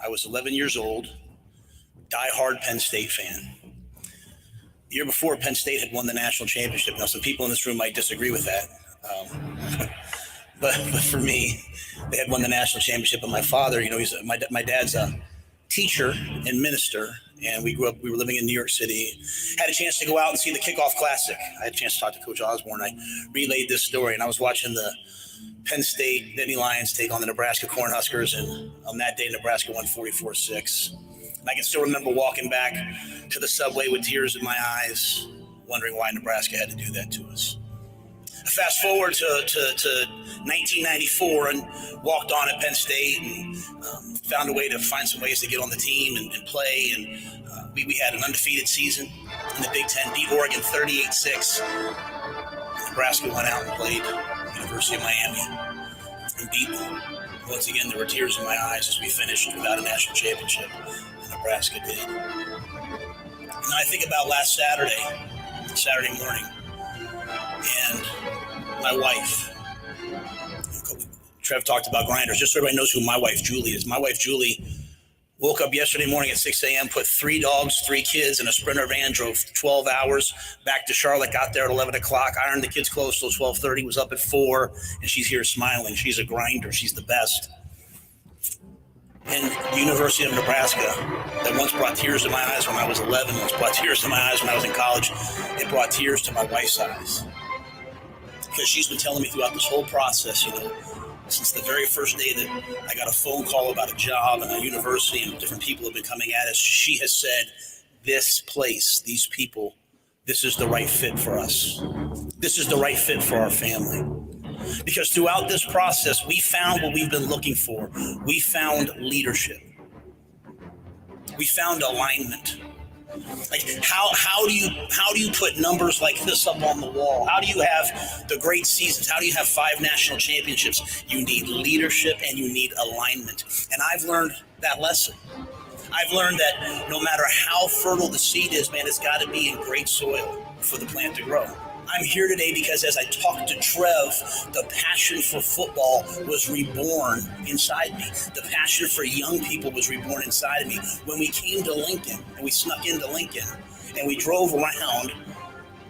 I was 11 years old, diehard Penn State fan. The year before, Penn State had won the national championship. Now, some people in this room might disagree with that. But for me, they had won the national championship. And my father, my dad's a teacher and minister. And we were living in New York City. Had a chance to go out and see the Kickoff Classic. I had a chance to talk to Coach Osborne. I relayed this story, and I was watching the Penn State Nittany Lions take on the Nebraska Cornhuskers. And on that day, Nebraska won 44-6. And I can still remember walking back to the subway with tears in my eyes, wondering why Nebraska had to do that to us. Fast forward to 1994 and walked on at Penn State and found a way to find some ways to get on the team and play. And we had an undefeated season in the Big Ten, beat Oregon 38-6. Nebraska went out and played University of Miami and beat them. Once again, there were tears in my eyes as we finished without a national championship. Nebraska did. And I think about last Saturday morning, and my wife. Trev talked about grinders. Just so everybody knows who my wife, Julie, is. My wife, Julie, woke up yesterday morning at 6 a.m., put 3 dogs, 3 kids in a Sprinter van, drove 12 hours back to Charlotte, got there at 11 o'clock, ironed the kids' clothes till 12:30, was up at 4, and she's here smiling. She's a grinder. She's the best. And the University of Nebraska, that once brought tears to my eyes when I was 11, once brought tears to my eyes when I was in college, it brought tears to my wife's eyes. Because she's been telling me throughout this whole process, since the very first day that I got a phone call about a job and a university and different people have been coming at us, she has said, this place, these people, this is the right fit for us. This is the right fit for our family. Because throughout this process, we found what we've been looking for. We found leadership. We found alignment. Like how do you put numbers like this up on the wall? How do you have the great seasons? How do you have 5 national championships? You need leadership and you need alignment. And I've learned that lesson. I've learned that no matter how fertile the seed is, man, it's got to be in great soil for the plant to grow. I'm here today because as I talked to Trev, the passion for football was reborn inside me. The passion for young people was reborn inside of me. When we came to Lincoln and we snuck into Lincoln and we drove around,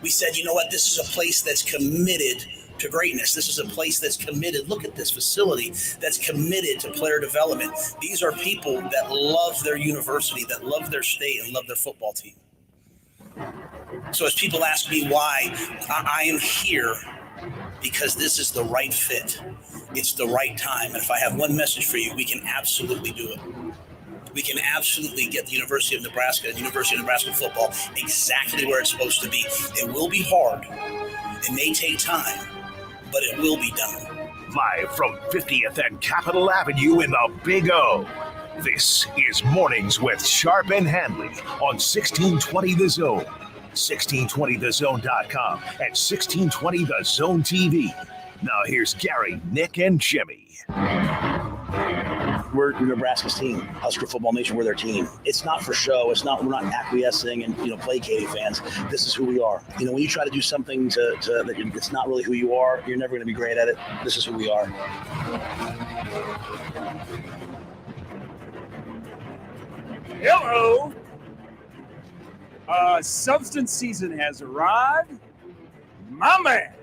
we said, you know what, this is a place that's committed to greatness. This is a place that's committed. Look at this facility that's committed to player development. These are people that love their university, that love their state, and love their football team. So as people ask me why, I am here because this is the right fit. It's the right time. And if I have one message for you, we can absolutely do it. We can absolutely get the University of Nebraska and University of Nebraska football exactly where it's supposed to be. It will be hard. It may take time, but it will be done. Live from 50th and Capitol Avenue in the Big O. This is Mornings with Sharp and Handley on 1620 The Zone, 1620thezone.com, and 1620 The Zone TV. Now here's Gary, Nick, and Jimmy. We're Nebraska's team. Husker Football Nation, we're their team. It's not for show. We're not acquiescing and placating fans. This is who we are. When you try to do something that it's not really who you are, you're never going to be great at it. This is who we are. Hello. Substance season has arrived. My man,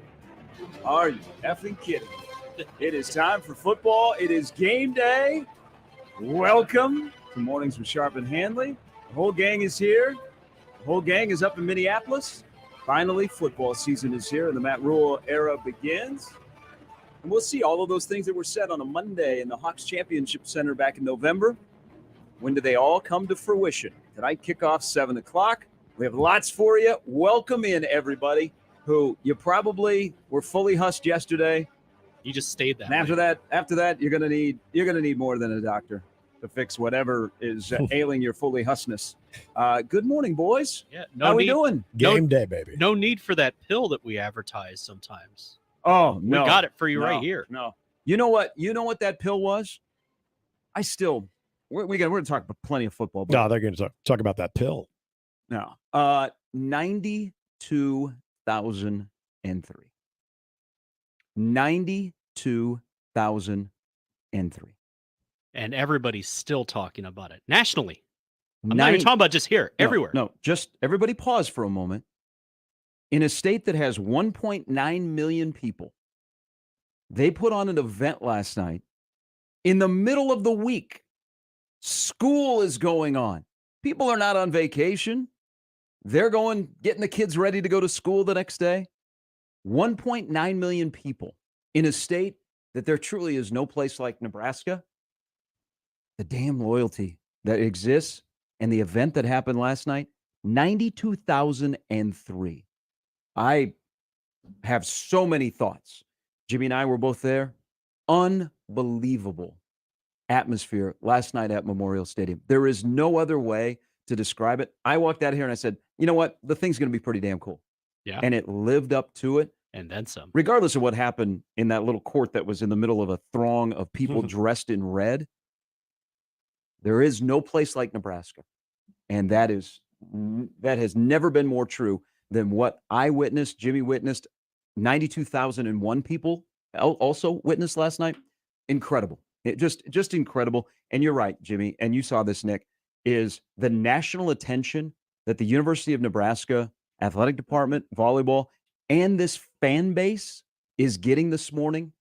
are you effing kidding? It is time for football. It is game day. Welcome to Mornings with Sharp and Handley. The whole gang is here. The whole gang is up in Minneapolis. Finally, football season is here and the Matt Rule era begins. And we'll see all of those things that were said on a Monday in the Hawks Championship Center back in November. When do they all come to fruition? Tonight, kickoff 7 o'clock. We have lots for you. Welcome in, everybody, who you probably were fully hussed yesterday. You just stayed that. And after that, you're gonna need more than a doctor to fix whatever is ailing your fully hussness. Good morning, boys. Yeah, how we doing? Game day, baby. No need for that pill that we advertise sometimes. Oh no, we got it for you right here. No, you know what? You know what that pill was? We're gonna talk about plenty of football. No, they're going to talk about that pill. No, 92,003. 92,003. and everybody's still talking about it nationally. I'm not even talking about just here, everywhere. No, just everybody pause for a moment. In a state that has 1.9 million people, they put on an event last night in the middle of the week. School is going on. People are not on vacation. They're getting the kids ready to go to school the next day. 1.9 million people in a state that there truly is no place like Nebraska. The damn loyalty that exists and the event that happened last night, 92,003. I have so many thoughts. Jimmy and I were both there. Unbelievable atmosphere last night at Memorial Stadium. There is no other way to describe it. I walked out here and I said, you know what? The thing's going to be pretty damn cool. Yeah. And it lived up to it. And then some. Regardless of what happened in that little court that was in the middle of a throng of people dressed in red, there is no place like Nebraska. And that has never been more true than what I witnessed, Jimmy witnessed, 92,001 people also witnessed last night. Incredible. It just incredible. And you're right, Jimmy, and you saw this, Nick, is the national attention that the University of Nebraska athletic department, volleyball, and this fan base is getting this morning.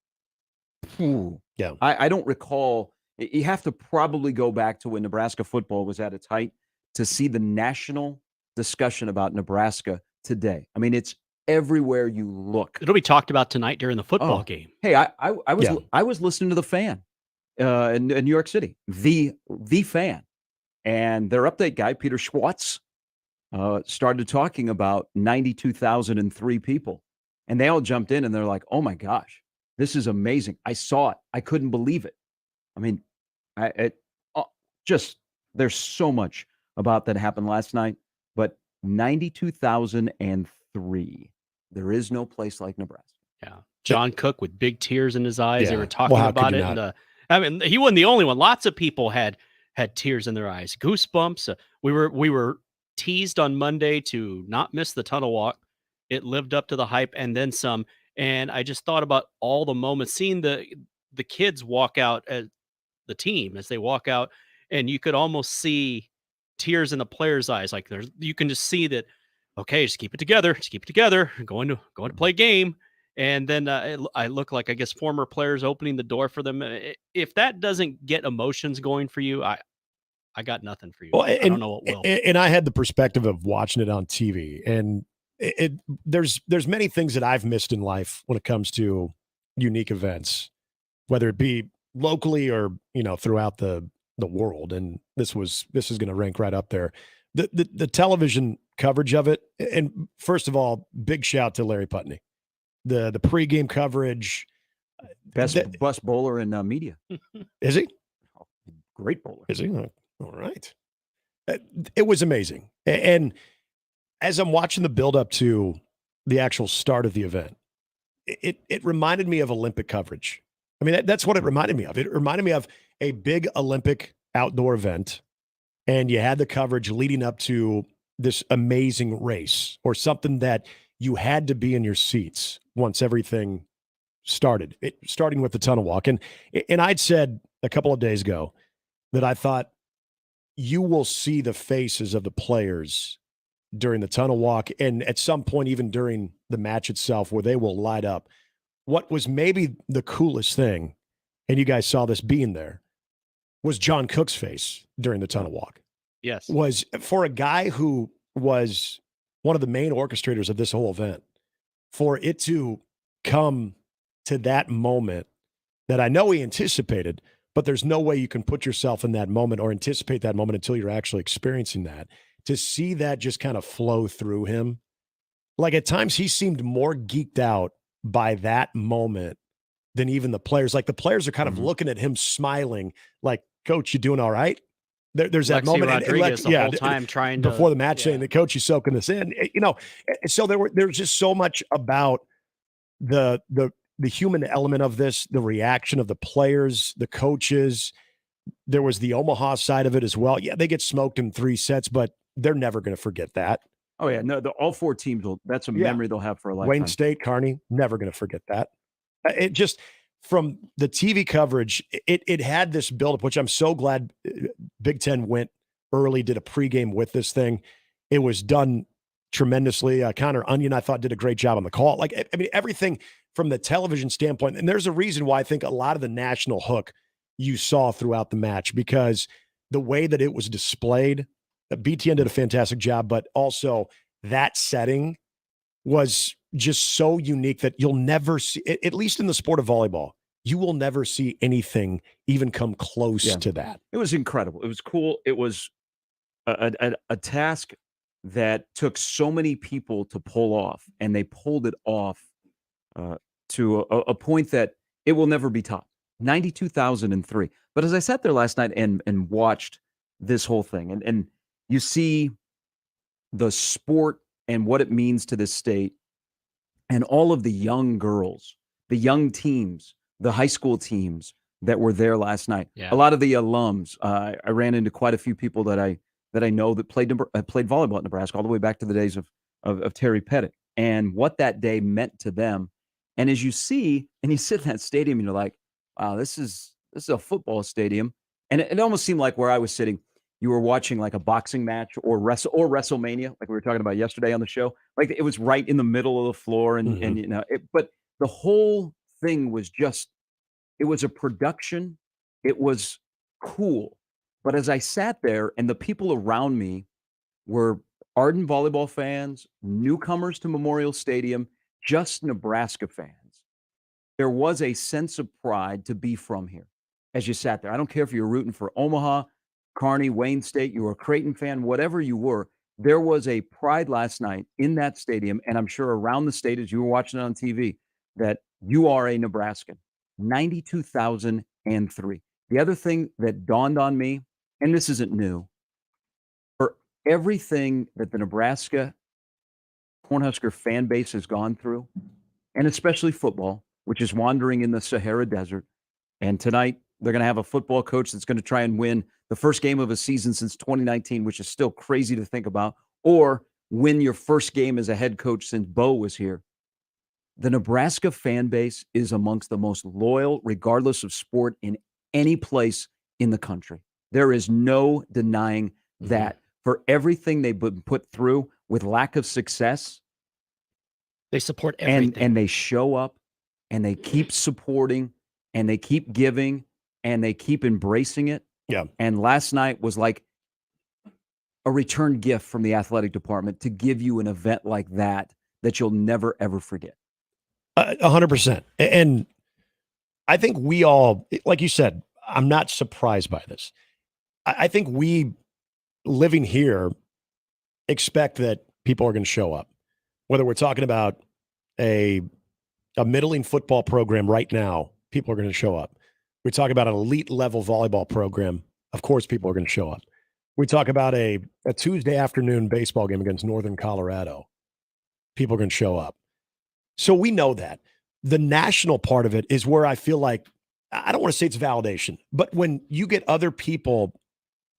Ooh. Yeah. I don't recall. You have to probably go back to when Nebraska football was at its height to see the national discussion about Nebraska today. I mean, it's everywhere you look. It'll be talked about tonight during the football game. Hey, I was listening to the Fan in New York City, the Fan, and their update guy Peter Schwartz started talking about 92,003 people, and they all jumped in and they're like, "Oh my gosh, this is amazing! I saw it. I couldn't believe it." I mean, there's so much about that happened last night, but 92,003. There is no place like Nebraska. Yeah. John Cook with big tears in his eyes. Yeah. They were talking about it. Not? I mean, he wasn't the only one. Lots of people had tears in their eyes, goosebumps. We were teased on Monday to not miss the tunnel walk. It lived up to the hype and then some. And I just thought about all the moments, seeing the kids walk out as the team as they walk out, and you could almost see tears in the players' eyes. Like you can just see that. Okay, just keep it together. Just keep it together. Going to play game. And then I look like, I guess, former players opening the door for them. If that doesn't get emotions going for you, I got nothing for you. Well, I don't know what will. And I had the perspective of watching it on TV, and there's many things that I've missed in life when it comes to unique events, whether it be locally or throughout the world. And this is going to rank right up there. The television coverage of it, and first of all, big shout to Larry Putney. The pregame coverage, best bowler in media. Is he? Great bowler. Is he? All right. It was amazing. And as I'm watching the build up to the actual start of the event, it reminded me of Olympic coverage. I mean, that's what it reminded me of. It reminded me of a big Olympic outdoor event, and you had the coverage leading up to this amazing race or something that you had to be in your seats once everything started, starting with the tunnel walk. And I'd said a couple of days ago that I thought you will see the faces of the players during the tunnel walk, and at some point even during the match itself, where they will light up. What was maybe the coolest thing, and you guys saw this being there, was John Cook's face during the tunnel walk. Yes. Was for a guy who was one of the main orchestrators of this whole event, for it to come to that moment that I know he anticipated, but there's no way you can put yourself in that moment or anticipate that moment until you're actually experiencing that. To see that just kind of flow through him, like at times he seemed more geeked out by that moment than even the players. Like the players are kind of looking at him smiling, like, "Coach, you doing all right?" There's that moment. Rodriguez the whole time trying before the match saying, "The coach is soaking this in." So there's just so much about the human element of this, the reaction of the players, the coaches. There was the Omaha side of it as well. Yeah, they get smoked in 3 sets, but they're never going to forget that. Oh yeah, no, all 4 teams that's a memory they'll have for a lifetime. Wayne State, Kearney, never going to forget that. It just from the TV coverage, it had this buildup, which I'm so glad Big Ten went early, did a pregame with this thing. It was done tremendously. Connor Onion, I thought, did a great job on the call. Like, I mean, everything from the television standpoint. And there's a reason why I think a lot of the national hook you saw throughout the match, because the way that it was displayed, BTN did a fantastic job, but also that setting was just so unique that you'll never see, at least in the sport of volleyball, you will never see anything even come close to that. It was incredible. It was cool. It was a task that took so many people to pull off, and they pulled it off to a point that it will never be topped. 92,003. But as I sat there last night and watched this whole thing, and you see the sport and what it means to this state, and all of the young girls, the young teams, the high school teams that were there last night. Yeah. A lot of the alums. I ran into quite a few people that I know that played volleyball at Nebraska all the way back to the days of Terry Pettit, and what that day meant to them. And as you see, and you sit in that stadium, and you're like, wow, this is a football stadium. And it almost seemed like where I was sitting, you were watching like a boxing match or WrestleMania, like we were talking about yesterday on the show. Like it was right in the middle of the floor, and you know, but the whole thing was just, it was a production. It was cool. But as I sat there, and the people around me were ardent volleyball fans, newcomers to Memorial Stadium, just Nebraska fans, there was a sense of pride to be from here as you sat there. I don't care if you're rooting for Omaha, Kearney, Wayne State, you were a Creighton fan, whatever you were, there was a pride last night in that stadium, and I'm sure around the state as you were watching it on TV, that you are a Nebraskan. 92,003. The other thing that dawned on me, and this isn't new, for everything that the Nebraska Cornhusker fan base has gone through, and especially football, which is wandering in the Sahara Desert, and tonight they're going to have a football coach that's going to try and win the first game of a season since 2019, which is still crazy to think about, or win your first game as a head coach since Bo was here. The Nebraska fan base is amongst the most loyal, regardless of sport, in any place in the country. There is no denying that. For everything they've been put through with lack of success, They support everything. and they show up, and they keep supporting, and they keep giving, and they keep embracing it. Yeah. And last night was like a return gift from the athletic department to give you an event like that you'll never, ever forget. 100%. And I think we all, like you said, I'm not surprised by this. I think we, living here, expect that people are going to show up. Whether we're talking about a middling football program right now, people are going to show up. We talk about an elite level volleyball program, of course people are going to show up. We talk about a Tuesday afternoon baseball game against Northern Colorado, people are going to show up. So we know that. The national part of it is where I feel like, I don't want to say it's validation, but when you get other people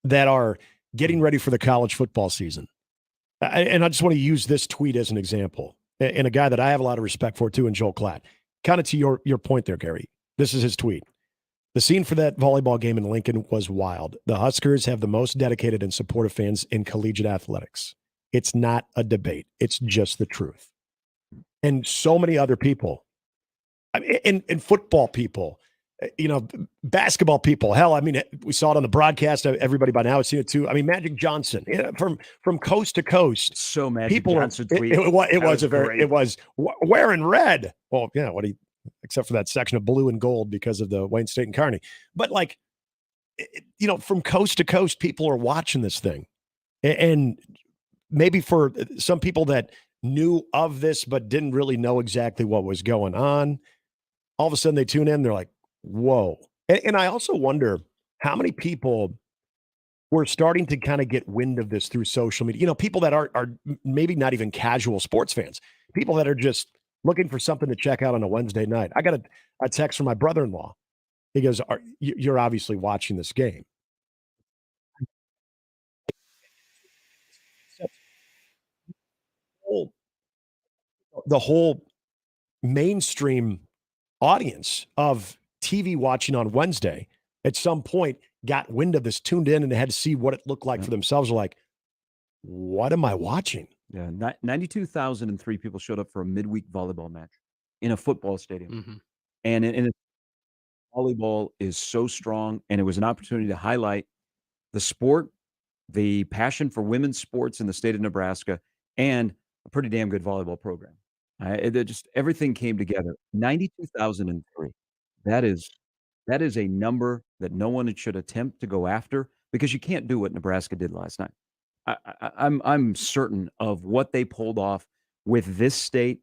that are getting ready for the college football season, and I just want to use this tweet as an example, and a guy that I have a lot of respect for too, in Joel Klatt, kind of to your point there, Gary. This is his tweet. The scene for that volleyball game in Lincoln was wild. The Huskers have the most dedicated and supportive fans in collegiate athletics. It's not a debate. It's just the truth. And so many other people, I mean, and football people, you know, basketball people. Hell, I mean, we saw it on the broadcast. Everybody by now has seen it too. I mean, Magic Johnson, from coast to coast. So Magic People Johnson tweet. It was wearing red. Well, yeah, except for that section of blue and gold because of the Wayne State and Kearney. But like, you know, from coast to coast, people are watching this thing, and maybe for some people that knew of this but didn't really know exactly what was going on, all of a sudden they tune in, they're like, whoa. And I also wonder how many people were starting to kind of get wind of this through social media. You know, people that are maybe not even casual sports fans, people that are just looking for something to check out on a Wednesday night. I got a text from my brother-in-law. He goes, you're obviously watching this game. The whole mainstream audience of TV watching on Wednesday at some point got wind of this, tuned in, and had to see what it looked like for themselves. Were like, what am I watching? Yeah, 92,003 people showed up for a midweek volleyball match in a football stadium. Mm-hmm. And volleyball is so strong, and it was an opportunity to highlight the sport, the passion for women's sports in the state of Nebraska, and a pretty damn good volleyball program. Just everything came together. 92,003. That is that is a number that no one should attempt to go after because you can't do what Nebraska did last night. I'm certain of what they pulled off with this state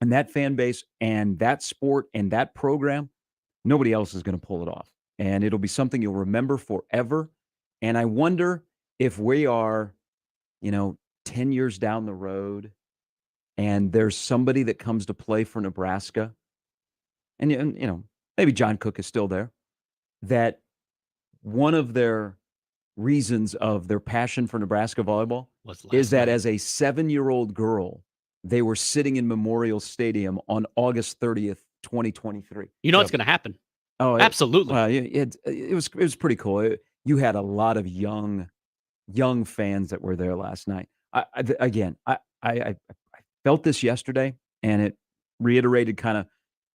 and that fan base and that sport and that program. Nobody else is going to pull it off, and it'll be something you'll remember forever. And I wonder if we are, 10 years down the road, and there's somebody that comes to play for Nebraska, and maybe John Cook is still there, that one of their reasons of their passion for Nebraska volleyball is that as a 7-year-old girl, they were sitting in Memorial Stadium on August 30th, 2023. It's going to happen. Oh, absolutely. It was pretty cool. You had a lot of young fans that were there last night. I felt this yesterday, and it reiterated kind of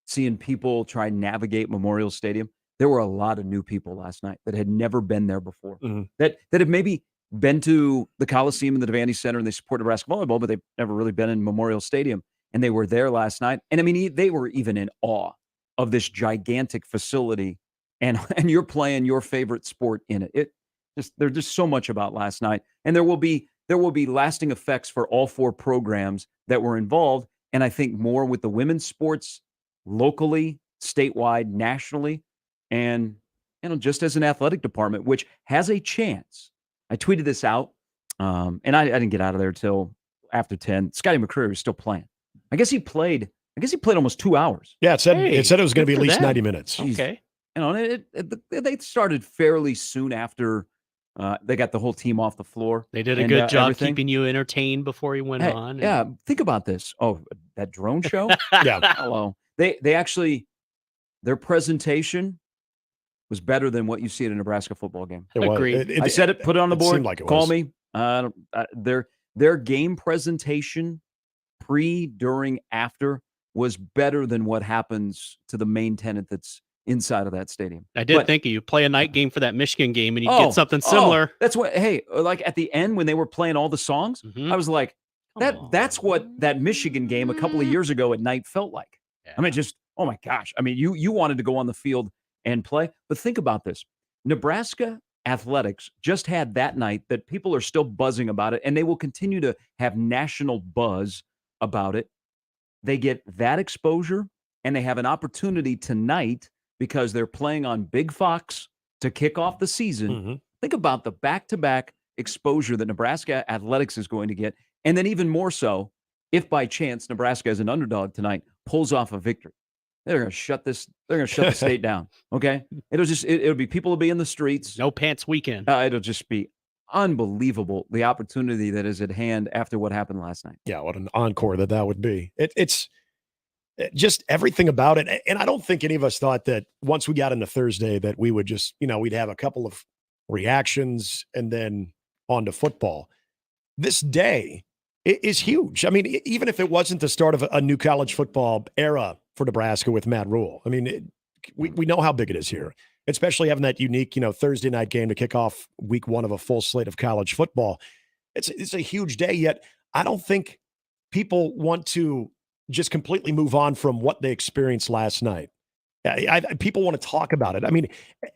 seeing people try and navigate Memorial Stadium. There were a lot of new people last night that had never been there before, that have maybe been to the Coliseum and the Devaney Center, and they support Nebraska volleyball, but they've never really been in Memorial Stadium, and they were there last night. And I mean, they were even in awe of this gigantic facility, and you're playing your favorite sport in it. There's just so much about last night, and there will be lasting effects for all four programs that were involved, and I think more with the women's sports locally, statewide, nationally, and just as an athletic department, which has a chance. I tweeted this out, and I didn't get out of there till after 10. Scotty McCreary was still playing. I guess he played almost 2 hours. Yeah, it said it was going to be at least 90 minutes. Okay. They started fairly soon after they got the whole team off the floor. They did a good job keeping you entertained before he went on. Yeah, think about this. Oh, that drone show? Yeah. Hello. They actually, their presentation was better than what you see at a Nebraska football game. Agreed. I said it, put it on the board. Seemed like it Call was. me. Their game presentation, pre, during, after, was better than what happens to the main tenant that's inside of that stadium. I did think of you. Play a night game for that Michigan game, and you get something similar. That's what. Hey, like at the end when they were playing all the songs, I was like, that's what that Michigan game a couple of years ago at night felt like. Yeah. I mean, just oh my gosh. I mean, you wanted to go on the field and play, but think about this: Nebraska athletics just had that night that people are still buzzing about it, and they will continue to have national buzz about it. They get that exposure, and they have an opportunity tonight because they're playing on Big Fox to kick off the season. Think about the back-to-back exposure that Nebraska athletics is going to get, and then even more so if by chance Nebraska as an underdog tonight pulls off a victory. They're going to shut this. They're going to shut the state down. Okay, it'll be people will be in the streets. No pants weekend. It'll just be unbelievable the opportunity that is at hand after what happened last night. Yeah, what an encore that would be. It's just everything about it. And I don't think any of us thought that once we got into Thursday that we would just, we'd have a couple of reactions and then on to football. This day is huge. I mean, even if it wasn't the start of a new college football era for Nebraska with Matt Rule, I mean, we know how big it is here, especially having that unique, Thursday night game to kick off week one of a full slate of college football. It's a huge day, yet I don't think people want to just completely move on from what they experienced last night. People want to talk about it. I mean,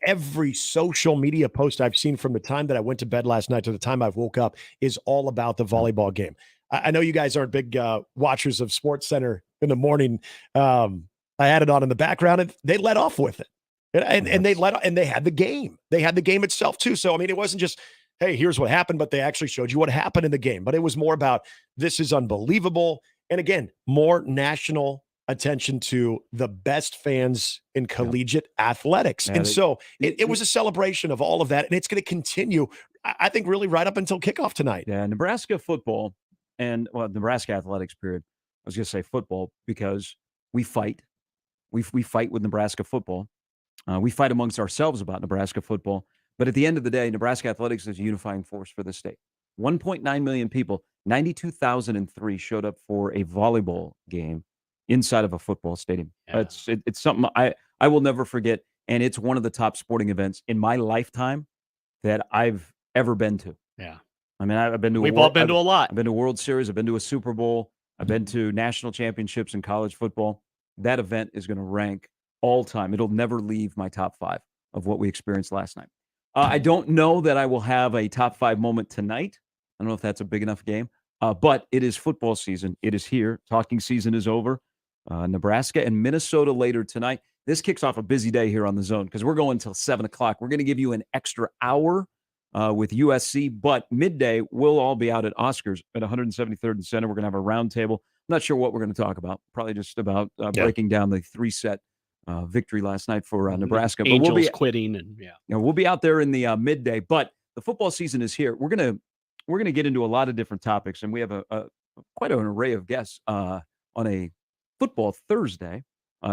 every social media post I've seen from the time that I went to bed last night to the time I've woke up is all about the volleyball game. I know you guys aren't big watchers of SportsCenter in the morning. I had it on in the background, and they let off with it, and they had the game. They had the game itself too. So I mean, it wasn't just, hey, here's what happened, but they actually showed you what happened in the game. But it was more about, this is unbelievable. And again, more national attention to the best fans in collegiate athletics. And so it was a celebration of all of that. And it's going to continue, I think, really right up until kickoff tonight. Yeah, Nebraska football and Nebraska athletics, period. I was going to say football because we fight. We fight with Nebraska football. We fight amongst ourselves about Nebraska football. But at the end of the day, Nebraska athletics is a unifying force for the state. 1.9 million people, 92,003 showed up for a volleyball game inside of a football stadium. Yeah. It's something I will never forget, and it's one of the top sporting events in my lifetime that I've ever been to. Yeah. I mean, I've been to We've all been to a lot. I've been to World Series. I've been to a Super Bowl. I've been to national championships in college football. That event is going to rank all time. It'll never leave my top 5 of what we experienced last night. I don't know that I will have a top 5 moment tonight. I don't know if that's a big enough game, but it is football season. It is here. Talking season is over. Nebraska and Minnesota later tonight. This kicks off a busy day here on the Zone because we're going until 7 o'clock. We're going to give you an extra hour with USC, but midday, we'll all be out at Oscars at 173rd and Center. We're going to have a roundtable. I'm not sure what we're going to talk about. Probably just about breaking down the 3-set victory last night for Nebraska. But Angels quitting and we'll be out there in the midday. But the football season is here. We're gonna get into a lot of different topics, and we have quite an array of guests on a football Thursday.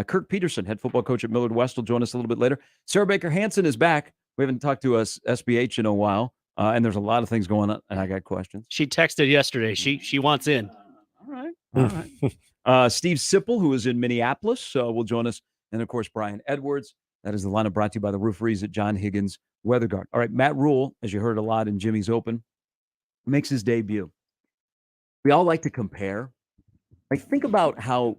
Kirk Peterson, head football coach at Millard West, will join us a little bit later. Sarah Baker Hansen is back. We haven't talked to us SBH in a while, and there's a lot of things going on, and I got questions. She texted yesterday. She wants in. All right. Steve Sipple, who is in Minneapolis, will join us. And, of course, Brian Edwards. That is the lineup brought to you by the Rooferys at John Higgins Weather Guard. All right, Matt Rule, as you heard a lot in Jimmy's Open, makes his debut. We all like to compare. Like, think about how,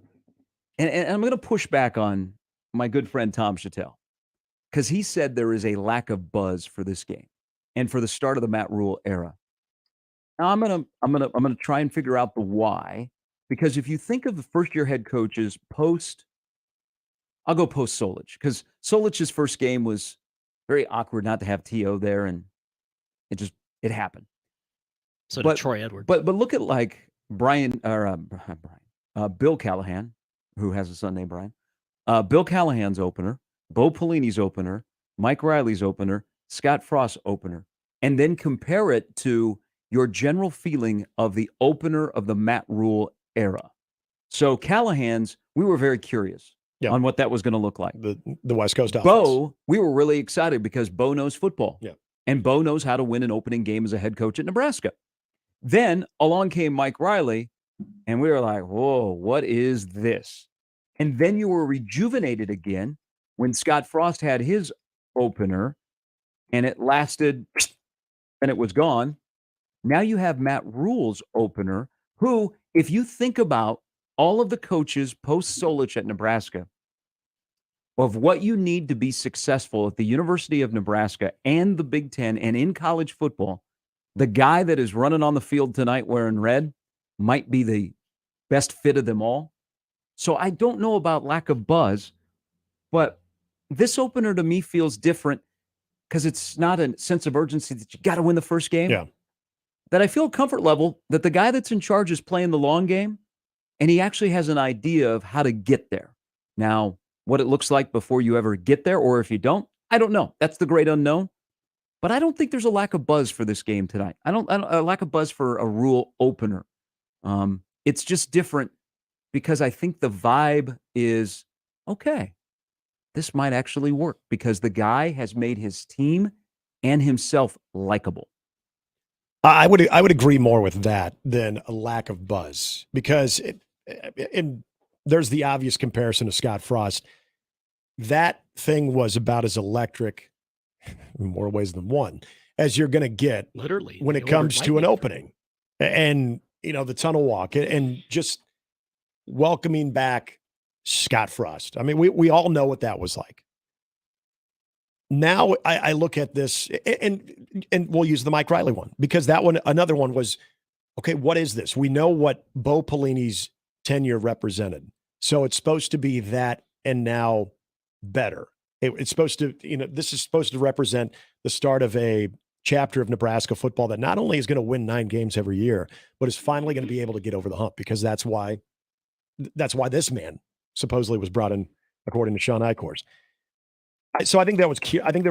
and I'm going to push back on my good friend Tom Chattel, because he said there is a lack of buzz for this game and for the start of the Matt Rule era. Now, I'm gonna try and figure out the why, because if you think of the first-year head coaches I'll go post Solich, because Solich's first game was very awkward not to have T.O. there, and it happened. So did Troy Edwards. But look at like Bill Callahan, who has a son named Brian. Bill Callahan's opener, Bo Pelini's opener, Mike Riley's opener, Scott Frost's opener, and then compare it to your general feeling of the opener of the Matt Rule era. So Callahan's, we were very curious on what that was going to look like. The West Coast offense. Bo, we were really excited because Bo knows football. Yeah. And Bo knows how to win an opening game as a head coach at Nebraska. Then along came Mike Riley, and we were like, whoa, what is this? And then you were rejuvenated again when Scott Frost had his opener, and it lasted, and it was gone. Now you have Matt Rule's opener, who, if you think about all of the coaches post-Solich at Nebraska, of what you need to be successful at the University of Nebraska and the Big Ten and in college football, the guy that is running on the field tonight wearing red might be the best fit of them all. So I don't know about lack of buzz, but this opener to me feels different because it's not a sense of urgency that you got to win the first game. Yeah. That I feel comfort level that the guy that's in charge is playing the long game, and he actually has an idea of how to get there. Now, what it looks like before you ever get there, or if you don't, I don't know. That's the great unknown. But I don't think there's a lack of buzz for this game tonight. I don't a lack of buzz for a Rule opener. It's just different because I think the vibe is, okay, this might actually work because the guy has made his team and himself likable. I would agree more with that than a lack of buzz, because there's the obvious comparison to Scott Frost. That thing was about as electric, in more ways than one, as you're going to get literally when it comes to an opening. And, the tunnel walk and just welcoming back Scott Frost. I mean, we all know what that was like. Now I look at this and we'll use the Mike Riley one, because another one was, okay, what is this? We know what Bo Pelini's tenure represented. So it's supposed to be that, and now better. It's supposed to, this is supposed to represent the start of a chapter of Nebraska football that not only is going to win 9 games every year, but is finally going to be able to get over the hump, because that's why this man supposedly was brought in, according to Sean Eichhorst. So I think there was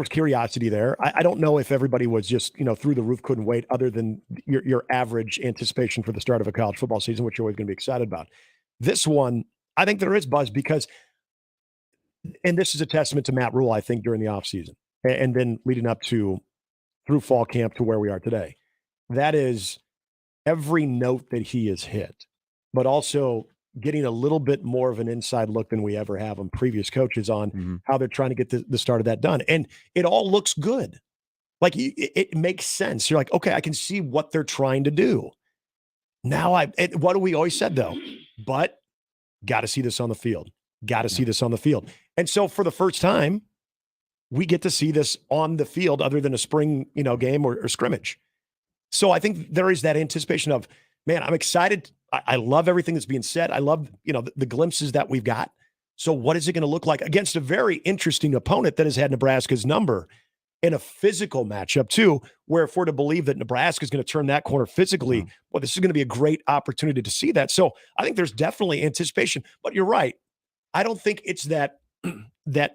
curiosity there. I don't know if everybody was just, through the roof, couldn't wait, other than your average anticipation for the start of a college football season, which you're always going to be excited about. This one, I think there is buzz, because and this is a testament to Matt Rule, I think, during the offseason and then leading up to through fall camp to where we are today. That is every note that he has hit, but also getting a little bit more of an inside look than we ever have on previous coaches on how they're trying to get the start of that done. And it all looks good. Like it makes sense. You're like, okay, I can see what they're trying to do. Now what do we always said though? But got to see this on the field. Got to see this on the field. And so for the first time, we get to see this on the field other than a spring, game or scrimmage. So I think there is that anticipation of, man, I'm excited. I love everything that's being said. I love, the glimpses that we've got. So what is it going to look like against a very interesting opponent that has had Nebraska's number in a physical matchup too, where if we're to believe that Nebraska is going to turn that corner physically, well, this is going to be a great opportunity to see that. So I think there's definitely anticipation, but you're right. I don't think it's that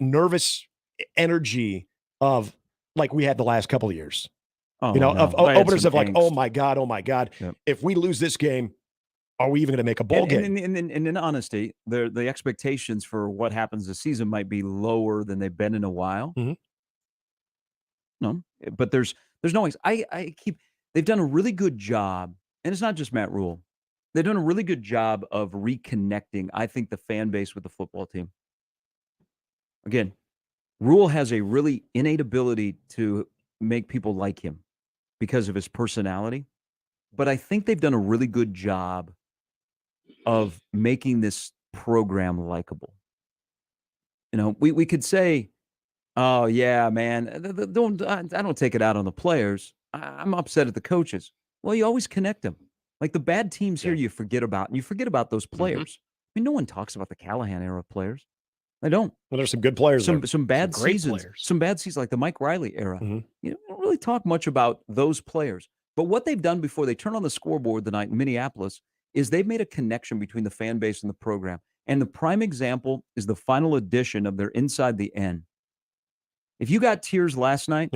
nervous energy of like we had the last couple of years. Of openers of like, angst. oh my God. Yep. If we lose this game, are we even going to make a bowl game? And in honesty, the expectations for what happens this season might be lower than they've been in a while. No, but there's no ways. They've done a really good job, and it's not just Matt Rule. They've done a really good job of reconnecting, I think, the fan base with the football team. Again, Rule has a really innate ability to make people like him because of his personality. But I think they've done a really good job of making this program likable. We could say, oh, yeah, man, I don't take it out on the players. I'm upset at the coaches. Well, you always connect them. Like the bad teams here, you forget about, and you forget about those players. I mean, no one talks about the Callahan era players. They don't. Well, there's some good players. Some bad seasons. Players. Some bad seasons, like the Mike Riley era. You don't really talk much about those players. But what they've done before they turn on the scoreboard tonight in Minneapolis is they've made a connection between the fan base and the program. And the prime example is the final edition of their Inside the N. If you got tears last night,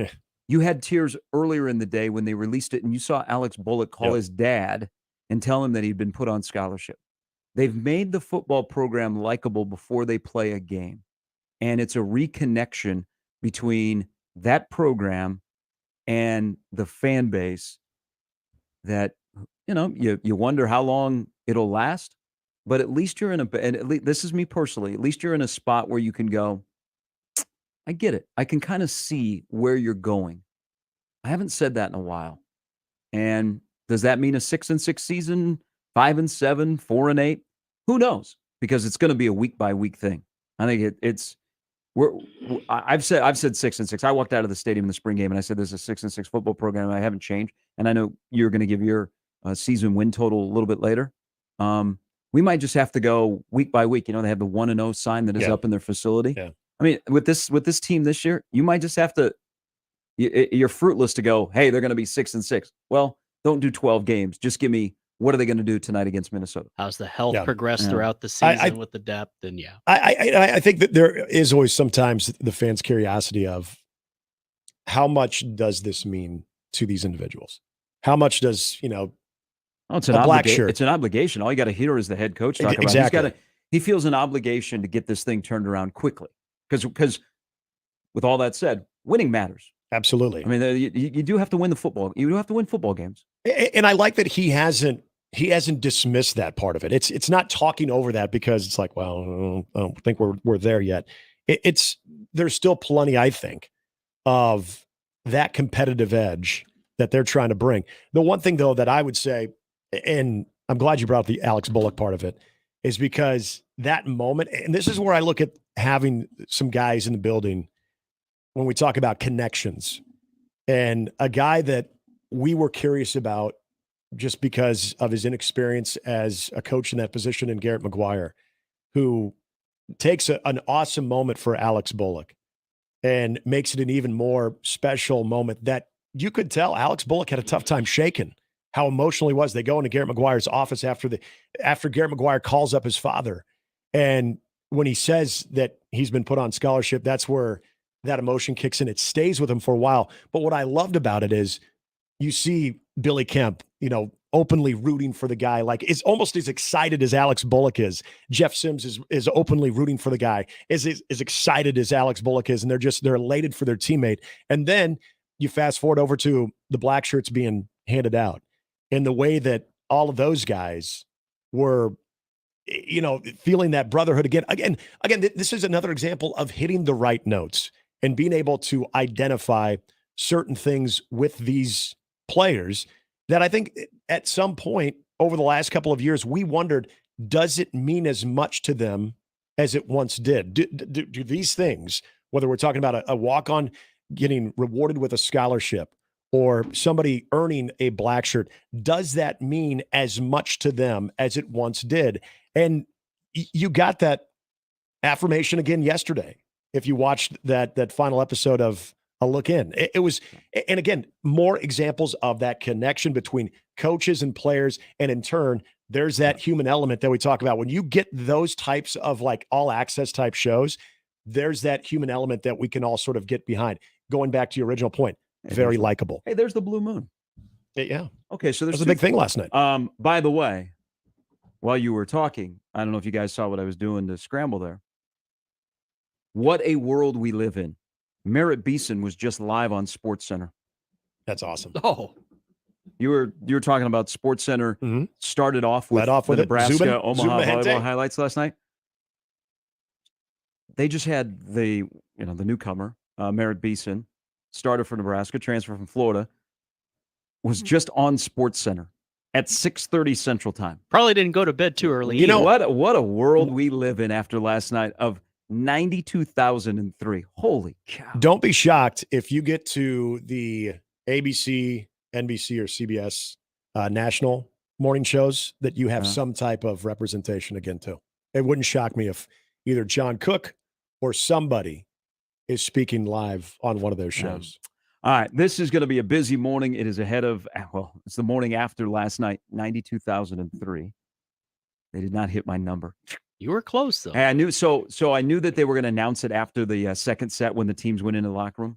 you had tears earlier in the day when they released it, and you saw Alex Bullock call his dad and tell him that he'd been put on scholarship. They've made the football program likable before they play a game. And it's a reconnection between that program and the fan base that, you wonder how long it'll last. But at least you're and at least, this is me personally, at least you're in a spot where you can go, I get it. I can kind of see where you're going. I haven't said that in a while. And does that mean a 6-6 season, 5-7, 4-8? Who knows? Because it's going to be a week by week thing. I think I've said 6-6. I walked out of the stadium in the spring game and I said there's a 6-6 football program. I haven't changed. And I know you're going to give your season win total a little bit later. We might just have to go week by week. They have the 1-0 sign that is up in their facility. Yeah. I mean, with this team this year, you might just have to. You're fruitless to go, hey, they're going to be 6-6. Well, don't do 12 games. Just give me, what are they going to do tonight against Minnesota? How's the health progress throughout the season with the depth? And I think that there is always sometimes the fans' curiosity of how much does this mean to these individuals? How much does, it's an black shirt? It's an obligation. All you got to hear is the head coach talk about. He feels an obligation to get this thing turned around quickly. Because with all that said, winning matters. Absolutely. I mean, you do have to win the football. You do have to win football games. And I like that he hasn't dismissed that part of it. It's not talking over that because it's like, well, I don't think we're there yet. There's still plenty, I think, of that competitive edge that they're trying to bring. The one thing though that I would say, and I'm glad you brought up the Alex Bullock part of it, is because that moment, and this is where I look at having some guys in the building when we talk about connections, and a guy that we were curious about just because of his inexperience as a coach in that position, in Garrett McGuire, who takes an awesome moment for Alex Bullock and makes it an even more special moment that you could tell Alex Bullock had a tough time shaking how emotional he was. They go into Garrett McGuire's office after Garrett McGuire calls up his father. And when he says that he's been put on scholarship, that's where that emotion kicks in. It stays with him for a while. But what I loved about it is you see Billy Kemp, openly rooting for the guy, like is almost as excited as Alex Bullock is. Jeff Sims is openly rooting for the guy, is excited as Alex Bullock is, and they're elated for their teammate. And then you fast forward over to the black shirts being handed out, and the way that all of those guys were, feeling that brotherhood again. This is another example of hitting the right notes and being able to identify certain things with these players that I think at some point over the last couple of years, we wondered, does it mean as much to them as it once did? Do these things, whether we're talking about a walk-on getting rewarded with a scholarship or somebody earning a black shirt, does that mean as much to them as it once did? And you got that affirmation again yesterday. If you watched that final episode of A Look In, it was, and again, more examples of that connection between coaches and players. And in turn, there's that human element that we talk about. When you get those types of like all access type shows, there's that human element that we can all sort of get behind. Going back to your original point, very likable. Hey, there's the blue moon. Yeah. Okay, so there's a big thing last night. By the way, while you were talking, I don't know if you guys saw what I was doing to scramble there. What a world we live in. Merritt Beeson was just live on SportsCenter. That's awesome. Oh, you were talking about SportsCenter. Mm-hmm. Started off with the Nebraska Omaha volleyball highlights last night. They just had the newcomer Merritt Beeson, starter for Nebraska, transfer from Florida, was just on SportsCenter at 6:30 Central Time. probably didn't go to bed too early. You know either. what a world we live in after last night of 92,003. Holy cow. Don't be shocked if you get to the ABC, NBC, or CBS national morning shows that you have some type of representation again, too. It wouldn't shock me if either John Cook or somebody is speaking live on one of those shows. All right, this is going to be a busy morning. It is ahead of, it's the morning after last night, 92,003. They did not hit my number. You were close, though. And I knew I knew that they were going to announce it after the second set when the teams went into the locker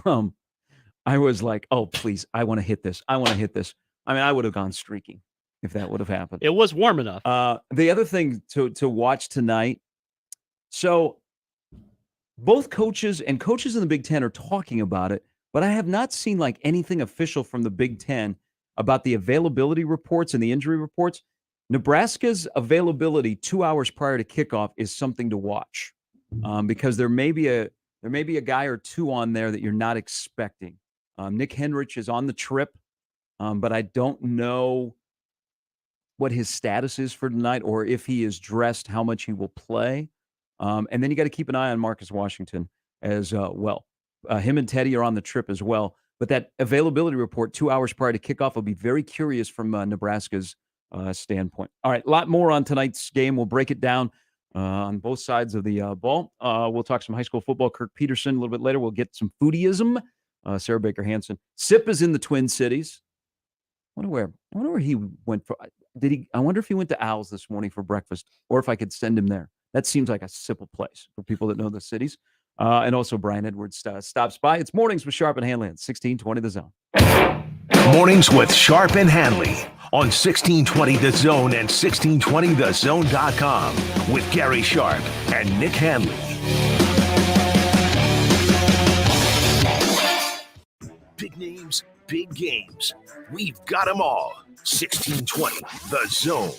room. I was like, oh, please, I want to hit this. I want to hit this. I mean, I would have gone streaking if that would have happened. It was warm enough. The other thing to watch tonight, so both coaches in the Big Ten are talking about it, but I have not seen like anything official from the Big Ten about the availability reports and the injury reports. Nebraska's availability 2 hours prior to kickoff is something to watch because there may be a guy or two on there that you're not expecting. Nick Henrich is on the trip, but I don't know what his status is for tonight or if he is dressed, how much he will play. And then you got to keep an eye on Marcus Washington as well. Him and Teddy are on the trip as well. But that availability report 2 hours prior to kickoff will be very curious from Nebraska's standpoint. All right, a lot more on tonight's game. We'll break it down on both sides of the ball. We'll talk some high school football. Kirk Peterson a little bit later. We'll get some foodieism. Sarah Baker Hansen. Sip is in the Twin Cities. I wonder where he went for. I wonder if he went to Al's this morning for breakfast, or if I could send him there. That seems like a simple place for people that know the cities. And also Brian Edwards stops by. It's Mornings with Sharp and Handley at 1620 The Zone. Mornings with Sharp and Handley on 1620 The Zone and 1620thezone.com with Gary Sharp and Nick Handley. Big names, big games. We've got them all. 1620 The Zone.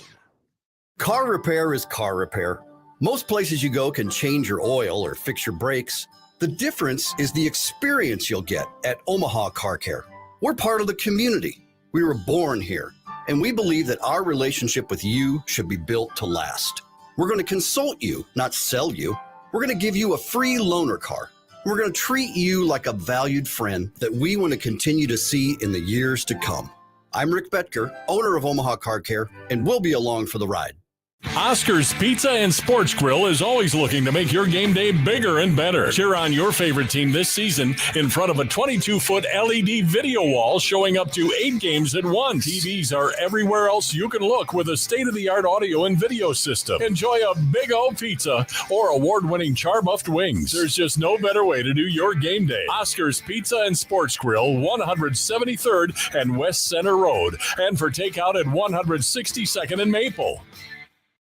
Car repair is car repair. Most places you go can change your oil or fix your brakes. The difference is the experience you'll get at Omaha Car Care. We're part of the community. We were born here, and we believe that our relationship with you should be built to last. We're going to consult you, not sell you. We're going to give you a free loaner car. We're going to treat you like a valued friend that we want to continue to see in the years to come. I'm Rick Betker, owner of Omaha Car Care, and we'll be along for the ride. Oscar's Pizza and Sports Grill is always looking to make your game day bigger and better. Cheer on your favorite team this season in front of a 22-foot LED video wall showing up to 8 games at once. TVs are everywhere else you can look with a state-of-the-art audio and video system. Enjoy a big old pizza or award-winning char-buffed wings. There's just no better way to do your game day. Oscar's Pizza and Sports Grill, 173rd and West Center Road. And for takeout at 162nd and Maple.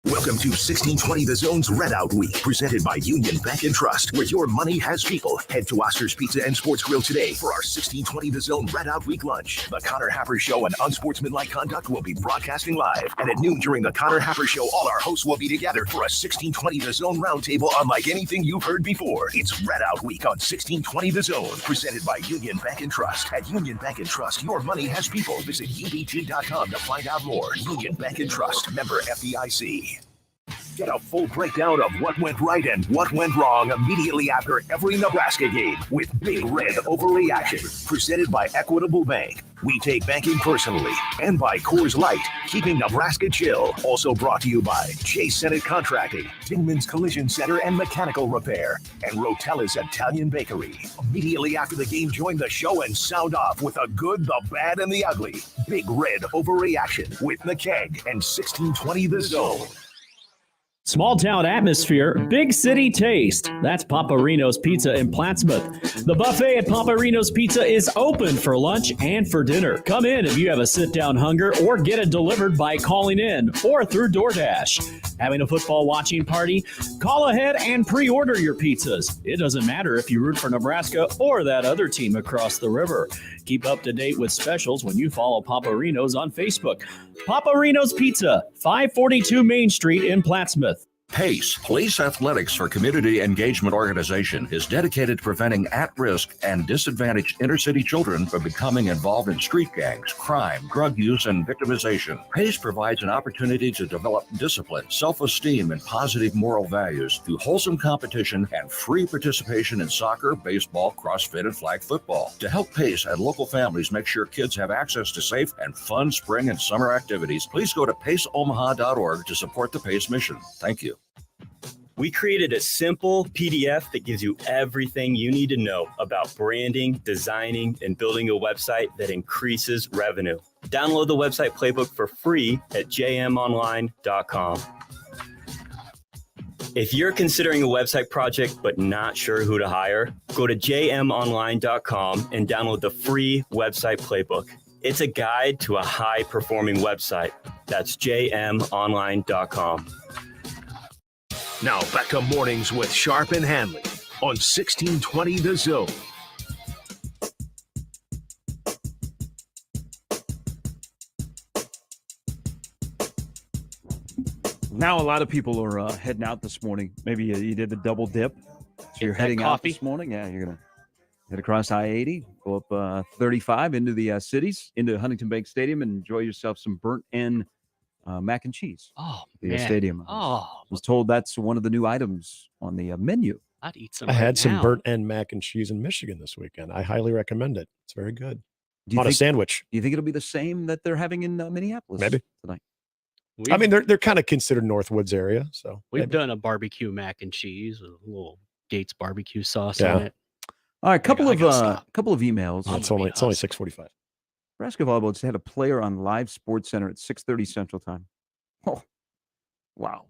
Welcome to 1620 The Zone's Red Out Week, presented by Union Bank and Trust, where your money has people. Head to Oscar's Pizza and Sports Grill today for our 1620 The Zone Red Out Week lunch. The Connor Happer Show and Unsportsmanlike Conduct will be broadcasting live. And at noon during the Connor Happer Show, all our hosts will be together for a 1620 The Zone roundtable unlike anything you've heard before. It's Red Out Week on 1620 The Zone, presented by Union Bank and Trust. At Union Bank and Trust, your money has people. Visit UBT.com to find out more. Union Bank and Trust, member FDIC. Get a full breakdown of what went right and what went wrong immediately after every Nebraska game with Big Red Overreaction, presented by Equitable Bank. We take banking personally. And by Coors Light, keeping Nebraska chill. Also brought to you by J. Sennett Contracting, Dingman's Collision Center and Mechanical Repair, and Rotella's Italian Bakery. Immediately after the game, join the show and sound off with the good, the bad, and the ugly. Big Red Overreaction with the Keg and 1620 The Zone. Small town atmosphere, big city taste. That's Paparino's Pizza in Plattsmouth. The buffet at Paparino's Pizza is open for lunch and for dinner. Come in if you have a sit-down hunger or get it delivered by calling in or through DoorDash. Having a football watching party? Call ahead and pre-order your pizzas. It doesn't matter if you root for Nebraska or that other team across the river. Keep up to date with specials when you follow Paparino's on Facebook. Paparino's Pizza, 542 Main Street in Plattsmouth. PACE, Police Athletics for Community Engagement Organization, is dedicated to preventing at-risk and disadvantaged inner-city children from becoming involved in street gangs, crime, drug use, and victimization. PACE provides an opportunity to develop discipline, self-esteem, and positive moral values through wholesome competition and free participation in soccer, baseball, CrossFit, and flag football. To help PACE and local families make sure kids have access to safe and fun spring and summer activities, please go to paceomaha.org to support the PACE mission. Thank you. We created a simple PDF that gives you everything you need to know about branding, designing, and building a website that increases revenue. Download the website playbook for free at jmonline.com. If you're considering a website project but not sure who to hire, go to jmonline.com and download the free website playbook. It's a guide to a high-performing website. That's jmonline.com. Now back to mornings with Sharp and Handley on 1620 The Zone. Now a lot of people are heading out this morning. Maybe you did the double dip. So you're heading out this morning. Yeah, you're going to head across I-80, go up 35 into the cities, into Huntington Bank Stadium, and enjoy yourself some burnt end mac and cheese. Oh, the man. stadium. Oh, I was told that's one of the new items on the menu. I'd eat some. I right had some now. burnt end mac and cheese in Michigan this weekend. I highly recommend it. It's very good. Do you On a think, sandwich. do you think it'll be the same that they're having in Minneapolis Maybe. tonight? I mean, they're kind of considered Northwoods area. So We've maybe. done a barbecue mac and cheese with a little Gates barbecue sauce Yeah. on it. All right, couple I gotta of stop. couple of emails. I'm It's gonna only be hustling. 6:45. Nebraska volleyball just had a player on Live Sports Center at 6:30 Central Time. Oh, wow!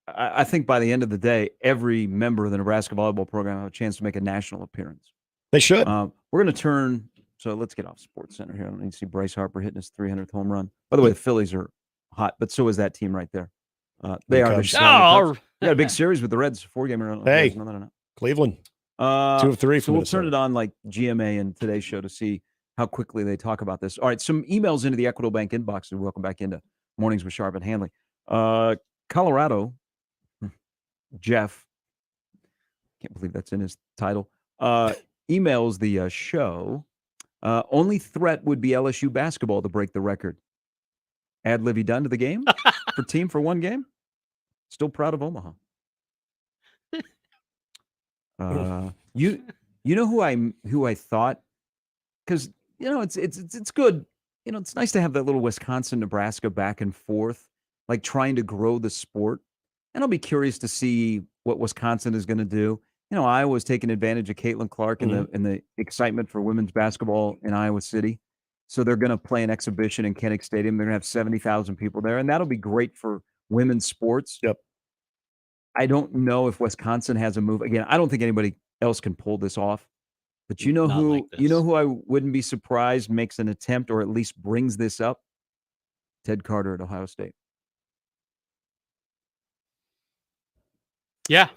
I think by the end of the day, every member of the Nebraska volleyball program will have a chance to make a national appearance. They should. We're going to turn. So let's get off Sports Center here. I don't need to see Bryce Harper hitting his 300th home run. By the way, the Phillies are hot, but so is that team right there. They The are. Cubs. The Oh, we got a big series with the Reds, 4-game. Hey. Cleveland, 2 of 3 So from we'll turn it on like GMA and Today's Show to see how quickly they talk about this. All right, some emails into the Equitable Bank inbox, and welcome back into Mornings with Sharp and Handley. Colorado, Jeff, can't believe that's in his title, emails the show. Only threat would be LSU basketball to break the record. Add Livy Dunn to the game for team for one game. Still proud of Omaha. You know who I thought, because it's good. It's nice to have that little Wisconsin Nebraska back and forth. like trying to grow the sport. And I'll be curious to see what Wisconsin is going to do. You know, Iowa's taking advantage of Caitlin Clark and the excitement for women's basketball in Iowa City. So they're going to play an exhibition in Kinnick Stadium. They're going to have 70,000 people there, and that'll be great for women's sports. Yep. I don't know if Wisconsin has a move. Again, I don't think anybody else can pull this off. But you know who I wouldn't be surprised makes an attempt or at least brings this up? Ted Carter at Ohio State. Yeah.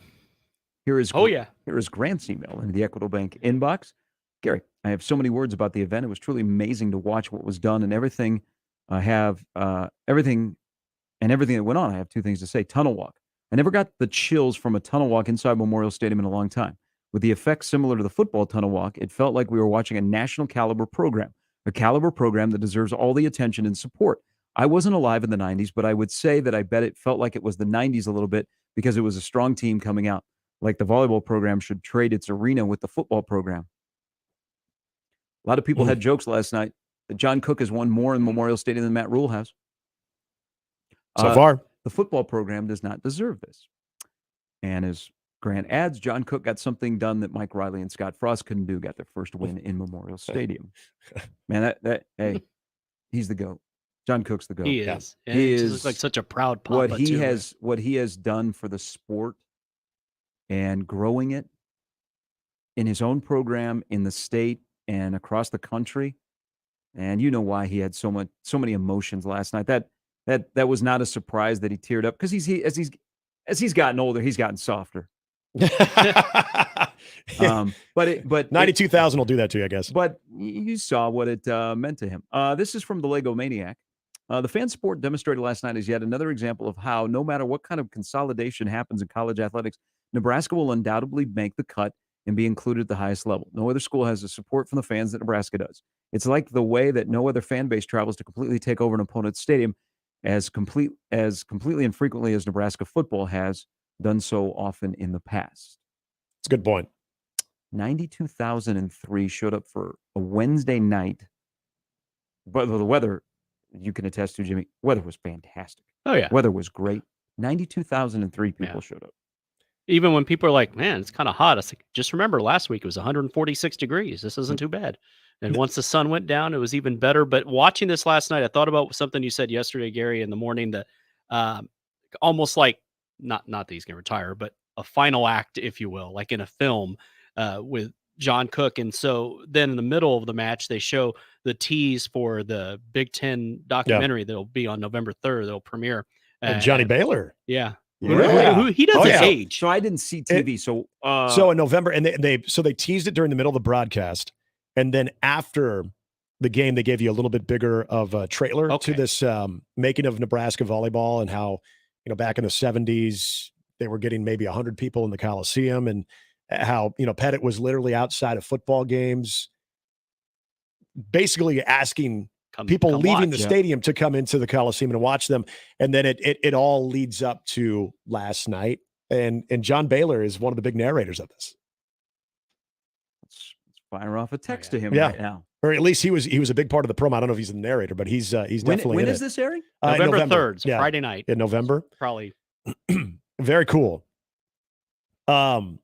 Here is yeah. Here is Grant's email in the Equitable Bank inbox. Gary, I have so many words about the event. It was truly amazing to watch what was done and everything. I have everything that went on. I have two things to say. Tunnel walk. I never got the chills from a tunnel walk inside Memorial Stadium in a long time. With the effects similar to the football tunnel walk, it felt like we were watching a national caliber program, a caliber program that deserves all the attention and support. I wasn't alive in the 90s, but I would say that I bet it felt like it was the 90s a little bit because it was a strong team coming out. Like the volleyball program should trade its arena with the football program. A lot of people had jokes last night that John Cook has won more in Memorial Stadium than Matt Rule has. So far. The football program does not deserve this. And as Grant adds, John Cook got something done that Mike Riley and Scott Frost couldn't do, got their first win in Memorial Stadium. Man, hey, he's the GOAT. John Cook's the GOAT. He is. Yeah. He is looks like such a proud papa, what he has done for the sport and growing it in his own program in the state and across the country. And you know why he had so many emotions last night. That was not a surprise that he teared up because as he's gotten older, he's gotten softer. But 92,000 will do that to you, I guess. But you saw what it meant to him. This is from the Lego Maniac. The fan sport demonstrated last night is yet another example of how no matter what kind of consolidation happens in college athletics, Nebraska will undoubtedly make the cut and be included at the highest level. No other school has the support from the fans that Nebraska does. It's like the way that no other fan base travels to completely take over an opponent's stadium as completely and frequently as Nebraska football has done so often in the past. It's a good point. 92,003 showed up for a Wednesday night. But the weather, you can attest to, Jimmy, weather was fantastic. Oh, yeah. Weather was great. 92,003 people showed up. Even when people are like, man, it's kind of hot. I was like, just remember last week it was 146 degrees. This isn't too bad. And once the sun went down, it was even better. But watching this last night, I thought about something you said yesterday, Gary, in the morning that almost like, not that he's going to retire, but a final act, if you will, like in a film with John Cook. And so then in the middle of the match, they show the tease for the Big Ten documentary that'll be on November 3rd. They'll premiere. And Johnny Baylor. Yeah. Who he doesn't age. So I didn't see TV. So in November, and they teased it during the middle of the broadcast, and then after the game, they gave you a little bit bigger of a trailer to this making of Nebraska volleyball and how, you know, back in the 70s they were getting maybe 100 people in the Coliseum, and how, you know, Pettit was literally outside of football games, basically asking people leaving the stadium to come into the Coliseum and watch them. And then it all leads up to last night. And John Baylor is one of the big narrators of this. Let's fire off a text to him right now. Or at least he was a big part of the promo. I don't know if he's the narrator, but he's definitely when in is this airing? November 3rd, so Friday night. In November. Probably. Very cool. And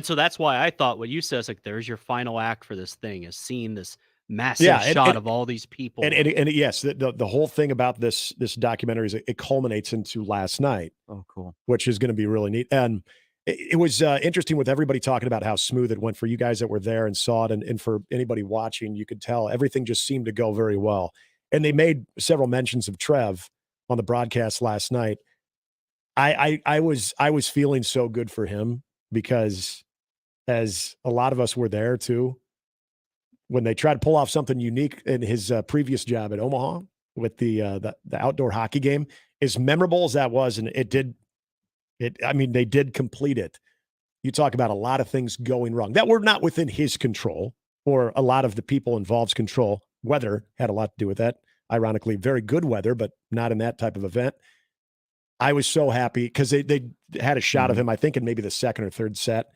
so that's why I thought what you said is like, there's your final act for this thing, is seeing this massive shot of all these people. And yes, the whole thing about this documentary is it culminates into last night. Oh, cool. Which is going to be really neat. And it was interesting with everybody talking about how smooth it went for you guys that were there and saw it. And for anybody watching, you could tell everything just seemed to go very well. And they made several mentions of Trev on the broadcast last night. I was feeling so good for him, because as a lot of us were there too, when they tried to pull off something unique in his previous job at Omaha with the outdoor hockey game, as memorable as that was, and they did complete it. You talk about a lot of things going wrong that were not within his control, or a lot of the people involved's control. Weather had a lot to do with that. Ironically, very good weather, but not in that type of event. I was so happy because they had a shot of him, I think, in maybe the second or third set,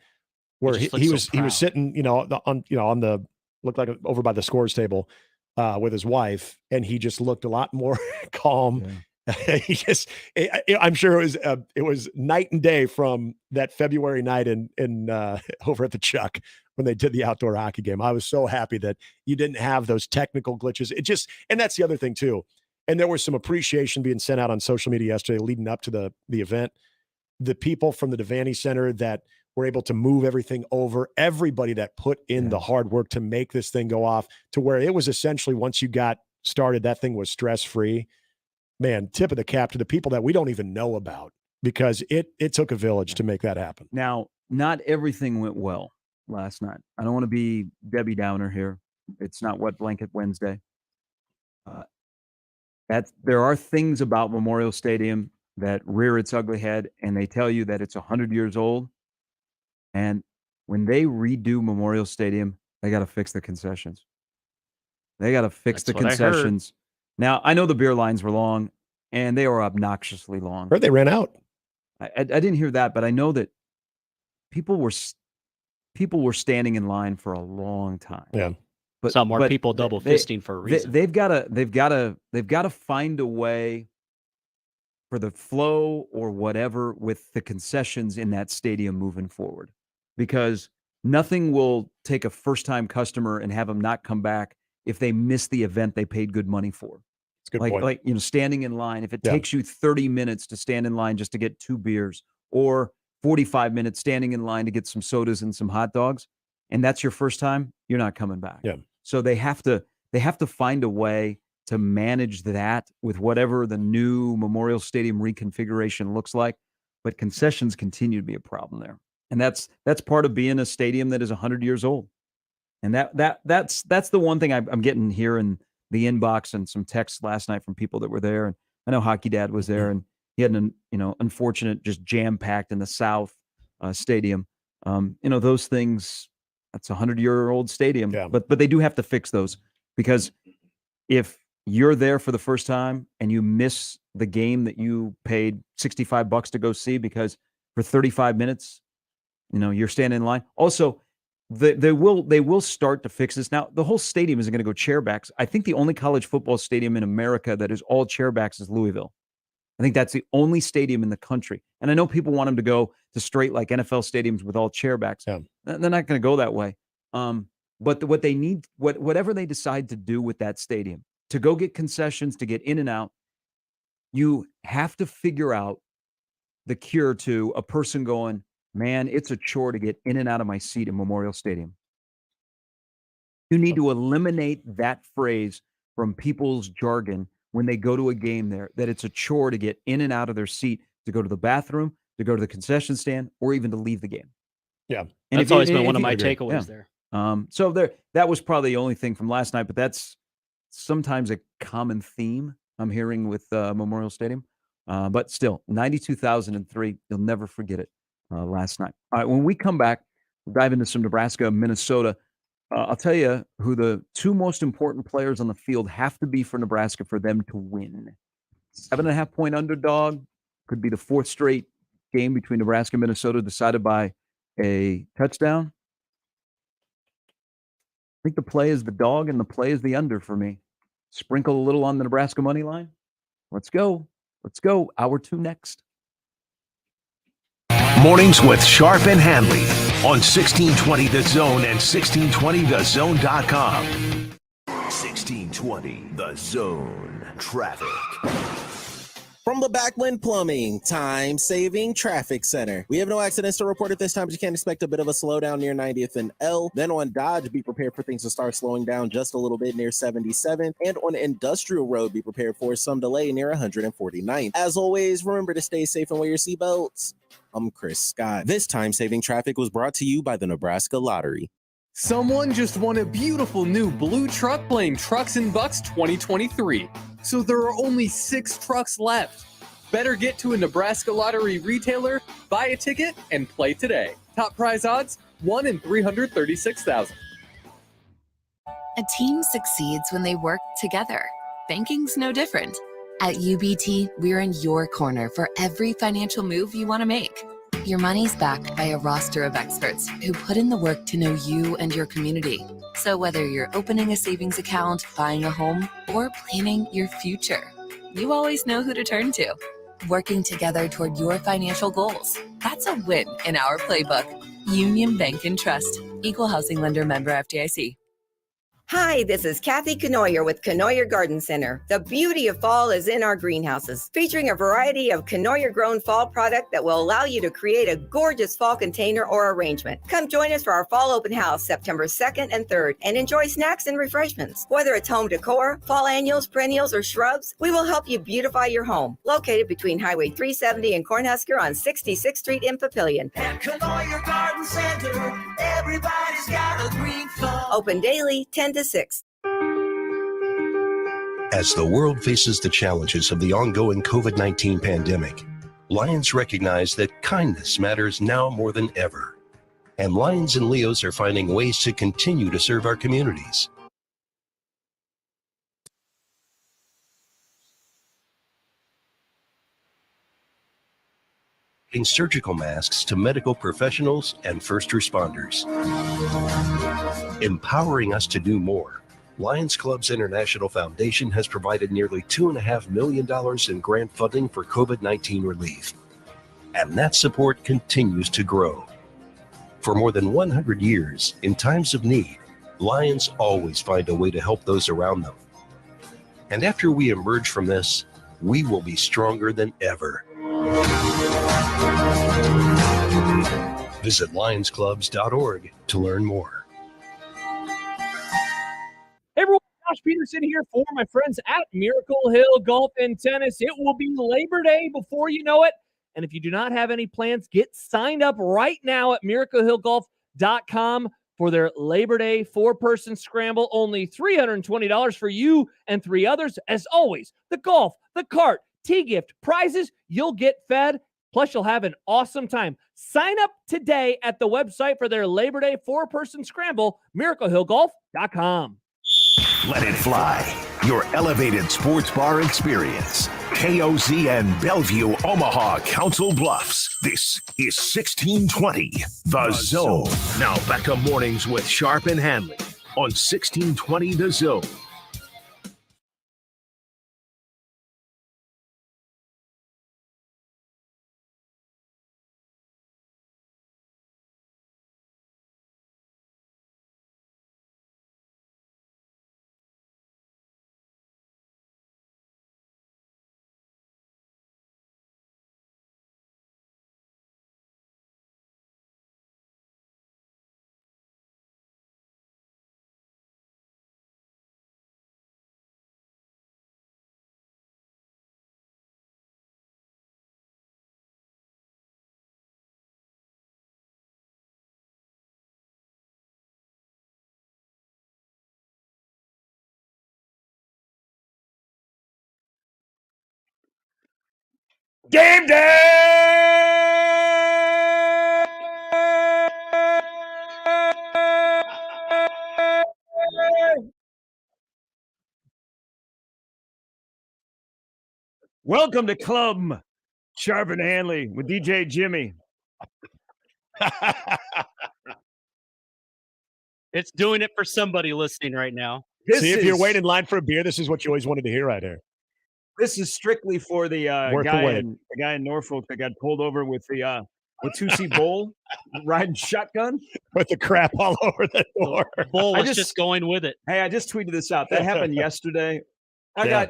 where he was sitting, on the looked like over by the scores table with his wife, and he just looked a lot more calm I'm sure it was night and day from that February night in over at the Chuck when they did the outdoor hockey game. I was so happy that you didn't have those technical glitches. And that's the other thing too. And there was some appreciation being sent out on social media yesterday leading up to the event. The people from the Devaney Center that were able to move everything over, everybody that put in the hard work to make this thing go off to where it was essentially, once you got started, that thing was stress-free. Man, tip of the cap to the people that we don't even know about, because it took a village to make that happen. Now, not everything went well last night. I don't want to be Debbie Downer here. It's not Wet Blanket Wednesday. There are things about Memorial Stadium that rear its ugly head, and they tell you that it's 100 years old. And when they redo Memorial Stadium, they got to fix the concessions. They got to fix the concessions. Now, I know the beer lines were long, and they were obnoxiously long. Heard they ran out. I didn't hear that, but I know that people were standing in line for a long time. Yeah. But some more people double fisting for a reason. They've got to find a way for the flow or whatever with the concessions in that stadium moving forward, because nothing will take a first-time customer and have them not come back if they miss the event they paid good money for. That's a good point. Like, standing in line. If it takes you 30 minutes to stand in line just to get 2 beers, or 45 minutes standing in line to get some sodas and some hot dogs, and that's your first time, you're not coming back. Yeah. So they have to find a way to manage that with whatever the new Memorial Stadium reconfiguration looks like. But concessions continue to be a problem there. And that's part of being a stadium that is 100 years old. And that's the one thing I'm getting here in the inbox and some texts last night from people that were there. And I know Hockey Dad was there, and he had an unfortunate, just jam-packed in the South stadium. Those things, that's a 100-year-old stadium. Yeah. But they do have to fix those, because if you're there for the first time and you miss the game that you paid $65 to go see because for 35 minutes, you're standing in line. Also, they will start to fix this. Now, the whole stadium isn't going to go chairbacks. I think the only college football stadium in America that is all chairbacks is Louisville. I think that's the only stadium in the country. And I know people want them to go to straight like NFL stadiums with all chairbacks. Yeah. They're not going to go that way. But what they need, whatever they decide to do with that stadium, to go get concessions, to get in and out, you have to figure out the cure to a person going, man, it's a chore to get in and out of my seat in Memorial Stadium. You need to eliminate that phrase from people's jargon when they go to a game there, that it's a chore to get in and out of their seat, to go to the bathroom, to go to the concession stand, or even to leave the game. Yeah. And that's always been one of my takeaways there. So that was probably the only thing from last night, but that's sometimes a common theme I'm hearing with Memorial Stadium. But still, 92,003, you'll never forget it last night. All right, when we come back, we'll dive into some Nebraska, Minnesota. I'll tell you who the two most important players on the field have to be for Nebraska for them to win. 7.5-point underdog, could be the fourth straight game between Nebraska and Minnesota decided by a touchdown. I think the play is the dog and the play is the under for me. Sprinkle a little on the Nebraska money line. Let's go. Hour 2 next. Mornings with Sharp and Handley on 1620 The Zone and 1620thezone.com. 1620 The Zone Traffic. From the Backland Plumbing Time-Saving Traffic Center. We have no accidents to report at this time, but you can expect a bit of a slowdown near 90th and L. Then on Dodge, be prepared for things to start slowing down just a little bit near 77th. And on Industrial Road, be prepared for some delay near 149th. As always, remember to stay safe and wear your seatbelts. I'm Chris Scott. This time-saving traffic was brought to you by the Nebraska Lottery. Someone just won a beautiful new blue truck playing Trucks and Bucks 2023. So there are only 6 trucks left. Better get to a Nebraska Lottery retailer, buy a ticket, and play today. Top prize odds, 1 in 336,000. A team succeeds when they work together. Banking's no different. At UBT, we're in your corner for every financial move you want to make. Your money's backed by a roster of experts who put in the work to know you and your community. So whether you're opening a savings account, buying a home, or planning your future, you always know who to turn to. Working together toward your financial goals. That's a win in our playbook. Union Bank and Trust. Equal housing lender, member FDIC. Hi, this is Kathy Kenoyer with Kenoyer Garden Center. The beauty of fall is in our greenhouses, featuring a variety of Kenoyer-grown fall product that will allow you to create a gorgeous fall container or arrangement. Come join us for our fall open house September 2nd and 3rd and enjoy snacks and refreshments. Whether it's home decor, fall annuals, perennials, or shrubs, we will help you beautify your home. Located between Highway 370 and Cornhusker on 66th Street in Papillion. At Kenoyer Garden Center, everybody's got a green thumb. Open daily, 10 to 6. As the world faces the challenges of the ongoing COVID-19 pandemic, Lions recognize that kindness matters now more than ever. And Lions and Leos are finding ways to continue to serve our communities. Surgical masks to medical professionals and first responders. Empowering us to do more, Lions Clubs International Foundation has provided nearly $2.5 million in grant funding for COVID-19 relief. And that support continues to grow. For more than 100 years, in times of need, Lions always find a way to help those around them. And after we emerge from this, we will be stronger than ever. Visit lionsclubs.org to learn more. Hey everyone, Josh Peterson here for my friends at Miracle Hill Golf and Tennis. It will be Labor Day before you know it. And if you do not have any plans, get signed up right now at miraclehillgolf.com for their Labor Day 4-person scramble. Only $320 for you and 3 others. As always, the golf, the cart, tee gift, prizes, you'll get fed. Plus, you'll have an awesome time. Sign up today at the website for their Labor Day 4-person scramble, miraclehillgolf.com. Let it fly. Your elevated sports bar experience. KOZ and Bellevue, Omaha, Council Bluffs. This is 1620, The Zone. Now back to mornings with Sharp and Handley on 1620, The Zone. Game day! Welcome to Club Sharp and Handley with DJ Jimmy. It's doing it for somebody listening right now. See, if you're waiting in line for a beer, this is what you always wanted to hear right here. This is strictly for the guy in Norfolk that got pulled over with the 2C Bull riding shotgun with the crap all over the door. Bull was just going with it. Hey, I just tweeted this out. That happened yesterday. I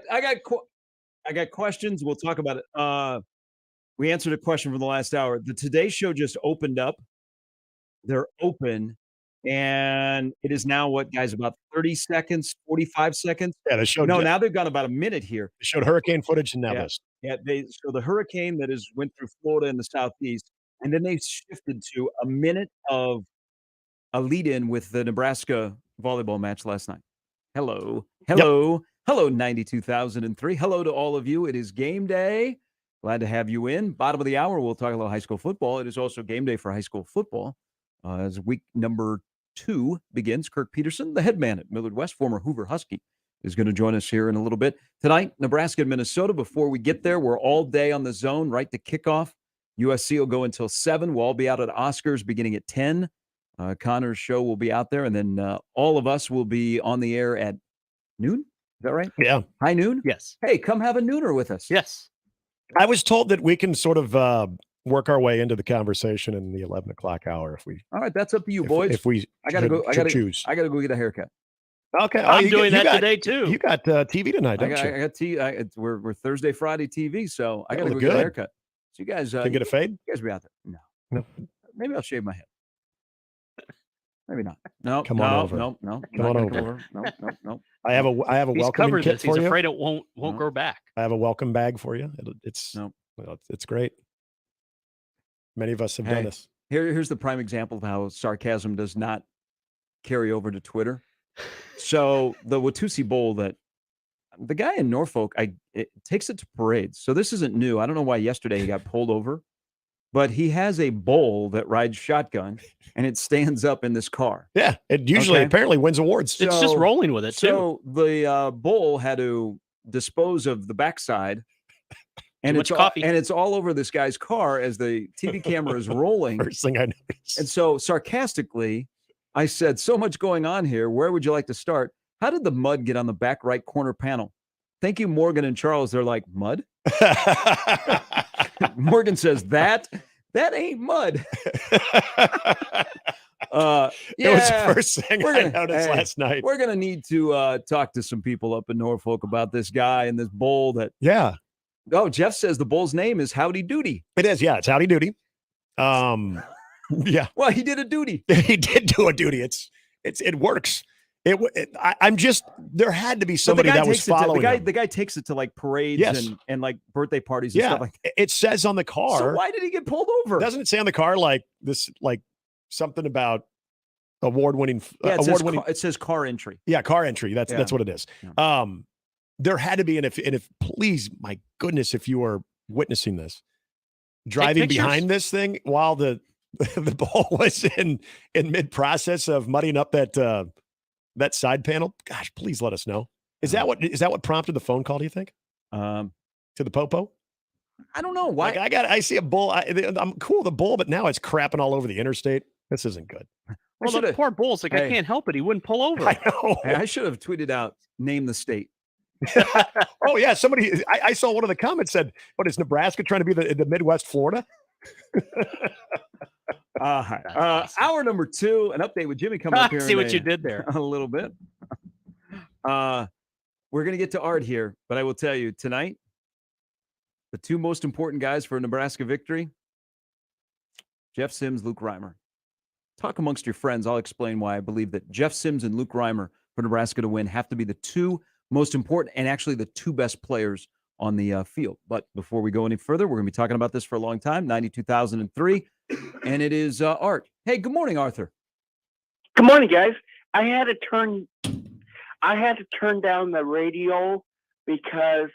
got questions. We'll talk about it. We answered a question from the last hour. The Today Show just opened up. They're open. And it is now what, guys, about 30 seconds, 45 seconds? Yeah, they showed. No, now they've gone about a minute here. They showed hurricane footage and now this. Yeah, they so the hurricane that went through Florida and the Southeast, and then they shifted to a minute of a lead-in with the Nebraska volleyball match last night. Hello, 92,003. Hello to all of you. It is game day. Glad to have you in. Bottom of the hour, we'll talk a little high school football. It is also game day for high school football. As week number 2 begins, Kirk Peterson, the head man at Millard West, former Hoover Husky, is going to join us here in a little bit. Tonight, Nebraska and Minnesota. Before we get there, we're all day on the Zone, right to kickoff. USC will go until 7. We'll all be out at Oscars beginning at 10. Connor's show will be out there, and then all of us will be on the air at noon. that right? Yeah. High noon? Yes. Hey, come have a nooner with us. Yes. I was told that we can sort of work our way into the conversation in the 11 o'clock hour if we. All right, that's up to you, boys. If we, I gotta go. I gotta choose. I gotta go get a haircut. Okay, I'm doing that today too. You got TV tonight, don't you? I got we're Thursday, Friday TV, so I gotta look go get a good. haircut. So you guys Can get a fade? You guys be out there? No. Maybe I'll shave my head. Maybe not. No. Come on over. No. Come on over. No. I have a He's welcoming covered kit this. for He's you. afraid it won't grow back. I have a welcome bag for you. It's great. Many of us have done this. Here's the prime example of how sarcasm does not carry over to Twitter. So the Watusi Bowl, that the guy in Norfolk, it takes it to parades. So this isn't new. I don't know why yesterday he got pulled over, but he has a bull that rides shotgun, and it stands up in this car. Yeah, it usually apparently wins awards. It's just rolling with it too. So the bull had to dispose of the backside. And it's all over this guy's car as the TV camera is rolling. First thing I noticed. And so sarcastically, I said, so much going on here. Where would you like to start? How did the mud get on the back right corner panel? Thank you, Morgan and Charles. They're like, mud? Morgan says, that ain't mud. It was the first thing I noticed last night. We're going to need to talk to some people up in Norfolk about this guy and this bull that. Yeah. Oh, Jeff says the bull's name is Howdy Doody. It is. Yeah, it's Howdy Doody. Yeah. Well, he did a duty. He did do a duty. It works. I'm just, there had to be somebody that was following him. The guy takes it to like parades and like birthday parties and stuff like that. It says on the car. So why did he get pulled over? Doesn't it say on the car like this, like something about award-winning? Yeah, it says car entry. Yeah, car entry. That's what it is. Yeah. There had to be, and if please, my goodness, if you are witnessing this, driving behind this thing while the ball was in mid-process of muddying up that side panel, gosh, please let us know. Is that what prompted the phone call, do you think? To the Popo? I don't know. Why? Like I see a bull. I'm cool with the bull, but now it's crapping all over the interstate. This isn't good. Well, the poor bull's like, I can't help it. He wouldn't pull over. I know. Hey, I should have tweeted out, name the state. Oh, yeah. Somebody, I saw one of the comments said, what is Nebraska trying to be the Midwest Florida? Hour number 2, an update with Jimmy coming up here. See what you did there. A little bit. We're going to get to Art here, but I will tell you tonight, the two most important guys for a Nebraska victory, Jeff Sims, Luke Reimer. Talk amongst your friends. I'll explain why I believe that Jeff Sims and Luke Reimer for Nebraska to win have to be the two most important and actually the two best players on the field. But before we go any further, we're going to be talking about this for a long time, 92,003, and it is Art. Hey, good morning, Arthur. Good morning, guys. I had to turn down the radio because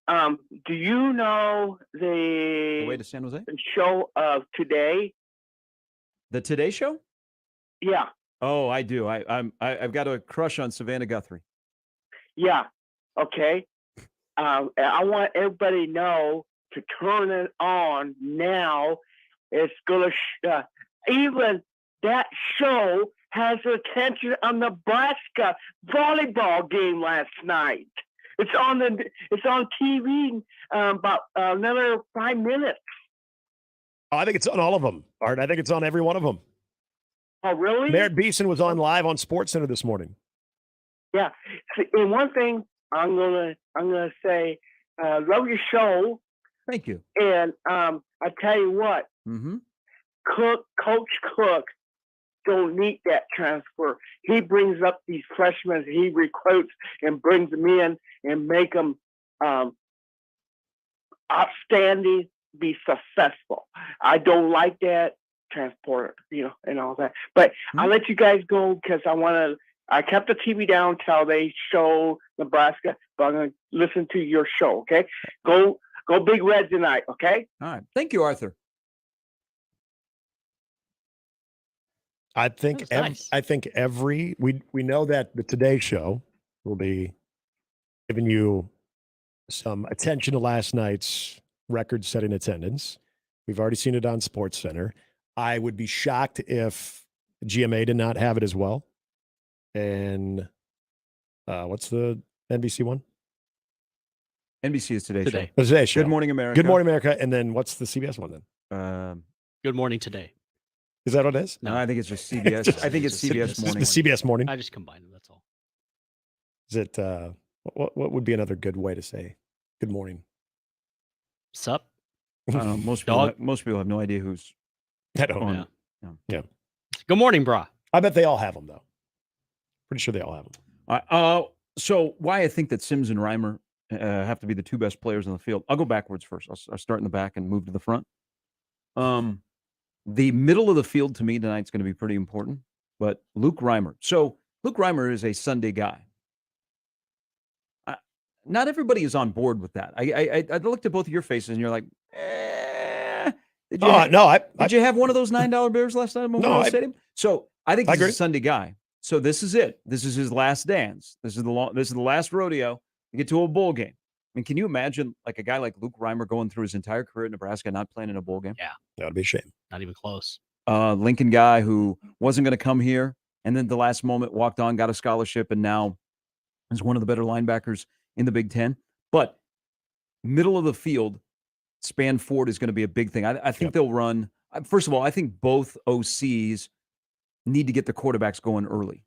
do you know the way to San Jose show of Today? The Today Show? Yeah. Oh, I do. I've got a crush on Savannah Guthrie. Yeah. Okay. I want everybody to know to turn it on now. It's gonna even that show has attention on Nebraska volleyball game last night. It's on TV about another 5 minutes. Oh, I think it's on all of them, Art. I think it's on every one of them. Oh, really? Merritt Beeson was on live on SportsCenter this morning. Yeah. And one thing I'm gonna say, love your show. Thank you. And I tell you what, Coach Cook don't need that transfer. He brings up these freshmen, he recruits and brings them in and make them outstanding, be successful. I don't like that transport, and all that. But I'll let you guys go because I kept the TV down till they show Nebraska, but I'm going to listen to your show, okay? Go Big Red tonight, okay? All right. Thank you, Arthur. I think we know that the Today Show will be giving you some attention to last night's record-setting attendance. We've already seen it on SportsCenter. I would be shocked if GMA did not have it as well. And what's the NBC one? NBC is Today Show. The Today Show. Good Morning America. Good Morning America. And then what's the CBS one then? Good Morning Today. Is that what it is? No, I think it's just CBS. I think it's CBS Morning. The CBS Morning. I just combined them. That's all. Is it? What would be another good way to say good morning? Sup? Most people have no idea who's. I don't on. know. Yeah. Good morning, brah. I bet they all have them though. Pretty sure they all have them. So why I think that Sims and Reimer have to be the two best players on the field. I'll go backwards first. I'll start in the back and move to the front. The middle of the field to me tonight is going to be pretty important. But Luke Reimer. So Luke Reimer is a Sunday guy. Not everybody is on board with that. I looked at both of your faces and you're like, Did you have one of those $9 beers last night at Memorial Stadium? So I think he's a Sunday guy. So this is it. This is his last dance. This is the last rodeo to get to a bowl game. I mean, can you imagine like a guy like Luke Reimer going through his entire career at Nebraska not playing in a bowl game? Yeah, that would be a shame. Not even close. Lincoln guy who wasn't going to come here, and then the last moment walked on, got a scholarship, and now is one of the better linebackers in the Big Ten. But middle of the field, span forward is going to be a big thing. I think they'll run. First of all, I think both OCs need to get the quarterbacks going early.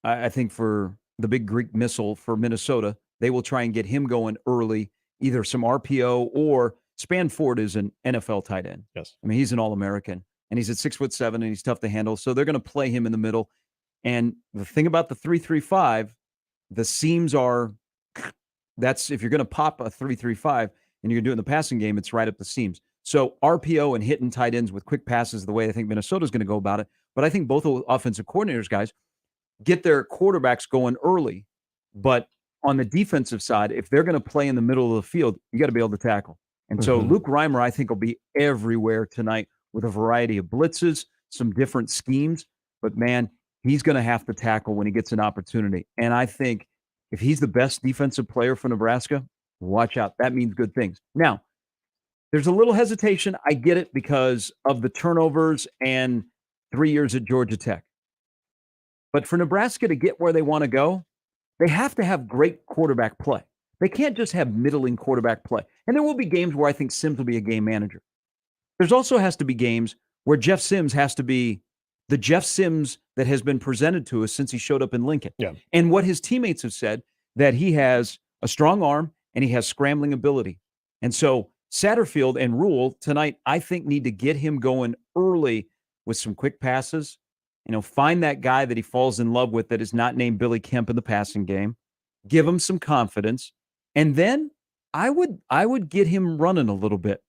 I think for the big Greek missile for Minnesota, they will try and get him going early, either some RPO or Spanford is an NFL tight end. Yes. I mean, he's an All-American, and he's at 6'7", and he's tough to handle. So they're going to play him in the middle. And the thing about the 3-3-5, the seams are that's if you're going to pop a 3-3-5 and you're doing the passing game, it's right up the seams. So RPO and hitting tight ends with quick passes, the way I think Minnesota's going to go about it. But I think both offensive coordinators, guys, get their quarterbacks going early. But on the defensive side, if they're going to play in the middle of the field, you got to be able to tackle. And so Luke Reimer, I think, will be everywhere tonight with a variety of blitzes, some different schemes. But, man, he's going to have to tackle when he gets an opportunity. And I think if he's the best defensive player for Nebraska, watch out. That means good things. Now, there's a little hesitation. I get it because of the turnovers and 3 years at Georgia Tech. But for Nebraska to get where they want to go, they have to have great quarterback play. They can't just have middling quarterback play. And there will be games where I think Sims will be a game manager. There's also has to be games where Jeff Sims has to be the Jeff Sims that has been presented to us since he showed up in Lincoln. Yeah. And what his teammates have said, that he has a strong arm and he has scrambling ability. And so Satterfield and Rule tonight, I think, need to get him going early with some quick passes. You know, find that guy that he falls in love with that is not named Billy Kemp in the passing game. Give him some confidence. And then I would get him running a little bit.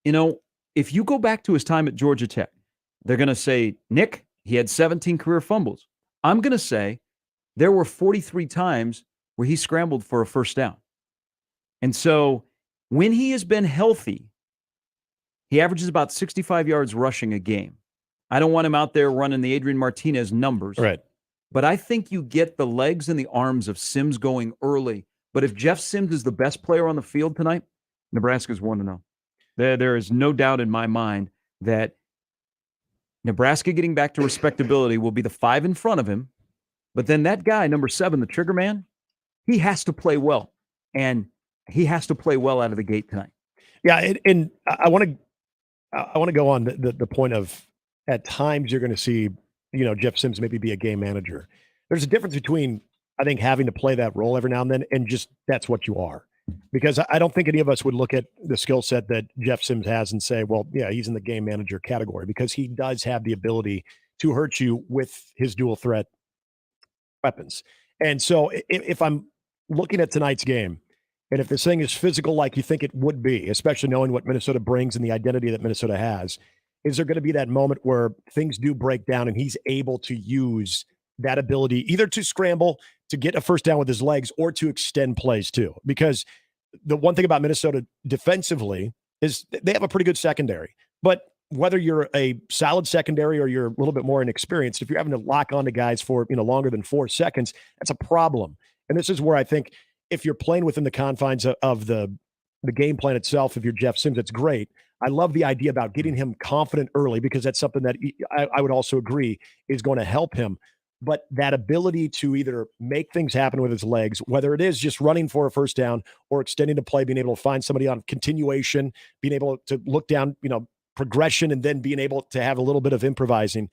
You know, if you go back to his time at Georgia Tech, they're going to say, Nick, he had 17 career fumbles. I'm going to say there were 43 times where he scrambled for a first down. And so when he has been healthy, he averages about 65 yards rushing a game. I don't want him out there running the Adrian Martinez numbers. Right. But I think you get the legs and the arms of Sims going early. But if Jeff Sims is the best player on the field tonight, Nebraska's 1-0. There is no doubt in my mind that Nebraska getting back to respectability will be the 5 in front of him. But then that guy, number 7, the trigger man, he has to play well. And he has to play well out of the gate tonight. Yeah, and I want to go on the point of at times you're going to see, you know, Jeff Sims maybe be a game manager. There's a difference between, I think, having to play that role every now and then and just that's what you are. Because I don't think any of us would look at the skill set that Jeff Sims has and say, well, yeah, he's in the game manager category because he does have the ability to hurt you with his dual threat weapons. And so if I'm looking at tonight's game, and if this thing is physical like you think it would be, especially knowing what Minnesota brings and the identity that Minnesota has, is there going to be that moment where things do break down and he's able to use that ability either to scramble, to get a first down with his legs, or to extend plays too? Because the one thing about Minnesota defensively is they have a pretty good secondary. But whether you're a solid secondary or you're a little bit more inexperienced, if you're having to lock onto guys for longer than 4 seconds, that's a problem. And this is where I think if you're playing within the confines of the game plan itself, if you're Jeff Sims, it's great. I love the idea about getting him confident early because that's something that I would also agree is going to help him. but that ability to either make things happen with his legs, whether it is just running for a first down or extending the play, being able to find somebody on continuation, being able to look down, progression, and then being able to have a little bit of improvising.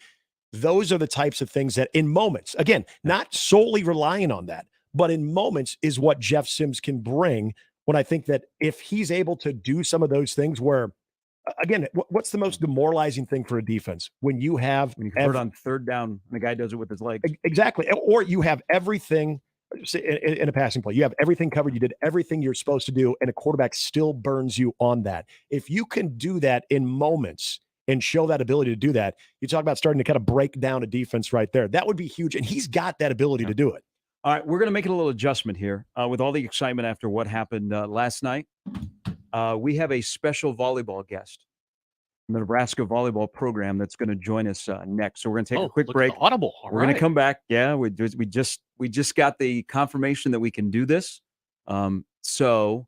Those are the types of things that in moments, again, not solely relying on that, but in moments is what Jeff Sims can bring. When I think that if he's able to do some of those things where, again, what's the most demoralizing thing for a defense? When you have on third down and the guy does it with his legs. Exactly. Or you have everything in a passing play. You have everything covered. You did everything you're supposed to do, and a quarterback still burns you on that. If you can do that in moments and show that ability to do that, you talk about starting to kind of break down a defense right there. That would be huge, and he's got that ability to do it. All right, we're going to make it a little adjustment here with all the excitement after what happened last night. We have a special volleyball guest from the Nebraska volleyball program that's going to join us next. So we're going to take a quick break. Audible. We're going to come back. Yeah, we just got the confirmation that we can do this. So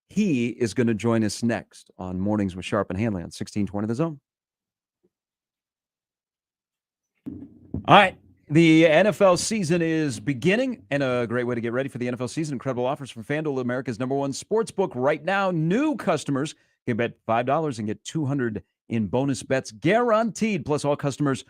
he is going to join us next on Mornings with Sharp and Handley on 1620 The Zone. All right. The NFL season is beginning, and a great way to get ready for the NFL season. Incredible offers from FanDuel, America's #1 sports book. Right now, new customers can bet $5 and get $200 in bonus bets guaranteed. Plus, all customers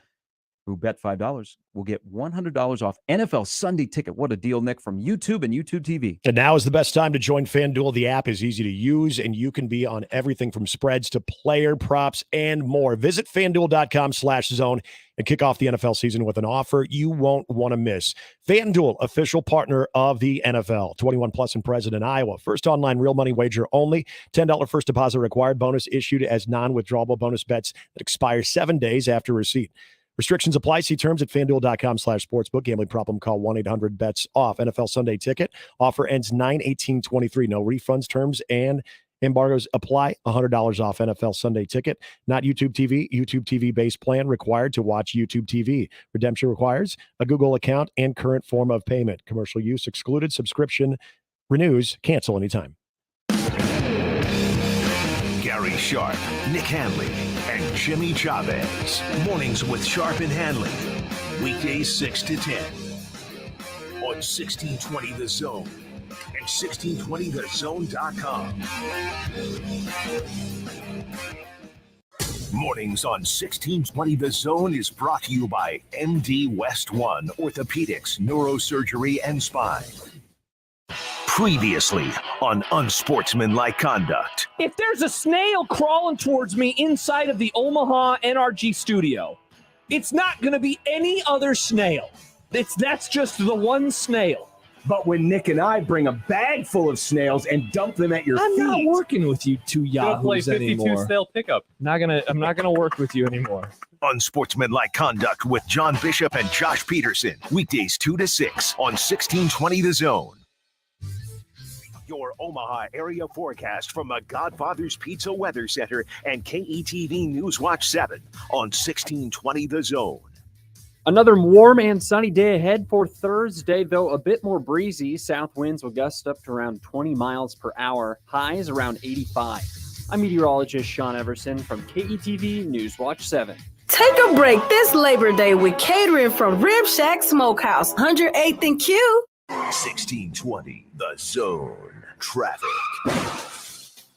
who bet $5 will get $100 off NFL Sunday Ticket. What a deal, Nick, from YouTube and YouTube TV. And now is the best time to join FanDuel. The app is easy to use, and you can be on everything from spreads to player props and more. Visit FanDuel.com/zone and kick off the NFL season with an offer you won't want to miss. FanDuel, official partner of the NFL. 21 plus and present in Iowa. First online real money wager only. $10 first deposit required. Bonus issued as non-withdrawable bonus bets that expire 7 days after receipt. Restrictions apply. See terms at FanDuel.com/sportsbook. Gambling problem? Call 1-800-BETS-OFF. NFL Sunday Ticket. Offer ends 9/18/23. No refunds, terms, and embargoes apply. $100 off NFL Sunday Ticket. Not YouTube TV. YouTube TV base plan required to watch YouTube TV. Redemption requires a Google account and current form of payment. Commercial use excluded. Subscription renews. Cancel anytime. Gary Sharp, Nick Handley, and Jimmy Chavez. Mornings with Sharp and Handley. Weekdays 6 to 10. On 1620 The Zone and 1620thezone.com. Mornings on 1620 The Zone is brought to you by MD West One Orthopedics, Neurosurgery, and Spine. Previously on Unsportsmanlike Conduct. If there's a snail crawling towards me inside of the Omaha NRG studio, it's not going to be any other snail. That's just the one snail. But when Nick and I bring a bag full of snails and dump them at your feet. I'm not working with you two yahoos anymore. snail pickup. I'm not gonna work with you anymore. Unsportsmanlike Conduct with John Bishop and Josh Peterson. Weekdays 2 to 6 on 1620 The Zone. Your Omaha area forecast from the Godfather's Pizza Weather Center and KETV Newswatch 7 on 1620 The Zone. Another warm and sunny day ahead for Thursday, though a bit more breezy. South winds will gust up to around 20 miles per hour, highs around 85. I'm meteorologist Sean Everson from KETV Newswatch 7. Take a break this Labor Day with catering from Rib Shack Smokehouse, 108th and Q. 1620 The Zone. Traffic.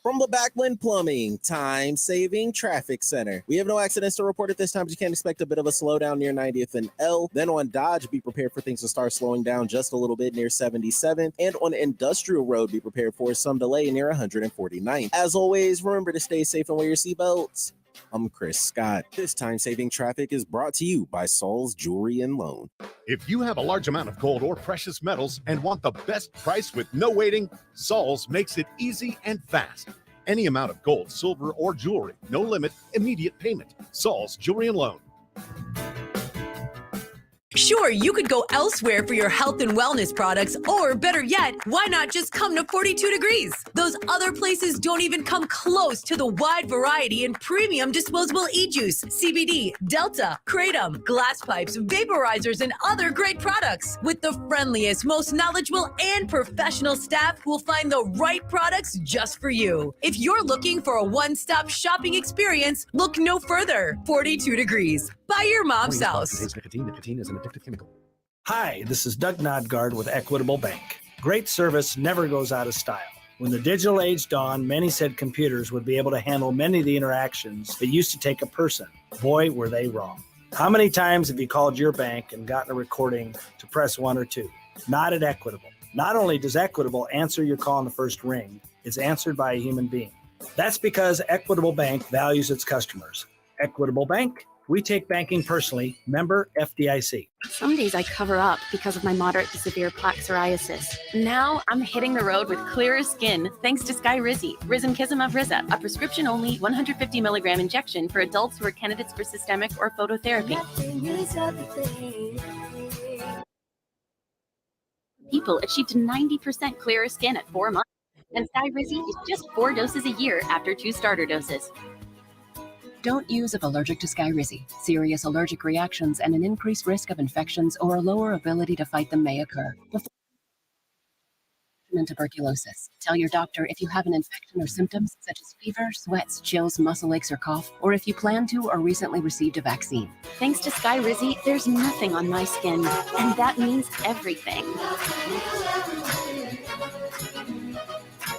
From the Backlund Plumbing Time-Saving Traffic Center. We have no accidents to report at this time, but you can expect a bit of a slowdown near 90th and L. Then on Dodge, be prepared for things to start slowing down just a little bit near 77th. And on Industrial Road, be prepared for some delay near 149th. As always, remember to stay safe and wear your seatbelts. I'm Chris Scott. This time-saving traffic is brought to you by Saul's Jewelry and Loan. If you have a large amount of gold or precious metals and want the best price with no waiting, Saul's makes it easy and fast. Any amount of gold, silver, or jewelry, no limit, immediate payment. Saul's Jewelry and Loan. Sure, you could go elsewhere for your health and wellness products, or better yet, why not just come to 42 Degrees? Those other places don't even come close to the wide variety and premium disposable e-juice, CBD, Delta, Kratom, glass pipes, vaporizers, and other great products. With the friendliest, most knowledgeable, and professional staff who will find the right products just for you. If you're looking for a one-stop shopping experience, look no further. 42 Degrees. By your mom's house. Nicotine is an addictive chemical. Hi, this is Doug Nodgard with Equitable Bank. Great service never goes out of style. When the digital age dawned, many said computers would be able to handle many of the interactions that used to take a person. Boy, were they wrong. How many times have you called your bank and gotten a recording to press 1 or 2? Not at Equitable. Not only does Equitable answer your call in the first ring, it's answered by a human being. That's because Equitable Bank values its customers. Equitable Bank, we take banking personally. Member FDIC. Some days I cover up because of my moderate to severe plaque psoriasis. Now I'm hitting the road with clearer skin thanks to Skyrizi, Risankizumab Riza, a prescription-only 150 milligram injection for adults who are candidates for systemic or phototherapy. People achieved 90% clearer skin at 4 months, and Skyrizi is just 4 doses a year after 2 starter doses. Don't use if allergic to Skyrizi. Serious allergic reactions and an increased risk of infections or a lower ability to fight them may occur. And tuberculosis. Tell your doctor if you have an infection or symptoms such as fever, sweats, chills, muscle aches, or cough, or if you plan to or recently received a vaccine. Thanks to Skyrizi, there's nothing on my skin, and that means everything.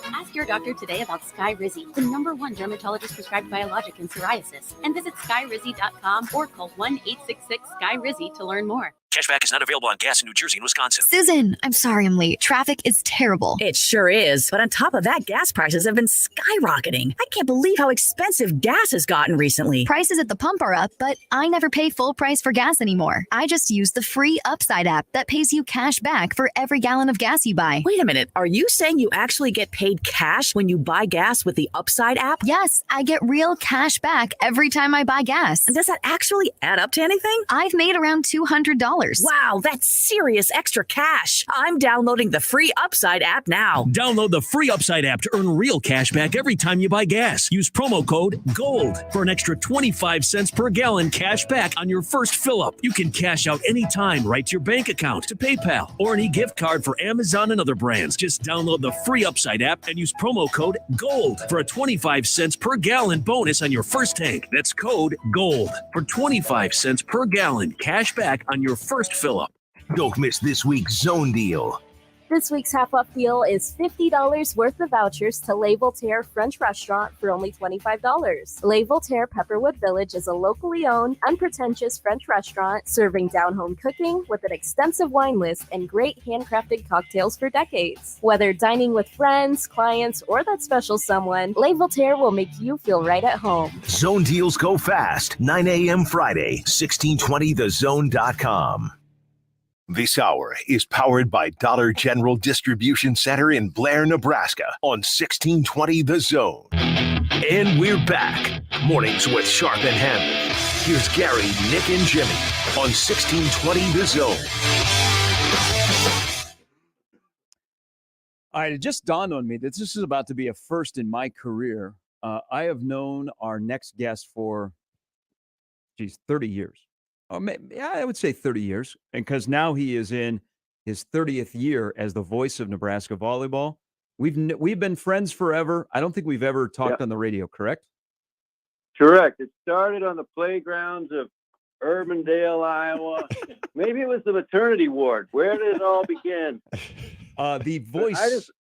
Ask your doctor today about Skyrizi, the #1 dermatologist-prescribed biologic in psoriasis, and visit skyrizi.com or call 1-866-SKY-RIZZI to learn more. Cashback is not available on gas in New Jersey and Wisconsin. Susan, I'm sorry I'm late. Traffic is terrible. It sure is. But on top of that, gas prices have been skyrocketing. I can't believe how expensive gas has gotten recently. Prices at the pump are up, but I never pay full price for gas anymore. I just use the free Upside app that pays you cash back for every gallon of gas you buy. Wait a minute. Are you saying you actually get paid cash when you buy gas with the Upside app? Yes, I get real cash back every time I buy gas. And does that actually add up to anything? I've made around $200. Wow, that's serious extra cash. I'm downloading the free Upside app now. Download the free Upside app to earn real cash back every time you buy gas. Use promo code GOLD for an extra 25 cents per gallon cash back on your first fill-up. You can cash out anytime right to your bank account, to PayPal, or any gift card for Amazon and other brands. Just download the free Upside app and use promo code GOLD for a 25 cents per gallon bonus on your first tank. That's code GOLD for 25 cents per gallon cash back on your first fill-up. Don't miss this week's Zone Deal. This week's half-off deal is $50 worth of vouchers to Le Voltaire French Restaurant for only $25. Le Voltaire Pepperwood Village is a locally owned, unpretentious French restaurant serving down-home cooking with an extensive wine list and great handcrafted cocktails for decades. Whether dining with friends, clients, or that special someone, Le Voltaire will make you feel right at home. Zone Deals go fast. 9 a.m. Friday, 1620thezone.com. This hour is powered by Dollar General Distribution Center in Blair, Nebraska on 1620 The Zone. And we're back. Mornings with Sharp and Handley. Here's Gary, Nick, and Jimmy on 1620 The Zone. All right, it just dawned on me that this is about to be a first in my career. I have known our next guest for, 30 years. Yeah, I would say 30 years, and because now he is in his 30th year as the voice of Nebraska volleyball. We've been friends forever. I don't think we've ever talked on the radio, correct? Correct. It started on the playgrounds of Urbandale, Iowa. Maybe it was the maternity ward. Where did it all begin? The voice.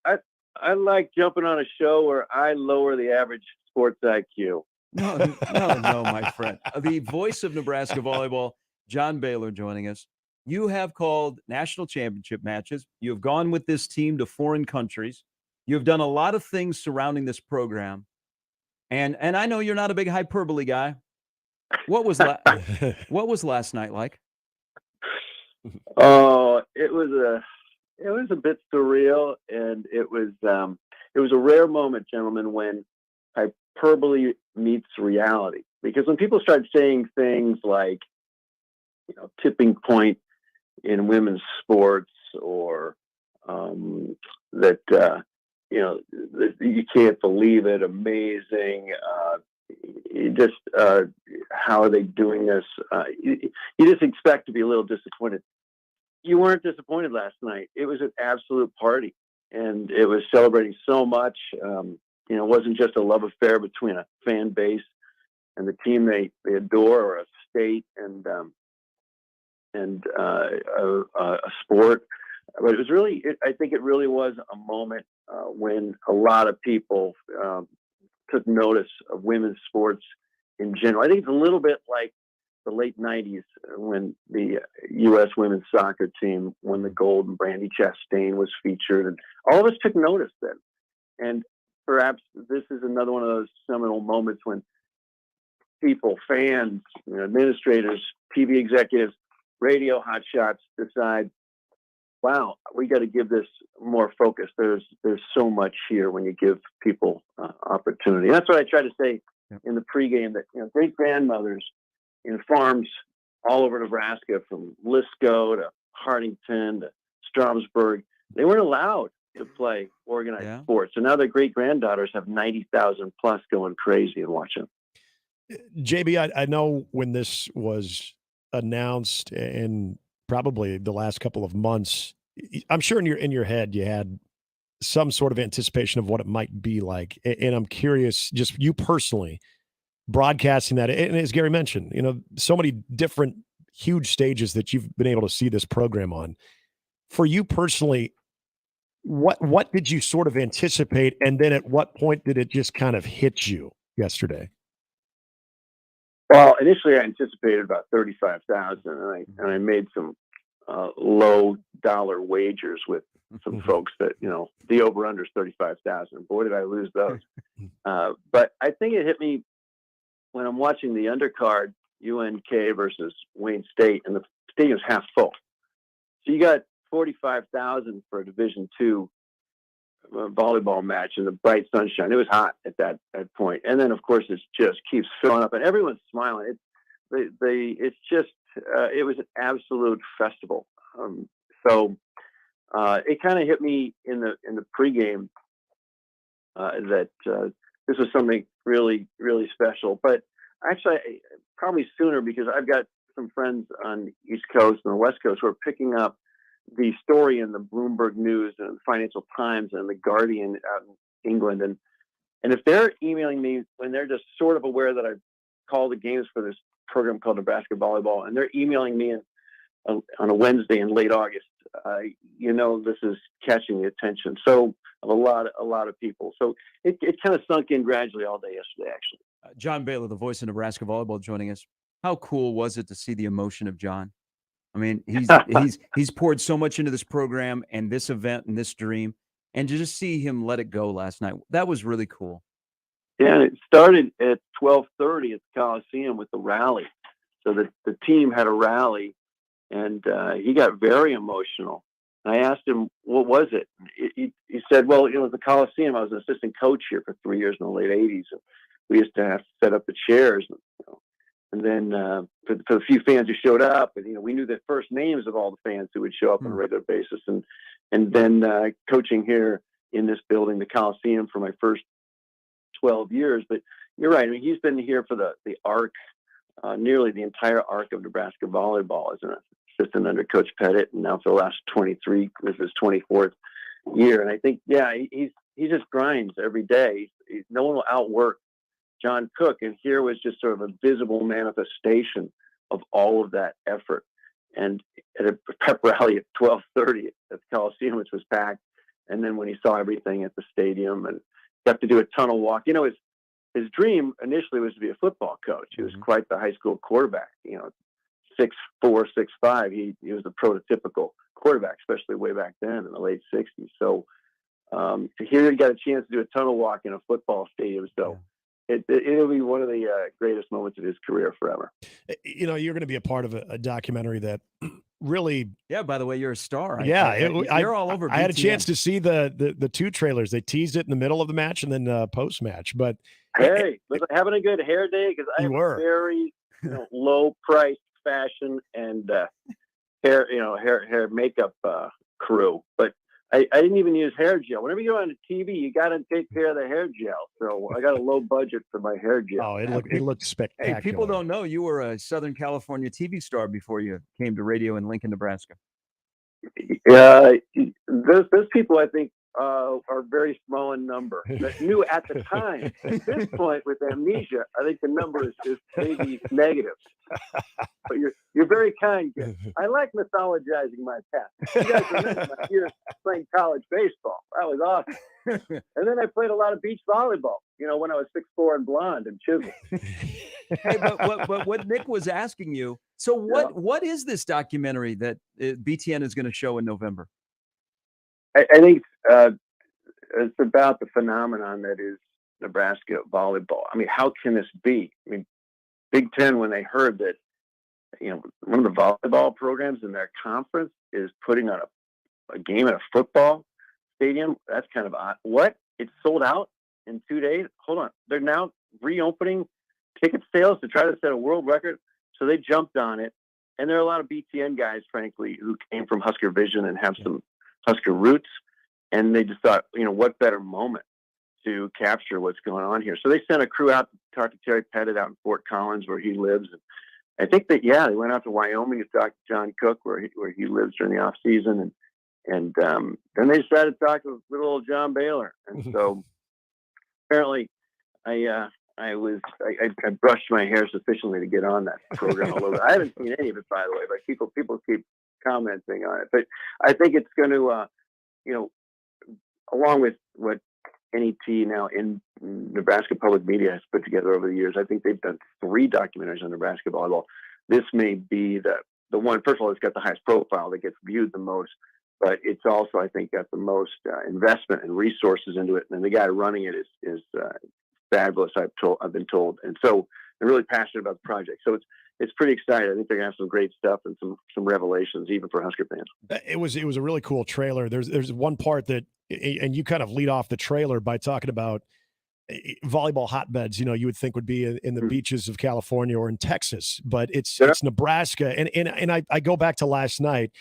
I like jumping on a show where I lower the average sports IQ. No, my friend. The voice of Nebraska volleyball, John Baylor, joining us. You have called national championship matches. You have gone with this team to foreign countries. You have done a lot of things surrounding this program. And I know you're not a big hyperbole guy. What was last night like? Oh, it was a bit surreal, and it was a rare moment, gentlemen, when hyperbole meets reality. Because when people start saying things like, tipping point in women's sports, or that you can't believe it, amazing, how are they doing this? You just expect to be a little disappointed. You weren't disappointed last night. It was an absolute party, and it was celebrating so much. It wasn't just a love affair between a fan base and the team they adore, or a state. And a sport. But it was really, I think it really was a moment when a lot of people took notice of women's sports in general. I think it's a little bit like the late 90s when the U.S. women's soccer team won the gold and Brandy Chastain was featured. And all of us took notice then. And perhaps this is another one of those seminal moments when people, fans, administrators, TV executives, radio hotshots decide, wow, we got to give this more focus. There's so much here when you give people opportunity. And that's what I try to say in the pregame, that great grandmothers in farms all over Nebraska, from Lisco to Hartington to Stromsburg, they weren't allowed to play organized sports. So now their great granddaughters have 90,000 plus going crazy and watching. JB, I know when this was announced, and probably the last couple of months, I'm sure in your head you had some sort of anticipation of what it might be like. And I'm curious, just you personally, broadcasting that, and as Gary mentioned, so many different huge stages that you've been able to see this program on. For you personally, what did you sort of anticipate, and then at what point did it just kind of hit you yesterday? Well, initially I anticipated about 35,000, and I made some low dollar wagers with some folks that, the over-under is 35,000. Boy, did I lose those. But I think it hit me when I'm watching the undercard, UNK versus Wayne State, and the stadium's half full. So you got 45,000 for a Division II volleyball match in the bright sunshine. It was hot at that point. And then, of course, it just keeps filling up, and everyone's smiling. It's just, it was an absolute festival. So it kind of hit me in the pregame that this was something really, really special. But actually, probably sooner, because I've got some friends on the East Coast and the West Coast who are picking up the story in the Bloomberg News and the Financial Times and the Guardian out in England. And if they're emailing me when they're just sort of aware that I call the games for this program called Nebraska Volleyball, and they're emailing me on a Wednesday in late August, this is catching the attention. So of a lot of people. So it kind of sunk in gradually all day yesterday, actually. John Baylor, the voice of Nebraska Volleyball, joining us. How cool was it to see the emotion of John? I mean, he's poured so much into this program and this event and this dream, and to just see him let it go last night, that was really cool. Yeah, and it started at 12:30 at the Coliseum with the rally. So the team had a rally, and he got very emotional. And I asked him, what was it? He said, well, the Coliseum, I was an assistant coach here for 3 years in the late 80s. And we used to have to set up the chairs. And then for the few fans who showed up, and we knew the first names of all the fans who would show up on a regular basis. And then coaching here in this building, the Coliseum, for my first 12 years. But you're right. I mean, he's been here for the arc, nearly the entire arc of Nebraska volleyball as an assistant under Coach Pettit, and now for the last 23, this is his 24th year. And I think, he just grinds every day. No one will outwork John Cook, and here was just sort of a visible manifestation of all of that effort. And at a pep rally at 12:30 at the Coliseum, which was packed, and then when he saw everything at the stadium and got to do a tunnel walk, his dream initially was to be a football coach. He was quite the high school quarterback, 6'4", 6'5". He was the prototypical quarterback, especially way back then in the late 60s. So to hear he got a chance to do a tunnel walk in a football stadium, so it'll be one of the greatest moments of his career forever. You're going to be a part of a documentary that really. Yeah. By the way, you're a star. Yeah, you're all over. I had a chance to see the two trailers. They teased it in the middle of the match and then post match. But hey, having a good hair day, because I have a very low price fashion and hair makeup crew, but I didn't even use hair gel. Whenever you go on the TV, you got to take care of the hair gel. So I got a low budget for my hair gel. Oh, it looked spectacular. Hey, people don't know you were a Southern California TV star before you came to radio in Lincoln, Nebraska. Those people, I think, are very small in number. That knew at the time. At this point, with amnesia, I think the number is maybe negative. But you're very kind, Jim. I like mythologizing my past. You guys remember my years playing college baseball. That was awesome. And then I played a lot of beach volleyball, when I was 6'4" and blonde and chiseled. Hey, but what Nick was asking you, so what is this documentary that BTN is going to show in November? I think it's about the phenomenon that is Nebraska volleyball. I mean, how can this be? I mean, Big Ten, when they heard that, one of the volleyball programs in their conference is putting on a game at a football stadium, that's kind of odd. What? It's sold out in 2 days? Hold on. They're now reopening ticket sales to try to set a world record. So they jumped on it. And there are a lot of BTN guys, frankly, who came from Husker Vision and have some Husker roots. And they just thought, what better moment to capture what's going on here. So they sent a crew out to talk to Terry Pettit out in Fort Collins, where he lives. And I think that, they went out to Wyoming to talk to John Cook, where he lives during the off season. And then they decided to talk to little old John Baylor. And so apparently I brushed my hair sufficiently to get on that program a little bit. I haven't seen any of it, by the way, but people keep commenting on it. But I think it's going to, along with what NET now in Nebraska Public Media has put together over the years, I think they've done 3 documentaries on Nebraska volleyball. This may be the one. First of all, it's got the highest profile that gets viewed the most, but it's also, I think, got the most investment and resources into it. And the guy running it is fabulous. I've been told, and so they're really passionate about the project. So it's pretty exciting. I think they're gonna have some great stuff and some revelations, even for Husker fans. It was a really cool trailer. There's one part that, and you kind of lead off the trailer by talking about volleyball hotbeds. You would think would be in the beaches of California or in Texas, but it's Nebraska. And I go back to last night.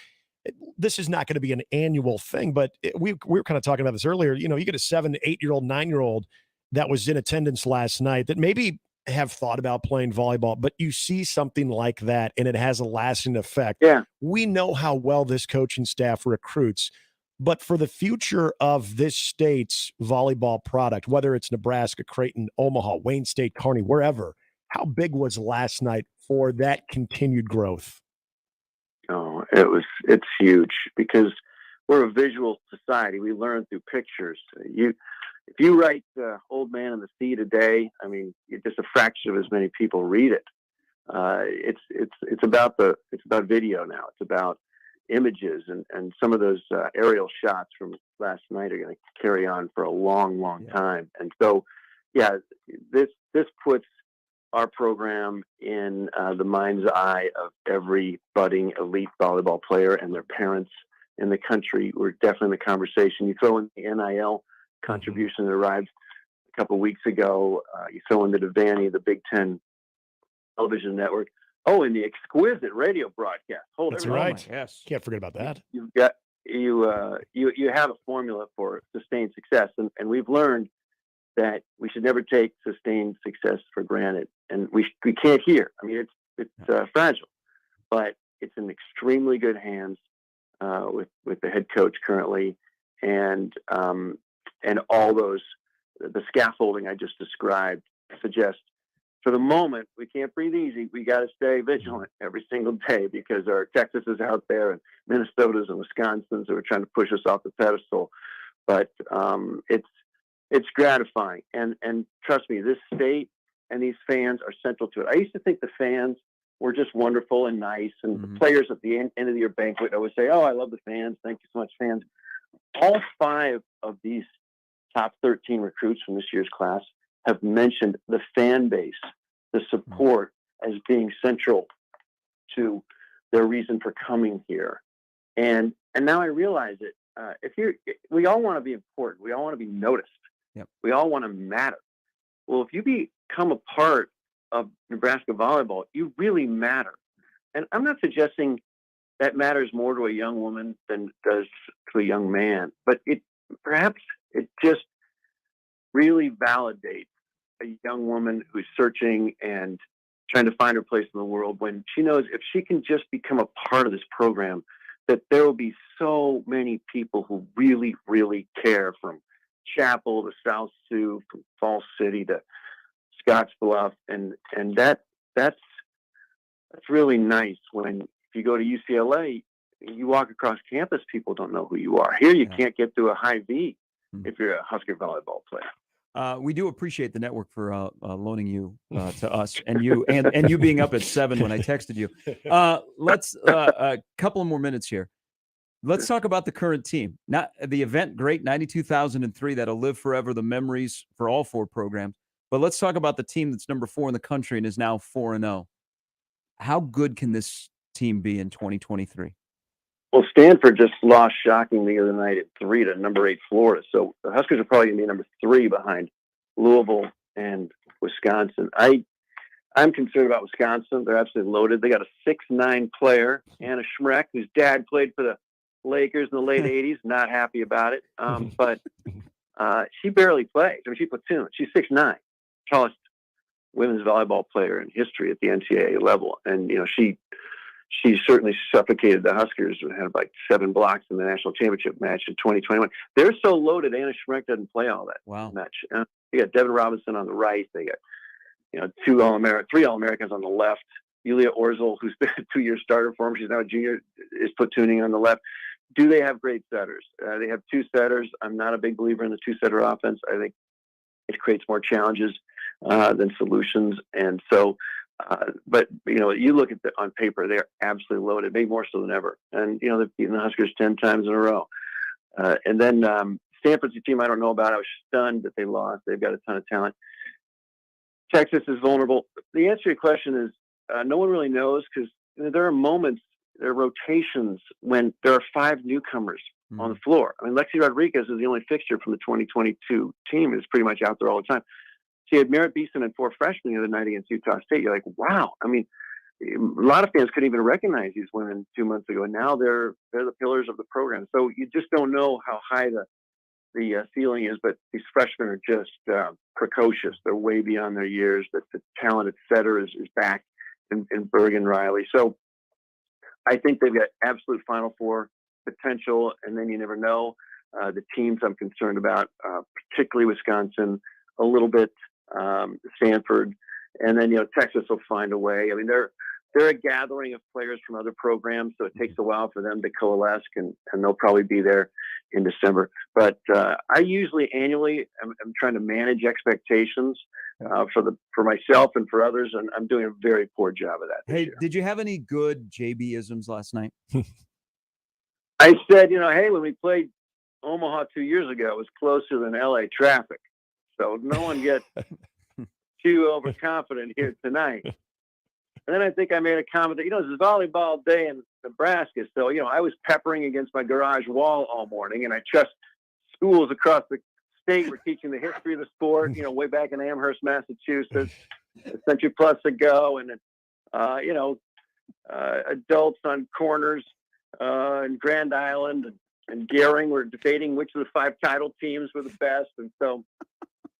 This is not going to be an annual thing, but we were kind of talking about this earlier. You get a 7, 8-year-old, 9-year-old that was in attendance last night that maybe have thought about playing volleyball, but you see something like that and it has a lasting effect. Yeah. We know how well this coaching staff recruits, but for the future of this state's volleyball product, whether it's Nebraska, Creighton, Omaha, Wayne State, Kearney, wherever, how big was last night for that continued growth? Oh, it's huge because we're a visual society. We learn through pictures. If you write Old Man in the Sea today, I mean, just a fraction of as many people read it. It's about video now. It's about images, and some of those aerial shots from last night are going to carry on for a long time. And so, this puts our program in the mind's eye of every budding elite volleyball player and their parents in the country. We're definitely in the conversation. You throw in the NIL contribution that arrived a couple of weeks ago. You throw in the Devaney, the Big Ten television network. Oh, and the exquisite radio broadcast. That's right. Yes, can't forget about that. You've got you have a formula for sustained success, and we've learned that we should never take sustained success for granted, and we can't here. I mean, it's fragile, but it's in extremely good hands with the head coach currently, and all those the scaffolding I just described suggest. For the moment, we can't breathe easy. We got to stay vigilant every single day because our Texas is out there and Minnesota's and Wisconsin's who are trying to push us off the pedestal. But it's gratifying. And trust me, this state and these fans are central to it. I used to think the fans were just wonderful and nice. And the players at the end of the year banquet always say, "Oh, I love the fans. Thank you so much, fans." All 5 of these top 13 recruits from this year's class have mentioned the fan base, the support as being central to their reason for coming here. And now I realize it. We all want to be important. We all want to be noticed. Yep. We all want to matter. Well, if you become a part of Nebraska volleyball, you really matter. And I'm not suggesting that matters more to a young woman than it does to a young man, but perhaps it just really validates a young woman who's searching and trying to find her place in the world when she knows if she can just become a part of this program, that there will be so many people who really, really care, from Chapel to South Sioux, from Falls City to Scottsbluff, and that's really nice. When if you go to UCLA, you walk across campus, people don't know who you are. Here, you can't get through a high V if you're a Husker volleyball player. We do appreciate the network for loaning you to us, and you being up at 7 when I texted you. Let's a couple of more minutes here. Let's talk about the current team. Not the event, great 92,003. That'll live forever. The memories for all 4 programs. But let's talk about the team that's number 4 in the country and is now 4-0. How good can this team be in 2023? Well, Stanford just lost shockingly the other night at 3 to number 8 Florida. So the Huskers are probably going to be number 3 behind Louisville and Wisconsin. I'm concerned about Wisconsin. They're absolutely loaded. They got a 6'9" player, Anna Schmreck, whose dad played for the Lakers in the late 80s. Not happy about it. But she barely plays. I mean, she platoons. She's 6'9", tallest women's volleyball player in history at the NCAA level. And, she certainly suffocated the Huskers and had like 7 blocks in the national championship match in 2021. They're so loaded, Anna Schmreck doesn't play all that much. They got Devin Robinson on the right. They got, 3 All-Americans on the left. Yulia Orzel, who's been a 2-year starter for them, she's now a junior, is platooning on the left. Do they have great setters? They have 2 setters. I'm not a big believer in the 2-setter offense. I think it creates more challenges than solutions. And so, but you look at on paper, they're absolutely loaded, maybe more so than ever. And they've beaten the Huskers 10 times in a row. And then Stanford's a team I don't know about. I was stunned that they lost. They've got a ton of talent. Texas is vulnerable. The answer to your question is no one really knows, because there are moments, there are rotations when there are 5 newcomers on the floor. I mean, Lexi Rodriguez is the only fixture from the 2022 team, is pretty much out there all the time. She had Merritt Beeson and 4 freshmen the other night against Utah State. You're like, wow. I mean, a lot of fans couldn't even recognize these women 2 months ago, and now they're the pillars of the program. So you just don't know how high the ceiling is, but these freshmen are just precocious. They're way beyond their years. That the talented setter is back in Bergen Riley. So I think they've got absolute Final Four potential, and then you never know. The teams I'm concerned about, particularly Wisconsin, a little bit Stanford, and then Texas will find a way. I mean, they're a gathering of players from other programs, so it takes a while for them to coalesce, and they'll probably be there in December. But I usually annually I'm trying to manage expectations for myself and for others, and I'm doing a very poor job of that. Hey, did you have any good JB-isms last night? I said, hey, when we played Omaha 2 years ago, it was closer than LA traffic. So no one gets too overconfident here tonight. And then I think I made a comment that, it's volleyball day in Nebraska. So, I was peppering against my garage wall all morning, and I trust schools across the state were teaching the history of the sport, way back in Amherst, Massachusetts, a century plus ago. And, adults on corners in Grand Island and Gehring were debating which of the 5 title teams were the best. And so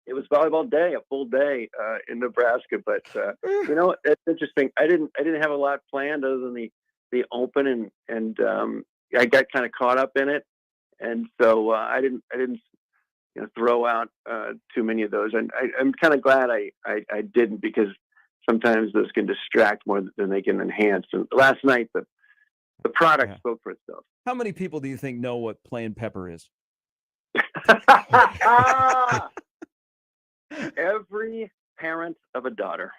it was volleyball day, a full day in Nebraska. But it's interesting. I didn't have a lot planned other than the open, and I got kind of caught up in it, and so I didn't throw out too many of those. And I'm kind of glad I didn't, because sometimes those can distract more than they can enhance. And last night the product spoke for itself. How many people do you think know what plain pepper is? Every parent of a daughter.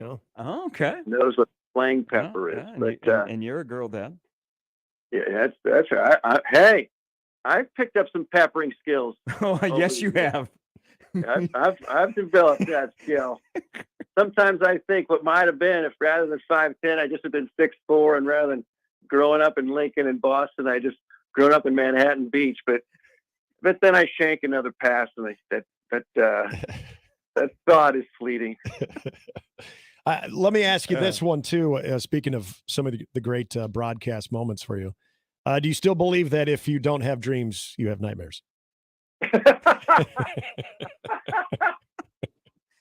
Oh, okay. Knows what plain pepper is. And you're a girl, Dad. Yeah, that's right. Hey, I've picked up some peppering skills. Oh, yes, you have. I've developed that skill. Sometimes I think what might have been, if rather than 5'10", I just have been 6'4", and rather than growing up in Lincoln and Boston, I just grown up in Manhattan Beach. But then I shank another pass, and that thought is fleeting. Let me ask you this one too. Speaking of some of the great broadcast moments for you, do you still believe that if you don't have dreams, you have nightmares?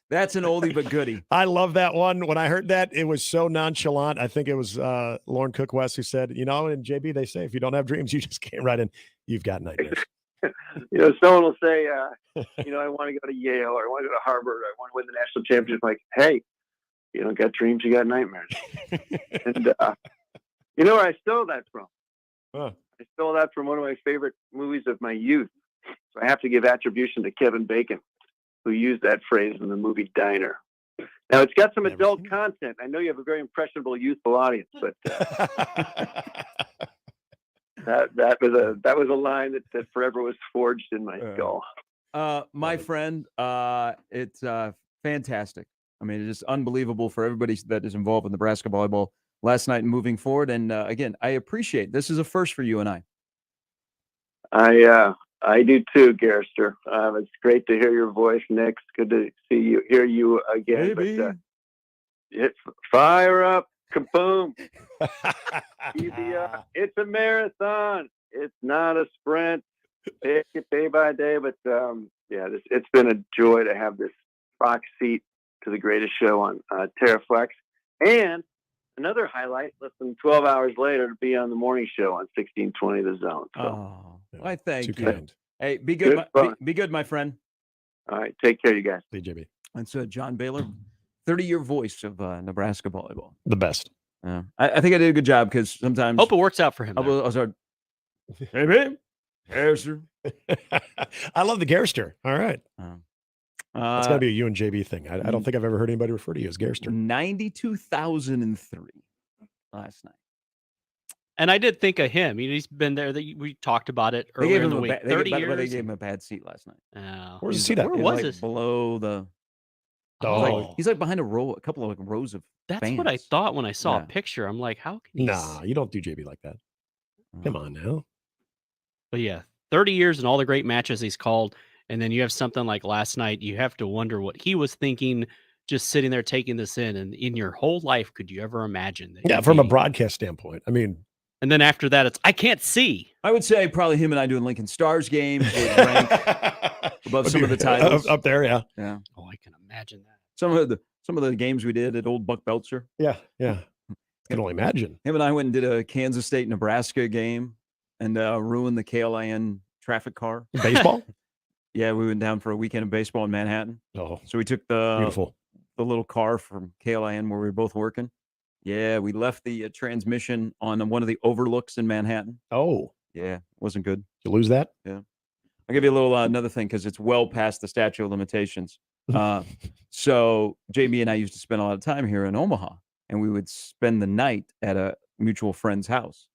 That's an oldie but goodie. I love that one. When I heard that, it was so nonchalant. I think it was Lauren Cook West who said, in JB, they say, if you don't have dreams, you just can't write in. You've got nightmares. Someone will say, I want to go to Yale or I want to go to Harvard. Or I want to win the national championship. Like, hey, you don't got dreams, you got nightmares. And where I stole that from? Huh. I stole that from one of my favorite movies of my youth. So I have to give attribution to Kevin Bacon, who used that phrase in the movie Diner. Now, it's got some adult content. I know you have a very impressionable, youthful audience, but that was a line that forever was forged in my skull. My friend, it's fantastic. I mean, it's just unbelievable for everybody that is involved with Nebraska volleyball last night and moving forward. And again, I appreciate this is a first for you and I. I do too, Garrister. It's great to hear your voice, Nick. It's good to hear you again. Baby. But it's fire up, kaboom. It's a marathon. It's not a sprint. Take it day by day. But it's been a joy to have this box seat to the greatest show on Terraflex. And another highlight, less than 12 hours later, to be on the morning show on 1620 The Zone. So, I thank you. Kind. Hey, be good. Be good, my friend. All right. Take care, you guys. See you, JB. That's John Baylor, 30-year voice of Nebraska volleyball. The best. I think I did a good job because sometimes. Hope it works out for him. I'll start. Hey, babe. Garrister. I love the Garrister. All right. That's got to be a you and JB thing. I don't think I've ever heard anybody refer to you as Garrister. 92,003 last night. And I did think of him. He's been there. We talked about it earlier in the week. 30 years. They gave him a bad seat last night. Where's the seat at? Where was it? Below the. He's like behind a couple of rows of. That's fans. what I thought when I saw a picture. I'm like, how can he? Nah, you don't do JB like that. Come on now. But yeah, 30 years and all the great matches he's called. And then you have something like last night. You have to wonder what he was thinking just sitting there taking this in. And in your whole life, could you ever imagine that? Yeah, from a broadcast standpoint. I mean. And then after that, it's, I can't see. I would say probably him and I doing Lincoln Stars games would rank above some of the titles. Up there, yeah. Yeah. Oh, I can imagine that. Some of the games we did at Old Buck Belcher. Yeah. I can only imagine. Him and I went and did a Kansas State, Nebraska game and ruined the KLIN traffic car. Baseball? Yeah, we went down for a weekend of baseball in Manhattan. Oh, so we took the little car from KLIN where we were both working. Yeah, we left the transmission on one of the overlooks in Manhattan. Oh. Yeah, wasn't good. Did you lose that? Yeah. I'll give you a little another thing because it's well past the statute of limitations. So JB and I used to spend a lot of time here in Omaha, and we would spend the night at a mutual friend's house.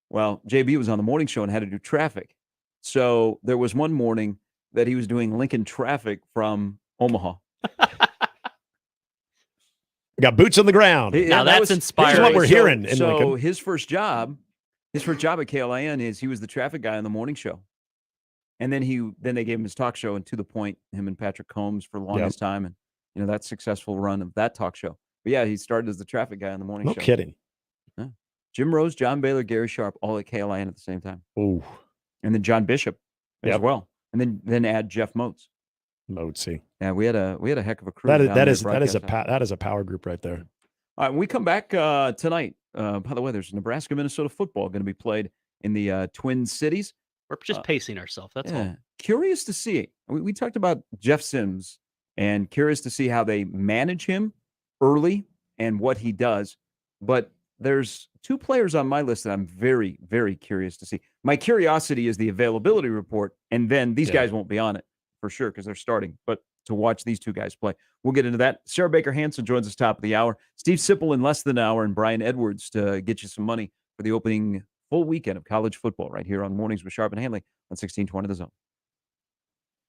Well, JB was on the morning show and had to do traffic. So there was one morning that he was doing Lincoln traffic from Omaha. We got boots on the ground. Now that's inspiring. This is what we're hearing in so Lincoln. his first job at KLIN is he was the traffic guy on the morning show. And then they gave him his talk show, and to the point, him and Patrick Combs for the longest time, and that successful run of that talk show. But yeah, he started as the traffic guy on the morning show. No kidding. Yeah. Jim Rose, John Baylor, Gary Sharp, all at KLIN at the same time. Ooh. And then John Bishop as well. And then add Jeff Moats. Moatsy. Yeah, we had a heck of a crew. That is a power group right there. All right, when we come back tonight, by the way, there's Nebraska Minnesota football going to be played in the Twin Cities. We're just pacing ourselves. That's all. Curious to see. We talked about Jeff Sims and curious to see how they manage him early and what he does. But there's two players on my list that I'm very, very curious to see. My curiosity is the availability report, and then these guys won't be on it for sure because they're starting. But to watch these two guys play, we'll get into that. Sarah Baker Hansen joins us top of the hour. Steve Sipple in less than an hour, and Brian Edwards to get you some money for the opening full weekend of college football right here on Mornings with Sharp and Handley on 1620 The Zone.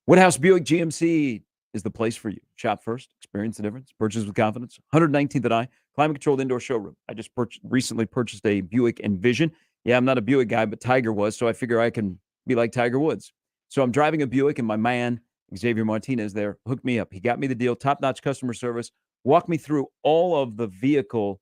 Woodhouse Buick GMC is the place for you. Shop first, experience the difference, purchase with confidence. 119th and I, climate-controlled indoor showroom. I just recently purchased a Buick Envision. Yeah, I'm not a Buick guy, but Tiger was, so I figure I can be like Tiger Woods. So I'm driving a Buick, and my man, Xavier Martinez there, hooked me up. He got me the deal, top-notch customer service, walked me through all of the vehicle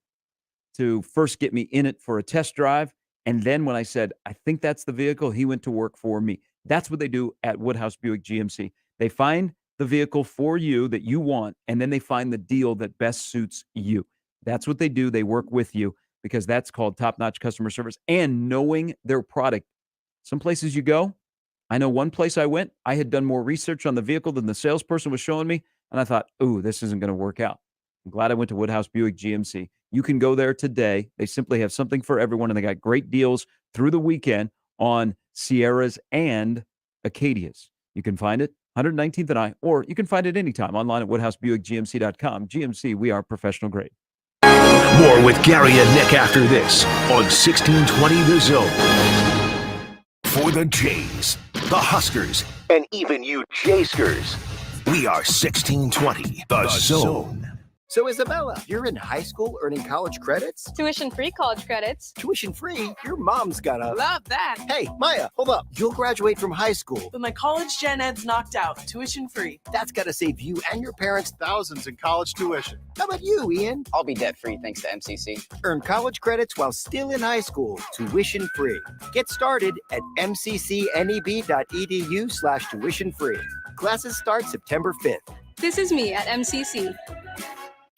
to first get me in it for a test drive. And then when I said, I think that's the vehicle, he went to work for me. That's what they do at Woodhouse Buick GMC. They find the vehicle for you that you want, and then they find the deal that best suits you. That's what they do. They work with you because that's called top-notch customer service and knowing their product. Some places you go, I know one place I went, I had done more research on the vehicle than the salesperson was showing me, and I thought, ooh, this isn't going to work out. I'm glad I went to Woodhouse Buick GMC. You can go there today. They simply have something for everyone, and they got great deals through the weekend on Sierras and Acadias. You can find it 119th and I, or you can find it anytime online at WoodhouseBuickGMC.com. GMC, we are professional grade. More with Gary and Nick after this on 1620 The Zone. For the Jays, the Huskers, and even you Jayskers, we are 1620 The Zone. So, Isabella, you're in high school earning college credits? Tuition-free college credits. Tuition-free? Your mom's got a... Love that. Hey, Maya, hold up. You'll graduate from high school. But my college gen ed's knocked out. Tuition-free. That's got to save you and your parents thousands in college tuition. How about you, Ian? I'll be debt-free thanks to MCC. Earn college credits while still in high school. Tuition-free. Get started at mccneb.edu/tuition-free. Classes start September 5th. This is me at MCC.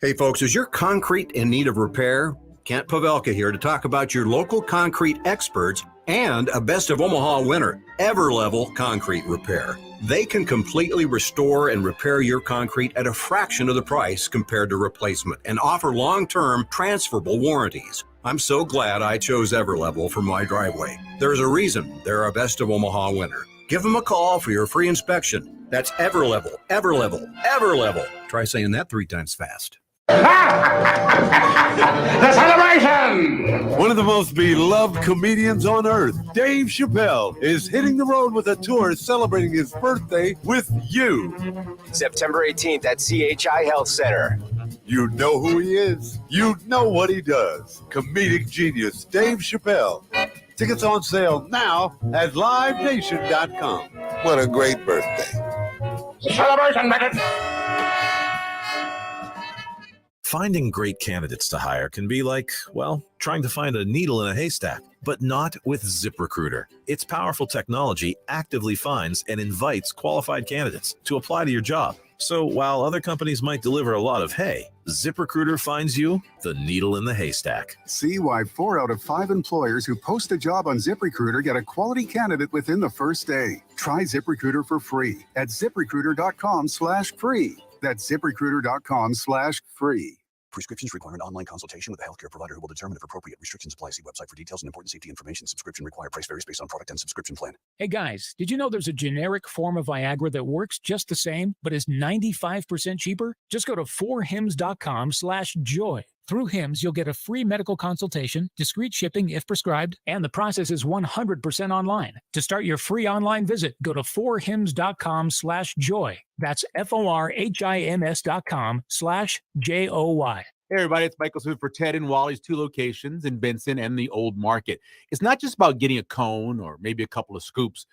Hey folks, is your concrete in need of repair? Kent Pavelka here to talk about your local concrete experts and a Best of Omaha winner, Everlevel Concrete Repair. They can completely restore and repair your concrete at a fraction of the price compared to replacement and offer long-term transferable warranties. I'm so glad I chose Everlevel for my driveway. There's a reason they're a Best of Omaha winner. Give them a call for your free inspection. That's Everlevel, Everlevel, Everlevel. Try saying that 3 times fast. The celebration! One of the most beloved comedians on earth, Dave Chappelle, is hitting the road with a tour celebrating his birthday with you. September 18th at CHI Health Center. You know who he is. You know what he does. Comedic genius Dave Chappelle. Tickets on sale now at livenation.com. What a great birthday. Celebration, Beckett! Finding great candidates to hire can be like, well, trying to find a needle in a haystack, but not with ZipRecruiter. Its powerful technology actively finds and invites qualified candidates to apply to your job. So while other companies might deliver a lot of hay, ZipRecruiter finds you the needle in the haystack. See why 4 out of 5 employers who post a job on ZipRecruiter get a quality candidate within the first day. Try ZipRecruiter for free at ZipRecruiter.com/free. That's ZipRecruiter.com/free. Prescriptions require an online consultation with a healthcare provider who will determine if appropriate. Restrictions apply. See website for details and important safety information. Subscription required. Price varies based on product and subscription plan. Hey guys, did you know there's a generic form of Viagra that works just the same, but is 95% cheaper? Just go to 4hims.com/joy. Through Hims, you'll get a free medical consultation, discreet shipping if prescribed, and the process is 100% online. To start your free online visit, go to 4hims.com/joy. That's FORHIMS.com/JOY. Hey everybody, it's Michael Smith for Ted and Wally's 2 locations in Benson and the Old Market. It's not just about getting a cone or maybe a couple of scoops.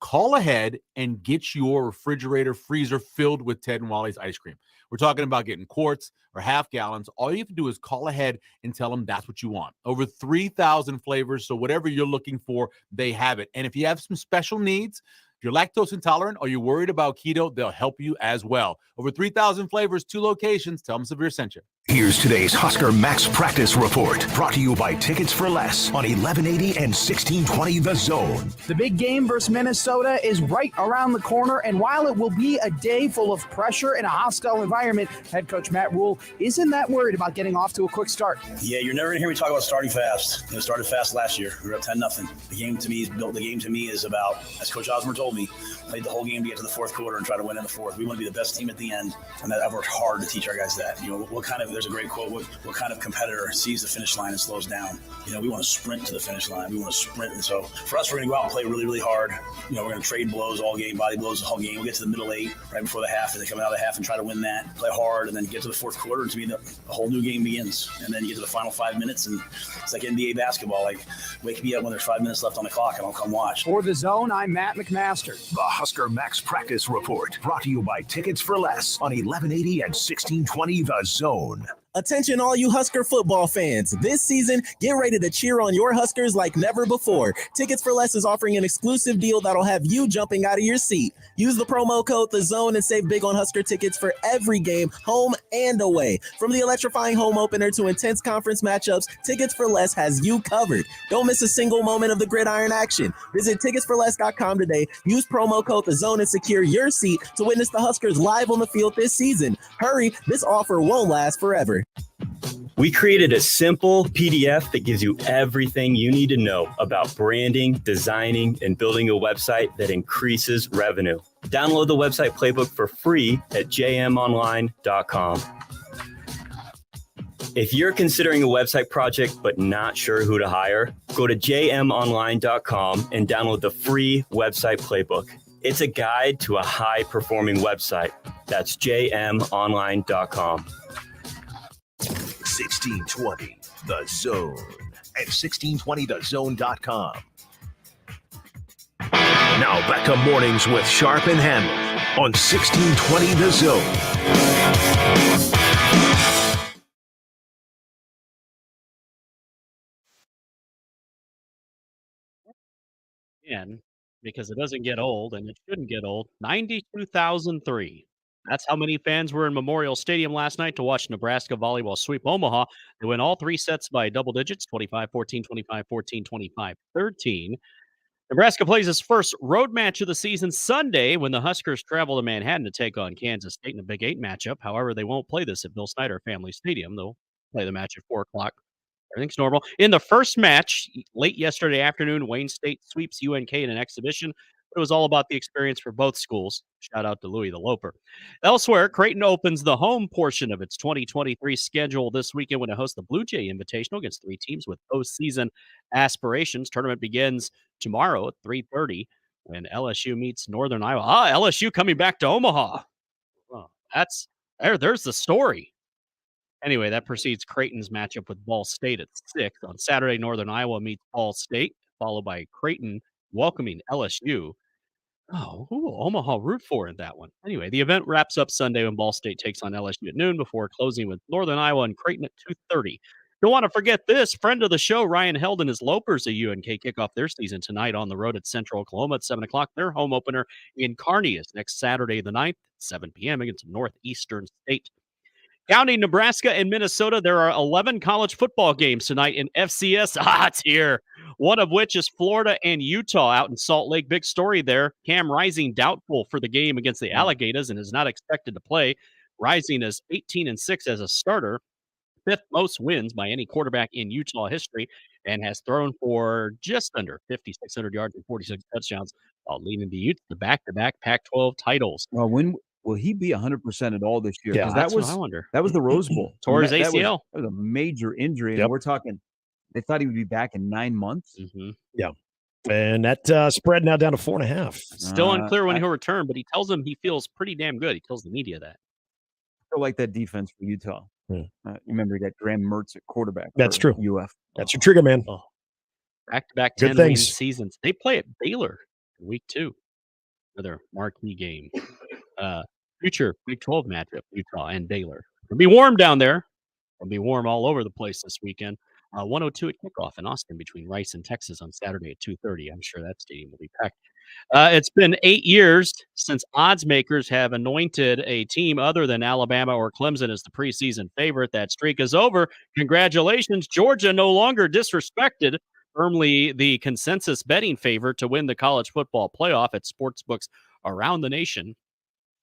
Call ahead and get your refrigerator, freezer filled with Ted and Wally's ice cream. We're talking about getting quarts or half gallons. All you have to do is call ahead and tell them that's what you want. Over 3,000 flavors, so whatever you're looking for, they have it. And if you have some special needs, if you're lactose intolerant or you're worried about keto, they'll help you as well. Over 3,000 flavors, 2 locations. Tell them Severe sent you. Here's today's Husker Max Practice Report, brought to you by Tickets for Less on 1180 and 1620 The Zone. The big game versus Minnesota is right around the corner, and while it will be a day full of pressure in a hostile environment, head coach Matt Rule isn't that worried about getting off to a quick start. Yeah, you're never going to hear me talk about starting fast. Started fast last year. We were up 10-0. The game to me is about, as Coach Osmer told me, played the whole game to get to the fourth quarter and try to win in the fourth. We want to be the best team at the end, and I've worked hard to teach our guys that. There's a great quote, what kind of competitor sees the finish line and slows down? We want to sprint to the finish line. We want to sprint. And so for us, we're going to go out and play really, really hard. We're going to trade blows all game, body blows the whole game. We'll get to the middle 8 right before the half, and then come out of the half and try to win that, play hard, and then get to the fourth quarter, and to me, the whole new game begins. And then you get to the final 5 minutes, and it's like NBA basketball. Like, wake me up when there's 5 minutes left on the clock, and I'll come watch. For The Zone, I'm Matt McMaster. The Husker Max Practice Report, brought to you by Tickets for Less on 1180 and 1620 The Zone. Attention all you Husker football fans. This season, get ready to cheer on your Huskers like never before. Tickets for Less is offering an exclusive deal that'll have you jumping out of your seat. Use the promo code THEZONE and save big on Husker tickets for every game, home and away. From the electrifying home opener to intense conference matchups, Tickets for Less has you covered. Don't miss a single moment of the gridiron action. Visit ticketsforless.com today. Use promo code THEZONE and secure your seat to witness the Huskers live on the field this season. Hurry, this offer won't last forever. We created a simple PDF that gives you everything you need to know about branding, designing, and building a website that increases revenue. Download the website playbook for free at jmonline.com. If you're considering a website project but not sure who to hire, go to jmonline.com and download the free website playbook. It's a guide to a high-performing website. That's jmonline.com. 1620 The Zone and 1620thezone.com. Now back to mornings with Sharp and Handley on 1620 The Zone. Again, because it doesn't get old and it shouldn't get old. 92,003. That's how many fans were in Memorial Stadium last night to watch Nebraska volleyball sweep Omaha. They win all three sets by double digits, 25-14, 25-14, 25-13. Nebraska plays its first road match of the season Sunday when the Huskers travel to Manhattan to take on Kansas State in a Big 8 matchup. However, they won't play this at Bill Snyder Family Stadium. They'll play the match at 4 o'clock. Everything's normal. In the first match, late yesterday afternoon, Wayne State sweeps UNK in an exhibition. But it was all about the experience for both schools. Shout out to Louis the Loper. Elsewhere, Creighton opens the home portion of its 2023 schedule this weekend when it hosts the Blue Jay Invitational against 3 teams with postseason aspirations. Tournament begins tomorrow at 3:30 when LSU meets Northern Iowa. LSU coming back to Omaha. Well, there's the story. Anyway, that precedes Creighton's matchup with Ball State at 6. On Saturday, Northern Iowa meets Ball State, followed by Creighton welcoming LSU. Oh, who will Omaha root for in that one? Anyway, the event wraps up Sunday when Ball State takes on LSU at noon before closing with Northern Iowa and Creighton at 2:30. Don't want to forget this. Friend of the show, Ryan Held and his Lopers at UNK kick off their season tonight on the road at Central Oklahoma at 7 o'clock. Their home opener in Kearney is next Saturday the 9th, 7 p.m. against Northeastern State. Counting Nebraska and Minnesota, there are 11 college football games tonight in FCS. It's here. One of which is Florida and Utah out in Salt Lake. Big story there. Cam Rising doubtful for the game against the Alligators and is not expected to play. Rising is 18-6 as a starter, 5th most wins by any quarterback in Utah history, and has thrown for just under 5,600 yards and 46 touchdowns while leading the Utes to back-to-back Pac-12 titles. Well, when will he be 100% at all this year? Yeah, that's what I wonder. That was the Rose Bowl. Tore his ACL. That was a major injury, Yep. and we're talking. They thought he would be back in 9 months. Mm-hmm. Yeah. And that spread now down to 4.5. Still unclear when he'll return, but he tells them he feels pretty damn good. He tells the media that. I still like that defense for Utah. You remember he got Graham Mertz at quarterback. That's for true. UF. That's your trigger, man. Back-to-back Good 10-win things. seasons. They play at Baylor in week 2. Another marquee game. Future Big 12 matchup, Utah and Baylor. It'll be warm down there. It'll be warm all over the place this weekend. 102 at kickoff in Austin between Rice and Texas on Saturday at 2:30. I'm sure that stadium will be packed. It's been 8 years since odds makers have anointed a team other than Alabama or Clemson as the preseason favorite. That streak is over. Congratulations. Georgia no longer disrespected. Firmly the consensus betting favorite to win the college football playoff at sportsbooks around the nation.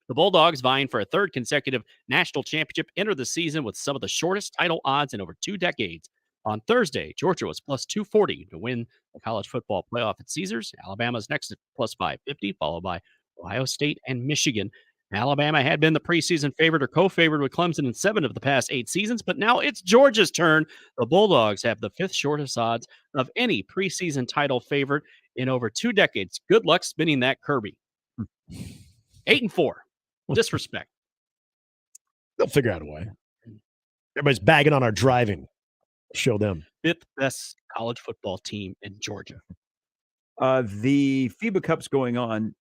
The Bulldogs, vying for a 3rd consecutive national championship, enter the season with some of the shortest title odds in over 2 decades. On Thursday, Georgia was plus 240 to win the college football playoff at Caesars. Alabama's next at plus 550, followed by Ohio State and Michigan. Alabama had been the preseason favorite or co-favored with Clemson in 7 of the past 8 seasons, but now it's Georgia's turn. The Bulldogs have the 5th shortest odds of any preseason title favorite in over 2 decades. Good luck spinning that Kirby. 8-4. Disrespect. They'll figure out a way. Everybody's bagging on our driving. Show them. 5th best college football team in Georgia. The FIBA Cup's going on.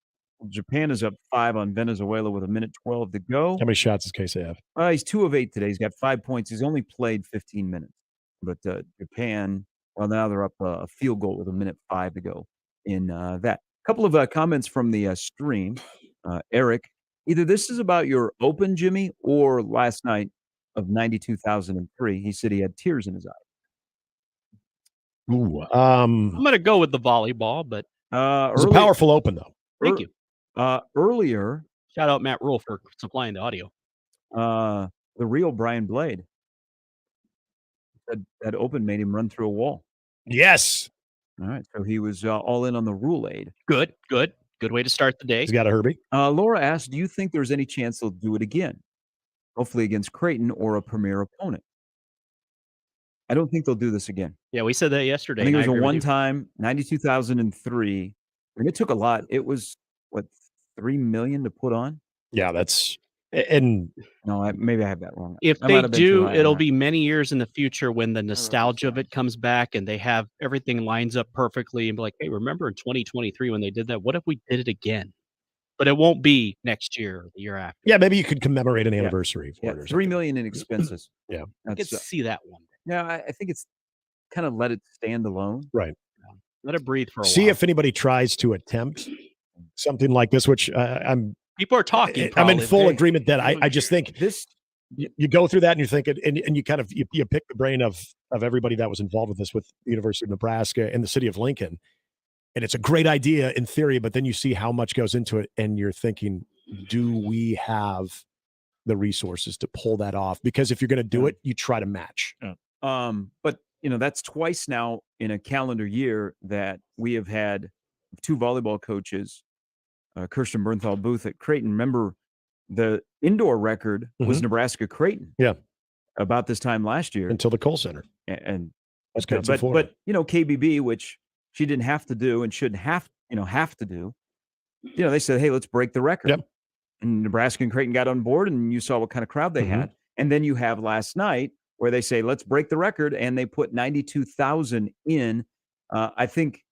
Japan is up 5 on Venezuela with 1:12 to go. How many shots does Casey have? He's 2 of 8 today. He's got 5 points. He's only played 15 minutes. But Japan, well, now they're up a field goal with 1:05 to go in that. A couple of comments from the stream. Eric, either this is about your Open, Jimmy, or last night of 92,003. He said he had tears in his eyes. Ooh, I'm going to go with the volleyball, but it's a powerful Open, though. Thank you. Earlier, shout out Matt Rule for supplying the audio. The real Brian Blade. That Open made him run through a wall. Yes. All right. So he was all in on the Rule aid. Good way to start the day. He's got a Herbie. Laura asked, do you think there's any chance they'll do it again? Hopefully against Creighton or a premier opponent. I don't think they'll do this again. Yeah, we said that yesterday. I think it was a one-time, 92,003. And it took a lot. It was, what, $3 million to put on? Yeah, that's... And no, maybe I have that wrong. If they do, it'll be many years in the future when the nostalgia of it comes back and they have everything lines up perfectly and be like, hey, remember in 2023 when they did that? What if we did it again? But it won't be next year or the year after. Yeah, maybe you could commemorate an anniversary for it or $3 million in expenses. Yeah. I could see that one. Yeah, I think it's kind of let it stand alone. Right. Let it breathe for a while. See if anybody tries to attempt something like this, which people are talking. I'm in full agreement that I just think this. You go through that and you think it, and you kind of you pick the brain of everybody that was involved with this, with the University of Nebraska and the city of Lincoln, and it's a great idea in theory, but then you see how much goes into it, and you're thinking, do we have the resources to pull that off? Because if you're going to do it, you try to match. But that's twice now in a calendar year that we have had 2 volleyball coaches. Kirsten Bernthal Booth at Creighton. Remember, the indoor record was Nebraska Creighton. Yeah, about this time last year until the Kohl Center. And but KBB, which she didn't have to do and shouldn't have to do. They said, hey, let's break the record. Yep. And Nebraska and Creighton got on board, and you saw what kind of crowd they had. And then you have last night where they say, let's break the record, and they put 92,000 in. I think.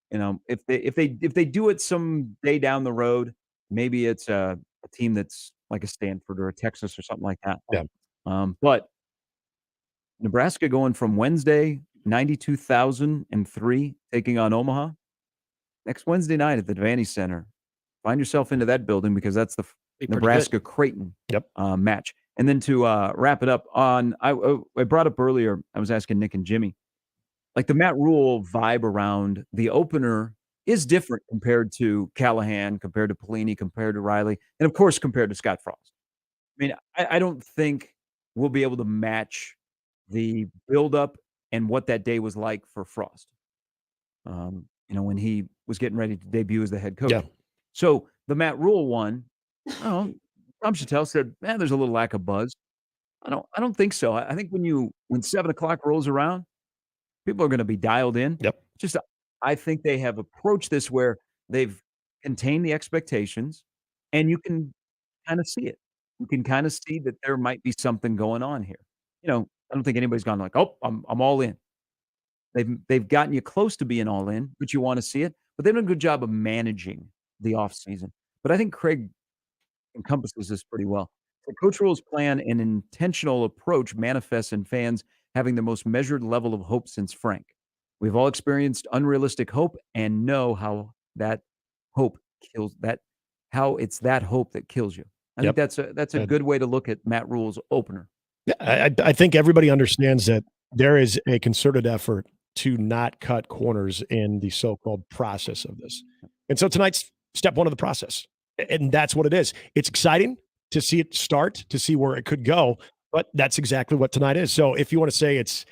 If they do it some day down the road, maybe it's a team that's like a Stanford or a Texas or something like that. Yeah. But Nebraska going from Wednesday 92,003 taking on Omaha next Wednesday night at the Devaney Center. Find yourself into that building because that's the Nebraska Creighton match. And then to wrap it up on, I brought up earlier. I was asking Nick and Jimmy. Like the Matt Rule vibe around the opener is different compared to Callahan, compared to Pelini, compared to Riley, and of course compared to Scott Frost. I mean, I don't think we'll be able to match the buildup and what that day was like for Frost. When he was getting ready to debut as the head coach. Yeah. So the Matt Rule one, Tom Chattel said, "Man, there's a little lack of buzz." I don't think so. I think when 7 o'clock rolls around, people are going to be dialed in. Yep. I think they have approached this where they've contained the expectations, and you can kind of see it. You can kind of see that there might be something going on here. I don't think anybody's gone like, "Oh, I'm all in." They've gotten you close to being all in, but you want to see it. But they've done a good job of managing the offseason. But I think Craig encompasses this pretty well. So Coach Rule's plan and intentional approach manifests in fans having the most measured level of hope since Frank. We've all experienced unrealistic hope and know how that hope kills how it's that hope that kills you. I think that's a good way to look at Matt Rule's opener. Yeah, I think everybody understands that there is a concerted effort to not cut corners in the so-called process of this. And so tonight's step one of the process. And that's what it is. It's exciting to see it start, to see where it could go, but that's exactly what tonight is. So if you want to say it's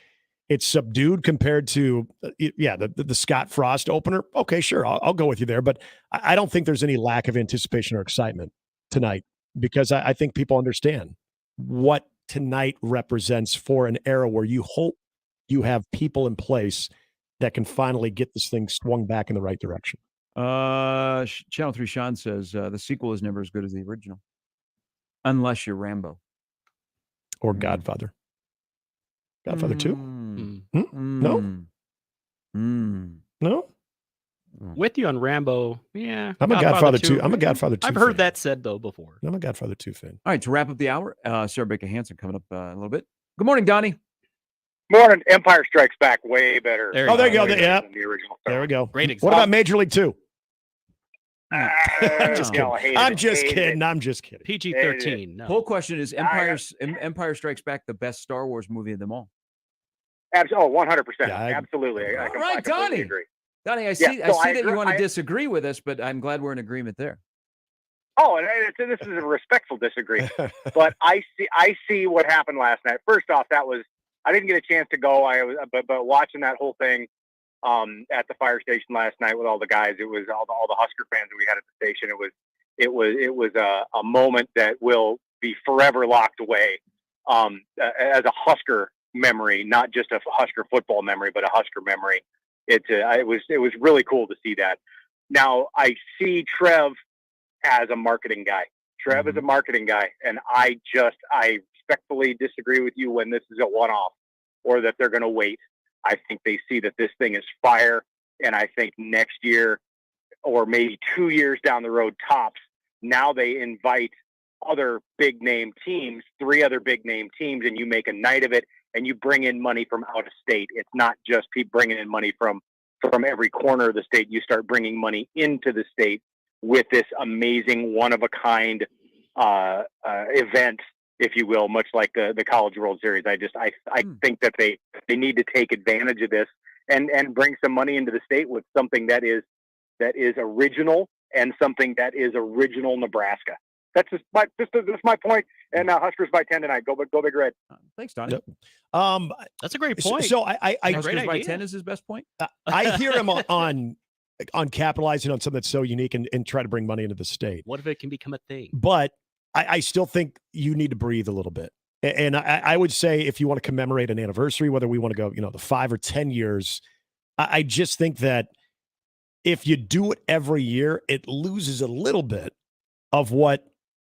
subdued compared to, the Scott Frost opener, okay, sure, I'll go with you there. But I don't think there's any lack of anticipation or excitement tonight because I think people understand what tonight represents for an era where you hope you have people in place that can finally get this thing swung back in the right direction. Channel 3 Sean says the sequel is never as good as the original, unless you're Rambo or Godfather. Godfather 2? No? No? With you on Rambo. Yeah. I'm a Godfather 2. I'm a Godfather 2 I've heard fan. that said, though, before. I'm a Godfather 2 fan. All right, to wrap up the hour, Sarah Baker Hansen coming up in a little bit. Good morning, Donnie. Morning. Empire Strikes Back way better. There Oh, there you go. Way Yeah. better than the original. There we go. Great What example. about Major League 2? I'm just kidding. I'm just kidding. PG-13. No. Whole question is Empire Strikes Back the best Star Wars movie of them all? Oh, 100%. Yeah, Absolutely. I Right, completely Donnie. agree. Donnie, I Yeah, see, so I see I that agree- you want to I- disagree with us, but I'm glad we're in agreement there. Oh, and this is a respectful disagreement. But I see what happened last night. First off, I didn't get a chance to go. But watching that whole thing at the fire station last night with all the guys, it was all the Husker fans that we had at the station. It was a moment that will be forever locked away as a Husker memory, not just a Husker football memory, but a Husker memory. It was really cool to see that. Now I see Trev as a marketing guy. Trev is a marketing guy, and I respectfully disagree with you when this is a one-off or that they're going to wait. I think they see that this thing is fire, and I think next year or maybe 2 years down the road tops, now they invite other big name teams, 3 other big name teams, and you make a night of it, and you bring in money from out of state. It's not just bringing in money from every corner of the state. You start bringing money into the state with this amazing one-of-a-kind event, if you will, much like the College World Series. I think that they need to take advantage of this and bring some money into the state with something that is original and something that is original Nebraska. That's just my point. And Huskers by 10 tonight. Go Big Red. Thanks, Donnie. Yep. That's a great point. So I Huskers by 10 is his best point. I hear him on capitalizing on something that's so unique and try to bring money into the state. What if it can become a thing? But I still think you need to breathe a little bit. And I would say if you want to commemorate an anniversary, whether we want to go, the 5 or 10 years, I just think that if you do it every year, it loses a little bit of what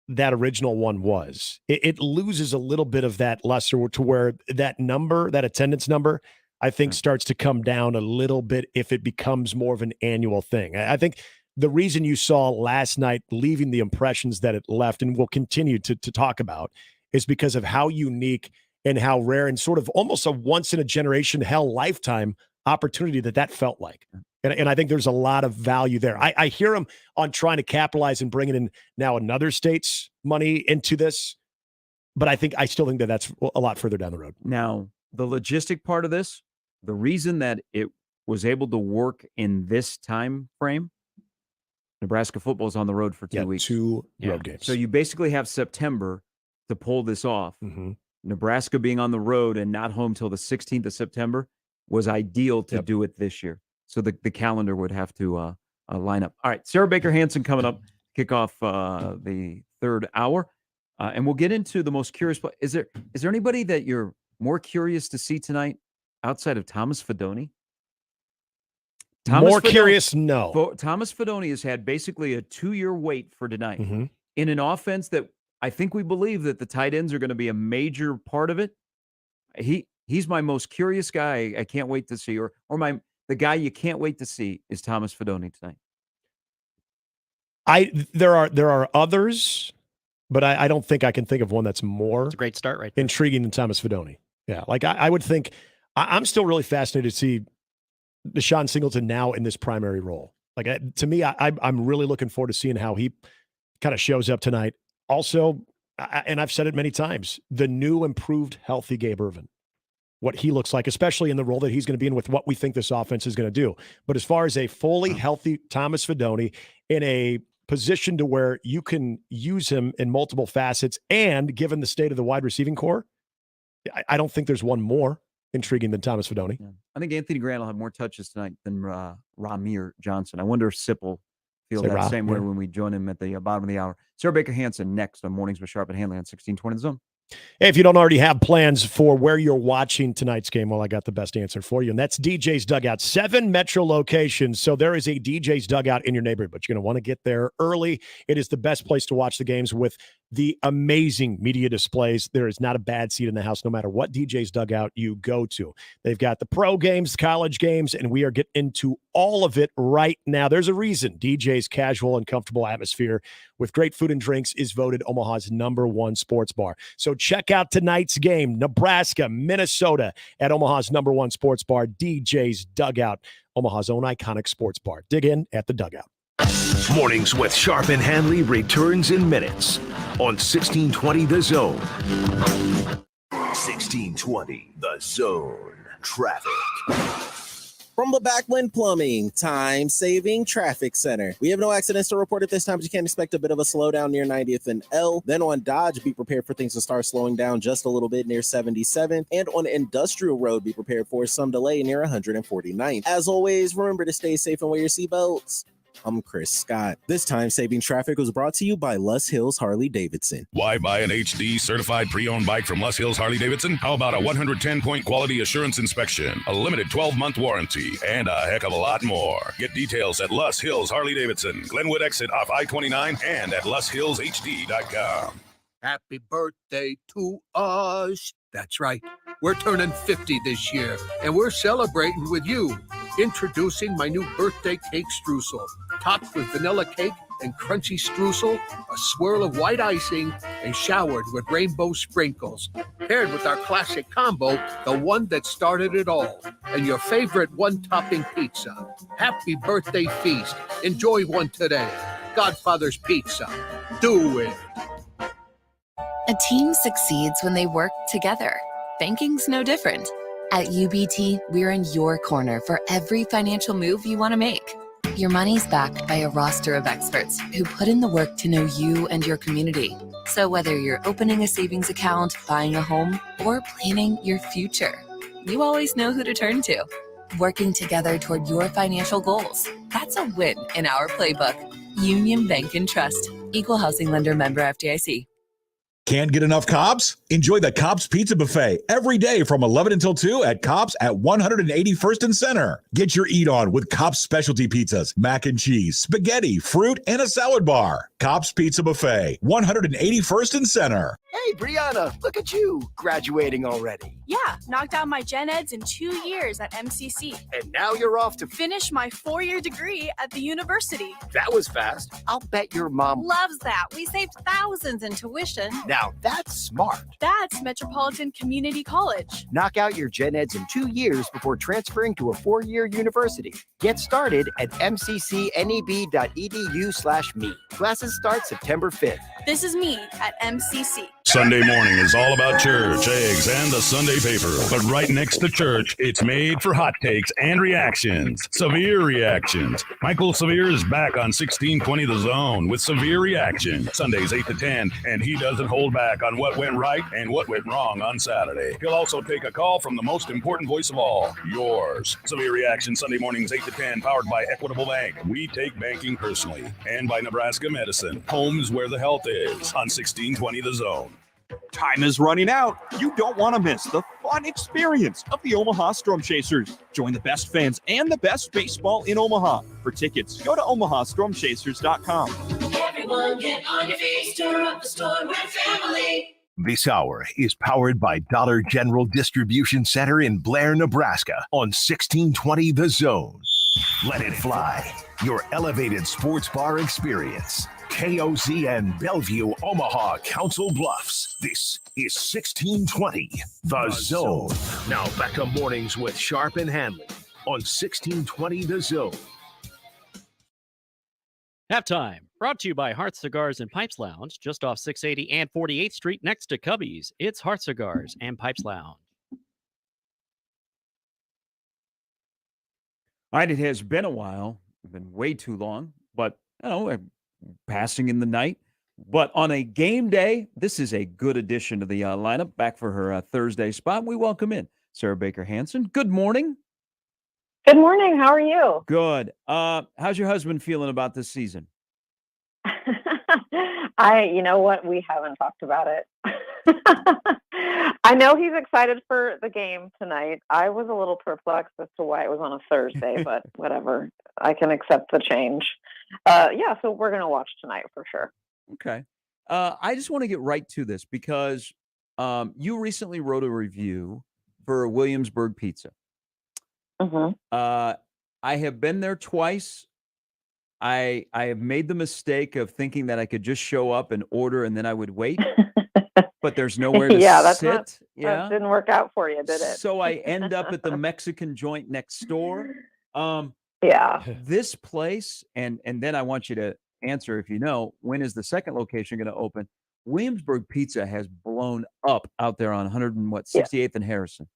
that original one was. It loses a little bit of that luster to where that number, that attendance number, I think starts to come down a little bit if it becomes more of an annual thing. I think the reason you saw last night leaving the impressions that it left and we'll continue to talk about is because of how unique and how rare and sort of almost a once in a generation, lifetime opportunity that felt like. And I think there's a lot of value there. I hear him on trying to capitalize and bringing in now another state's money into this, but I still think that that's a lot further down the road. Now, the logistic part of this, the reason that it was able to work in this time frame, Nebraska football is on the road for 2 weeks. 2 road games. So you basically have September to pull this off. Nebraska being on the road and not home till the 16th of September was ideal to do it this year. So the calendar would have to line up. All right, Sarah Baker Hansen coming up, kick off the third hour. And we'll get into the most curious. Is there anybody that you're more curious to see tonight outside of Thomas Fidone? Curious? No. Thomas Fidone has had basically a 2-year wait for tonight in an offense that I think we believe that the tight ends are going to be a major part of it. He's my most curious guy. I can't wait to see, or the guy you can't wait to see is Thomas Fidone tonight. There are others, but I don't think I can think of one that's more. It's a great start right there. Intriguing than Thomas Fidone. Yeah, like I would think. I'm still really fascinated to see Deshaun Singleton now in this primary role. Like to me, I'm really looking forward to seeing how he kind of shows up tonight. Also, and I've said it many times, the new improved healthy Gabe Ervin, what he looks like, especially in the role that he's going to be in with what we think this offense is going to do. But as far as a fully healthy Thomas Fidone in a position to where you can use him in multiple facets, and given the state of the wide receiving core, I don't think there's one more intriguing than Thomas Fidone. Yeah. I think Anthony Grant will have more touches tonight than Ramir Johnson. I wonder if Sip will feel that same way when we join him at the bottom of the hour. Sarah Baker Hansen next on Mornings with Sharp and Handley on 1620 The Zone. Hey, if you don't already have plans for where you're watching tonight's game, well, I got the best answer for you, and that's DJ's Dugout. 7 metro locations, so there is a DJ's Dugout in your neighborhood, but you're going to want to get there early. It is the best place to watch the games with the amazing media displays. There is not a bad seat in the house, no matter what DJ's dugout you go to. They've got the pro games, college games, and we are getting into all of it right now. There's a reason DJ's casual and comfortable atmosphere with great food and drinks is voted Omaha's #1 sports bar. So check out tonight's game, Nebraska, Minnesota, at Omaha's #1 sports bar, DJ's Dugout, Omaha's own iconic sports bar. Dig in at the Dugout. Mornings with Sharp and Handley returns in minutes on 1620 The Zone. 1620 The Zone. Traffic. From the Backlund Plumbing Time-Saving Traffic Center. We have no accidents to report at this time, but you can expect a bit of a slowdown near 90th and L. Then on Dodge, be prepared for things to start slowing down just a little bit near 77th. And on Industrial Road, be prepared for some delay near 149th. As always, remember to stay safe and wear your seatbelts. I'm Chris Scott. This time-saving traffic was brought to you by Les Hills Harley Davidson. Why buy an HD certified pre-owned bike from Les Hills Harley Davidson? How about a 110-point quality assurance inspection, a limited 12-month warranty, and a heck of a lot more? Get details at Les Hills Harley Davidson, Glenwood exit off I-29, and at leshillshd.com. Happy birthday to us. That's right. We're turning 50 this year, and we're celebrating with you. Introducing my new birthday cake streusel, topped with vanilla cake and crunchy streusel, a swirl of white icing, and showered with rainbow sprinkles. Paired with our classic combo, the one that started it all, and your favorite one-topping pizza. Happy birthday feast. Enjoy one today. Godfather's Pizza. Do it. A team succeeds when they work together. Banking's no different. At UBT, we're in your corner for every financial move you want to make. Your money's backed by a roster of experts who put in the work to know you and your community. So whether you're opening a savings account, buying a home, or planning your future, you always know who to turn to. Working together toward your financial goals. That's a win in our playbook. Union Bank and Trust. Equal housing lender, member FDIC. Can't get enough Cobb's? Enjoy the Cobb's Pizza Buffet every day from 11 until 2 at Cobb's at 181st and Center. Get your eat on with Cobb's specialty pizzas, mac and cheese, spaghetti, fruit, and a salad bar. Cobb's Pizza Buffet, 181st and Center. Hey, Brianna, look at you, graduating already. Yeah, knocked out my gen eds in 2 years at MCC. And now you're off to finish my 4-year degree at the university. That was fast. I'll bet your mom loves that. We saved thousands in tuition. Now that's smart. That's Metropolitan Community College. Knock out your gen eds in 2 years before transferring to a 4-year university. Get started at mccneb.edu/me. Classes start September 5th. This is me at MCC. Sunday morning is all about church, eggs, and the Sunday paper. But right next to church, it's made for hot takes and reactions. Severe reactions. Michael Severe is back on 1620 The Zone with Severe Reaction. Sundays 8 to 10, and he doesn't hold back on what went right and what went wrong on Saturday. He'll also take a call from the most important voice of all, yours. Severe Reaction, Sunday mornings 8 to 10, powered by Equitable Bank. We take banking personally. And by Nebraska Medicine. Home is where the health is on 1620 The Zone. Time is running out. You don't want to miss the fun experience of the Omaha Storm Chasers. Join the best fans and the best baseball in Omaha. For tickets, go to omahastormchasers.com. Everyone get on your feet, stir up the storm with family. This hour is powered by Dollar General Distribution Center in Blair, Nebraska on 1620 The Zone. Let it fly. Your elevated sports bar experience. KOZ and Bellevue, Omaha, Council Bluffs. This is 1620 The Zone. Now back to mornings with Sharp and Handley on 1620 The Zone. Halftime, brought to you by Hearth Cigars and Pipes Lounge, just off 680 and 48th Street next to Cubby's. It's Hearth Cigars and Pipes Lounge. All right, it has been a while. It's been way too long, but passing in the night. But on a game day, this is a good addition to the lineup. Back for her Thursday spot. We welcome in Sarah Baker Hansen. Good morning. Good morning. How are you? Good. How's your husband feeling about this season? You know what? We haven't talked about it. I know he's excited for the game tonight. I was a little perplexed as to why it was on a Thursday, but whatever. I can accept the change. So we're going to watch tonight for sure. Okay. I just want to get right to this because you recently wrote a review for Williamsburg Pizza. Mm-hmm. I have been there twice. I have made the mistake of thinking that I could just show up and order and then I would wait, but there's nowhere to Yeah, that's sit. not. Yeah. That didn't work out for you, did it? So I end up at the Mexican joint next door. Yeah. This place, and then I want you to answer if you know, when is the second location going to open? Williamsburg Pizza has blown up out there on 68th and Harrison.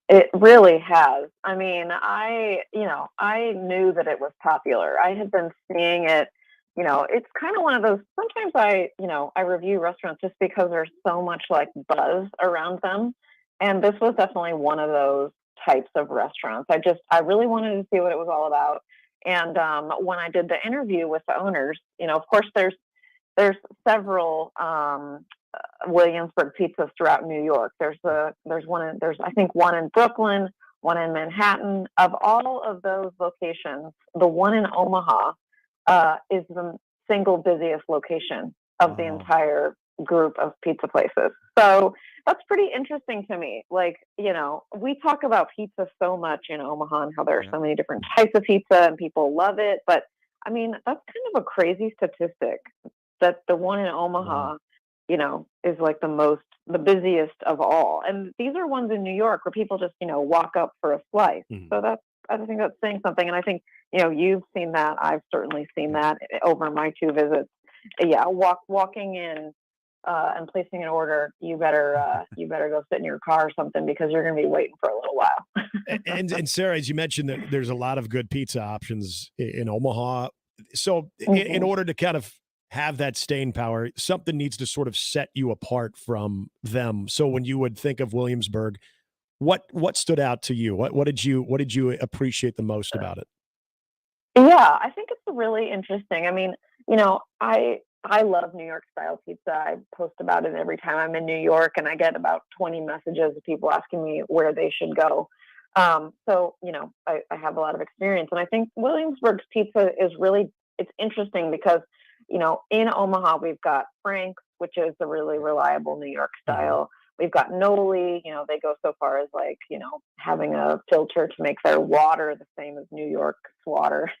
It really has. I mean, I knew that it was popular. I had been seeing it, it's kind of one of those, sometimes I review restaurants just because there's so much like buzz around them. And this was definitely one of those types of restaurants. I really wanted to see what it was all about. And when I did the interview with the owners, of course there's several Williamsburg pizzas throughout New York. There's I think one in Brooklyn, one in Manhattan. Of all of those locations, the one in Omaha is the single busiest location of the entire group of pizza places. So that's pretty interesting to me. Like, we talk about pizza so much in Omaha and how there are so many different types of pizza and people love it. But I mean, that's kind of a crazy statistic that the one in Omaha, is like the busiest of all. And these are ones in New York where people just, walk up for a slice. So I think that's saying something. And I think, you've seen that. I've certainly seen that over my 2 visits. Yeah. Walking in and placing an order, you better go sit in your car or something because you're going to be waiting for a little while. and Sarah, as you mentioned, that there's a lot of good pizza options in Omaha. So in order to kind of have that staying power, something needs to sort of set you apart from them. So when you would think of Williamsburg, what stood out to you? What did you appreciate the most about it? Yeah, I think it's really interesting. I mean, I love New York style pizza. I post about it every time I'm in New York, and I get about 20 messages of people asking me where they should go. So, I have a lot of experience, and I think Williamsburg's pizza is it's interesting because, in Omaha, we've got Frank's, which is a really reliable New York style. We've got Noli, they go so far as having a filter to make their water the same as New York's water.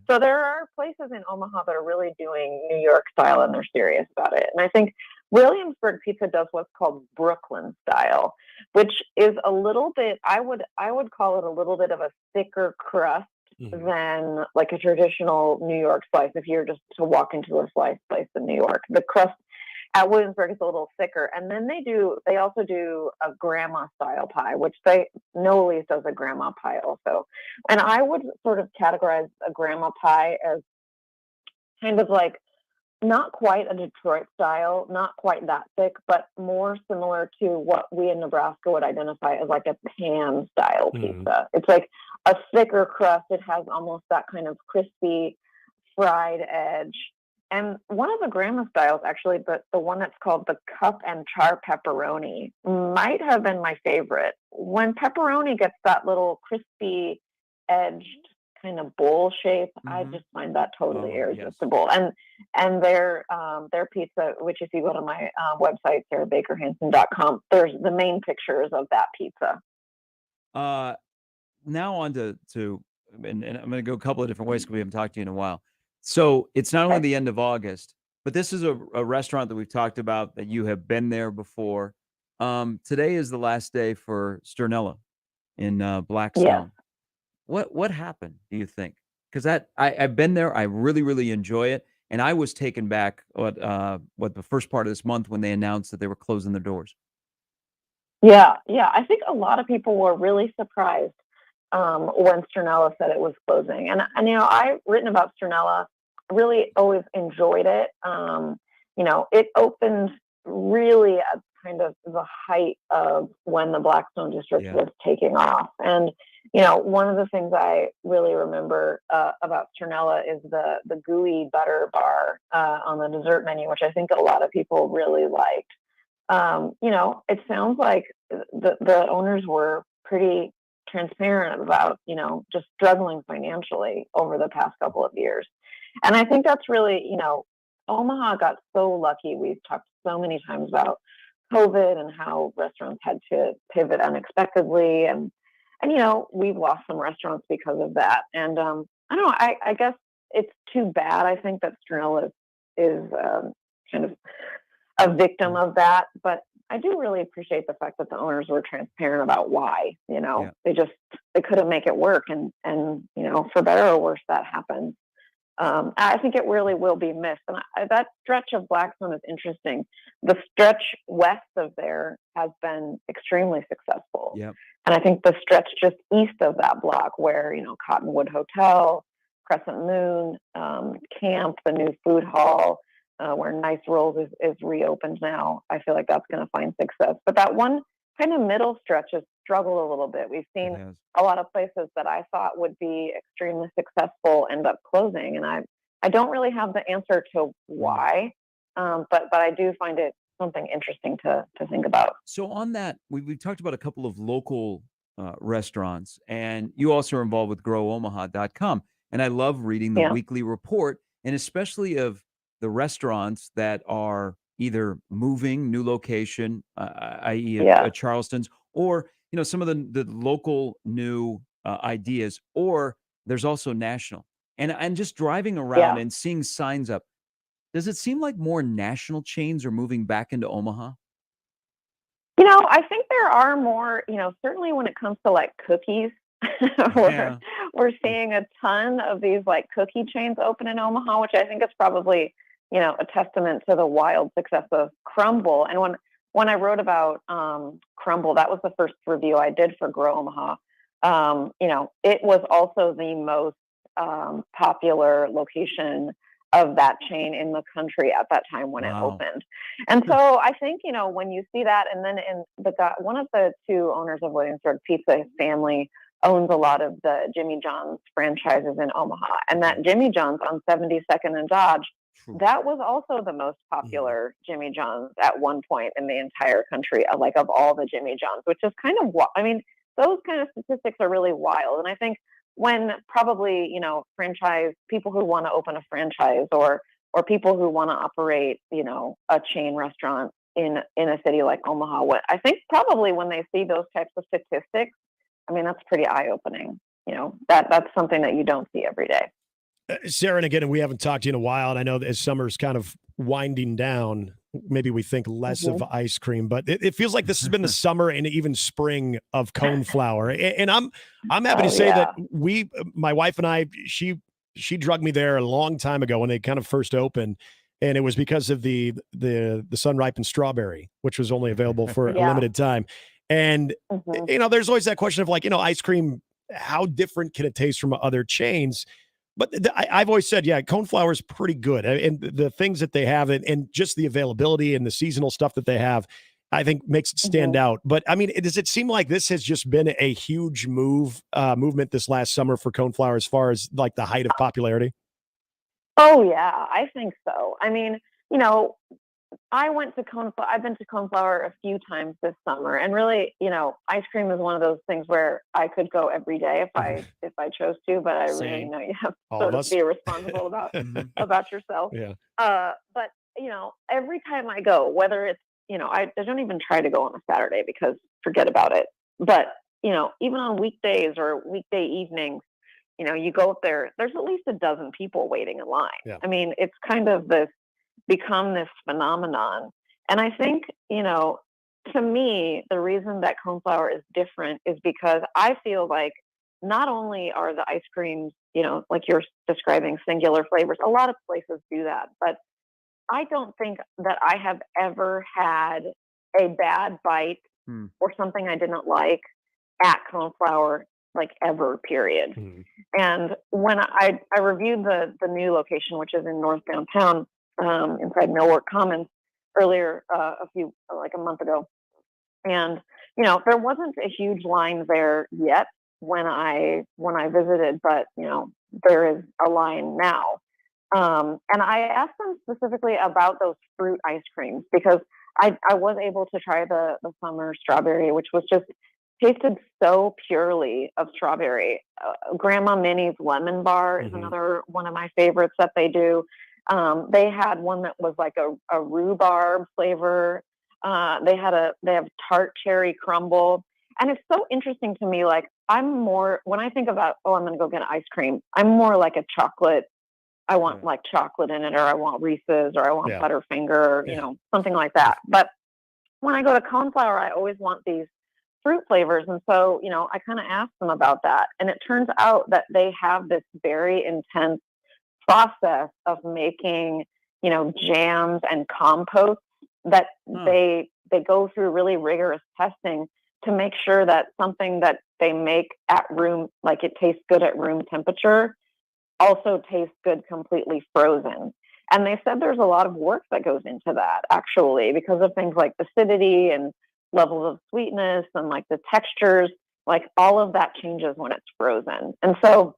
So there are places in Omaha that are really doing New York style and they're serious about it. And I think Williamsburg Pizza does what's called Brooklyn style, which is a little bit, I would call it a little bit of a thicker crust than like a traditional New York slice. If you're just to walk into a slice place in New York, the crust at Williamsburg is a little thicker. And then they also do a grandma style pie, which Noli's does a grandma pie also. And I would sort of categorize a grandma pie as kind of like not quite a Detroit style, not quite that thick, but more similar to what we in Nebraska would identify as like a pan style pizza. It's like a thicker crust. It has almost that kind of crispy fried edge. And one of the grandma styles, actually, the one that's called the cup and char pepperoni, might have been my favorite. When pepperoni gets that little crispy edged kind of bowl shape, I just find that totally irresistible. Yes. And their pizza, which if you go to my website, sarahbakerhansen.com, there's the main pictures of that pizza. Now on to and I'm going to go a couple of different ways because we haven't talked to you in a while. So it's not only the end of August, but this is a restaurant that we've talked about that you have been there before. Today is the last day for Sternella in Blackstone. Yeah. What happened, do you think? Because I've been there. I really, really enjoy it. And I was taken back what the first part of this month when they announced that they were closing their doors. Yeah. I think a lot of people were really surprised when Sternella said it was closing. And I've written about Sternella, really always enjoyed it. It opened really at kind of the height of when the Blackstone district was taking off. And, one of the things I really remember about Sternella is the gooey butter bar on the dessert menu, which I think a lot of people really liked. It sounds like the owners were pretty transparent about, just struggling financially over the past couple of years. And I think that's really, Omaha got so lucky. We've talked so many times about COVID and how restaurants had to pivot unexpectedly, and we've lost some restaurants because of that. And I don't know. I guess it's too bad. I think that Strill is kind of a victim of that, but I do really appreciate the fact that the owners were transparent about why. They couldn't make it work, and for better or worse, that happens. I think it really will be missed. And that stretch of Blackstone is interesting. The stretch west of there has been extremely successful. Yep. And I think the stretch just east of that block where, Cottonwood Hotel, Crescent Moon, Camp, the new food hall, where Nice Rolls is reopened now, I feel like that's going to find success. But that one kind of middle stretch has struggled a little bit. We've seen a lot of places that I thought would be extremely successful end up closing, and I don't really have the answer to why, but I do find it something interesting to think about. So on that, we've talked about a couple of local restaurants, and you also are involved with GrowOmaha.com, and I love reading the weekly report, and especially of the restaurants that are either moving, new location, i.e. Charleston's, or some of the local new ideas, or there's also national. And just driving around and seeing signs up, does it seem like more national chains are moving back into Omaha? I think there are more, certainly when it comes to like cookies, we're seeing a ton of these like cookie chains open in Omaha, which I think is probably, a testament to the wild success of Crumble. And when I wrote about Crumble, that was the first review I did for Grow Omaha. It was also the most popular location of that chain in the country at that time when it opened. And so I think, when you see that, and then one of the two owners of Williamsburg Pizza, his family owns a lot of the Jimmy John's franchises in Omaha. And that Jimmy John's on 72nd and Dodge, that was also the most popular Jimmy John's at one point in the entire country, of all the Jimmy John's, which is kind of, those kind of statistics are really wild. And I think when probably, franchise people who want to open a franchise or people who want to operate, a chain restaurant in a city like Omaha, I think probably when they see those types of statistics, that's pretty eye-opening. That's something that you don't see every day. Sarah, and again, we haven't talked to you in a while, and I know that as summer's kind of winding down, maybe we think less of ice cream, but it feels like this has been the summer and even spring of cone flour. And I'm happy to say that my wife and I, she drugged me there a long time ago when they kind of first opened, and it was because of the sun-ripened strawberry, which was only available for a limited time. And there's always that question of ice cream, how different can it taste from other chains? But I've always said, cone flour is pretty good. And the things that they have and just the availability and the seasonal stuff that they have, I think makes it stand out. But does it seem like this has just been a huge movement this last summer for cone flour as far as the height of popularity? Oh, yeah, I think so. I went to I've been to Cone Flour a few times this summer, and really, ice cream is one of those things where I could go every day if I chose to, but I really know you have to be responsible about yourself. Yeah. But every time I go, whether it's, I don't even try to go on a Saturday because forget about it. But, even on weekdays or weekday evenings, you go up there's at least a dozen people waiting in line. Yeah. It's kind of become this phenomenon. And I think, to me, the reason that cone flour is different is because I feel like not only are the ice creams, like you're describing, singular flavors, a lot of places do that, but I don't think that I have ever had a bad bite or something I didn't like at cone flour, ever, period. And when I reviewed the new location, which is in North Downtown, inside Millwork Commons earlier, a month ago. And, there wasn't a huge line there yet when I visited, but, there is a line now. And I asked them specifically about those fruit ice creams because I was able to try the summer strawberry, which was just tasted so purely of strawberry. Grandma Minnie's Lemon Bar is another one of my favorites that they do. They had one that was like a rhubarb flavor. They have tart cherry crumble. And it's so interesting to me. Like, when I think about, I'm going to go get ice cream, I'm more like a chocolate. I want like chocolate in it, or I want Reese's, or I want Butterfinger, or, something like that. But when I go to Coneflower, I always want these fruit flavors. And so, I kind of asked them about that. And it turns out that they have this very intense process of making, jams and compotes that they go through really rigorous testing to make sure that something that they make at room, like it tastes good at room temperature, also tastes good completely frozen. And they said there's a lot of work that goes into that, actually, because of things like acidity and levels of sweetness and like the textures, like all of that changes when it's frozen. And so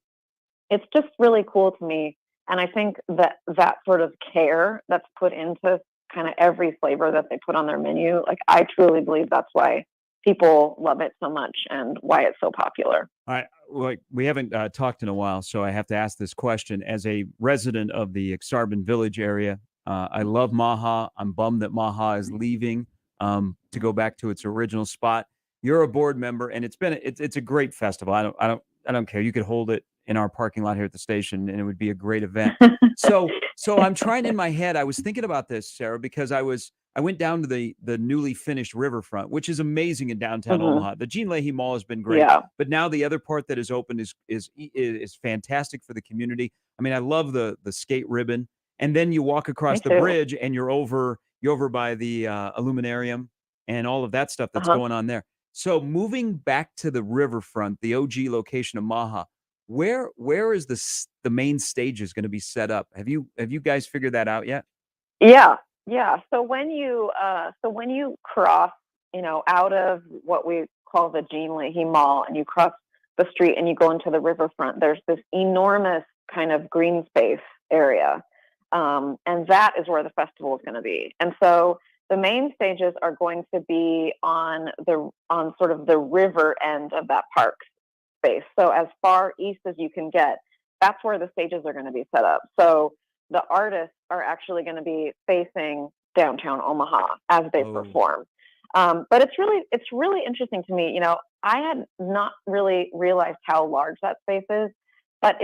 it's just really cool to me. And I think that sort of care that's put into kind of every flavor that they put on their menu, like I truly believe that's why people love it so much and why it's so popular. All right. Well, we haven't talked in a while, so I have to ask this question. As a resident of the Exarban Village area, I love Maha. I'm bummed that Maha is leaving to go back to its original spot. You're a board member, and it's a great festival. I don't care. You could hold it in our parking lot here at the station, and it would be a great event. So I'm trying in my head. I was thinking about this, Sarah, because I went down to the newly finished riverfront, which is amazing in downtown Omaha. The Gene Leahy Mall has been great, but now the other part that is open is fantastic for the community. I mean, I love the skate ribbon, and then you walk across the bridge, and you're over by the Illuminarium and all of that stuff that's going on there. So moving back to the riverfront, the OG location of Maha, where is the main stage is going to be set up? Have you guys figured that out yet? Yeah. So when you cross, out of what we call the Gene Leahy Mall, and you cross the street and you go into the riverfront, there's this enormous kind of green space area, and that is where the festival is going to be. And so the main stages are going to be on sort of the river end of that park space. So as far east as you can get, that's where the stages are going to be set up. So the artists are actually going to be facing downtown Omaha as they perform. But it's really interesting to me. I had not really realized how large that space is, but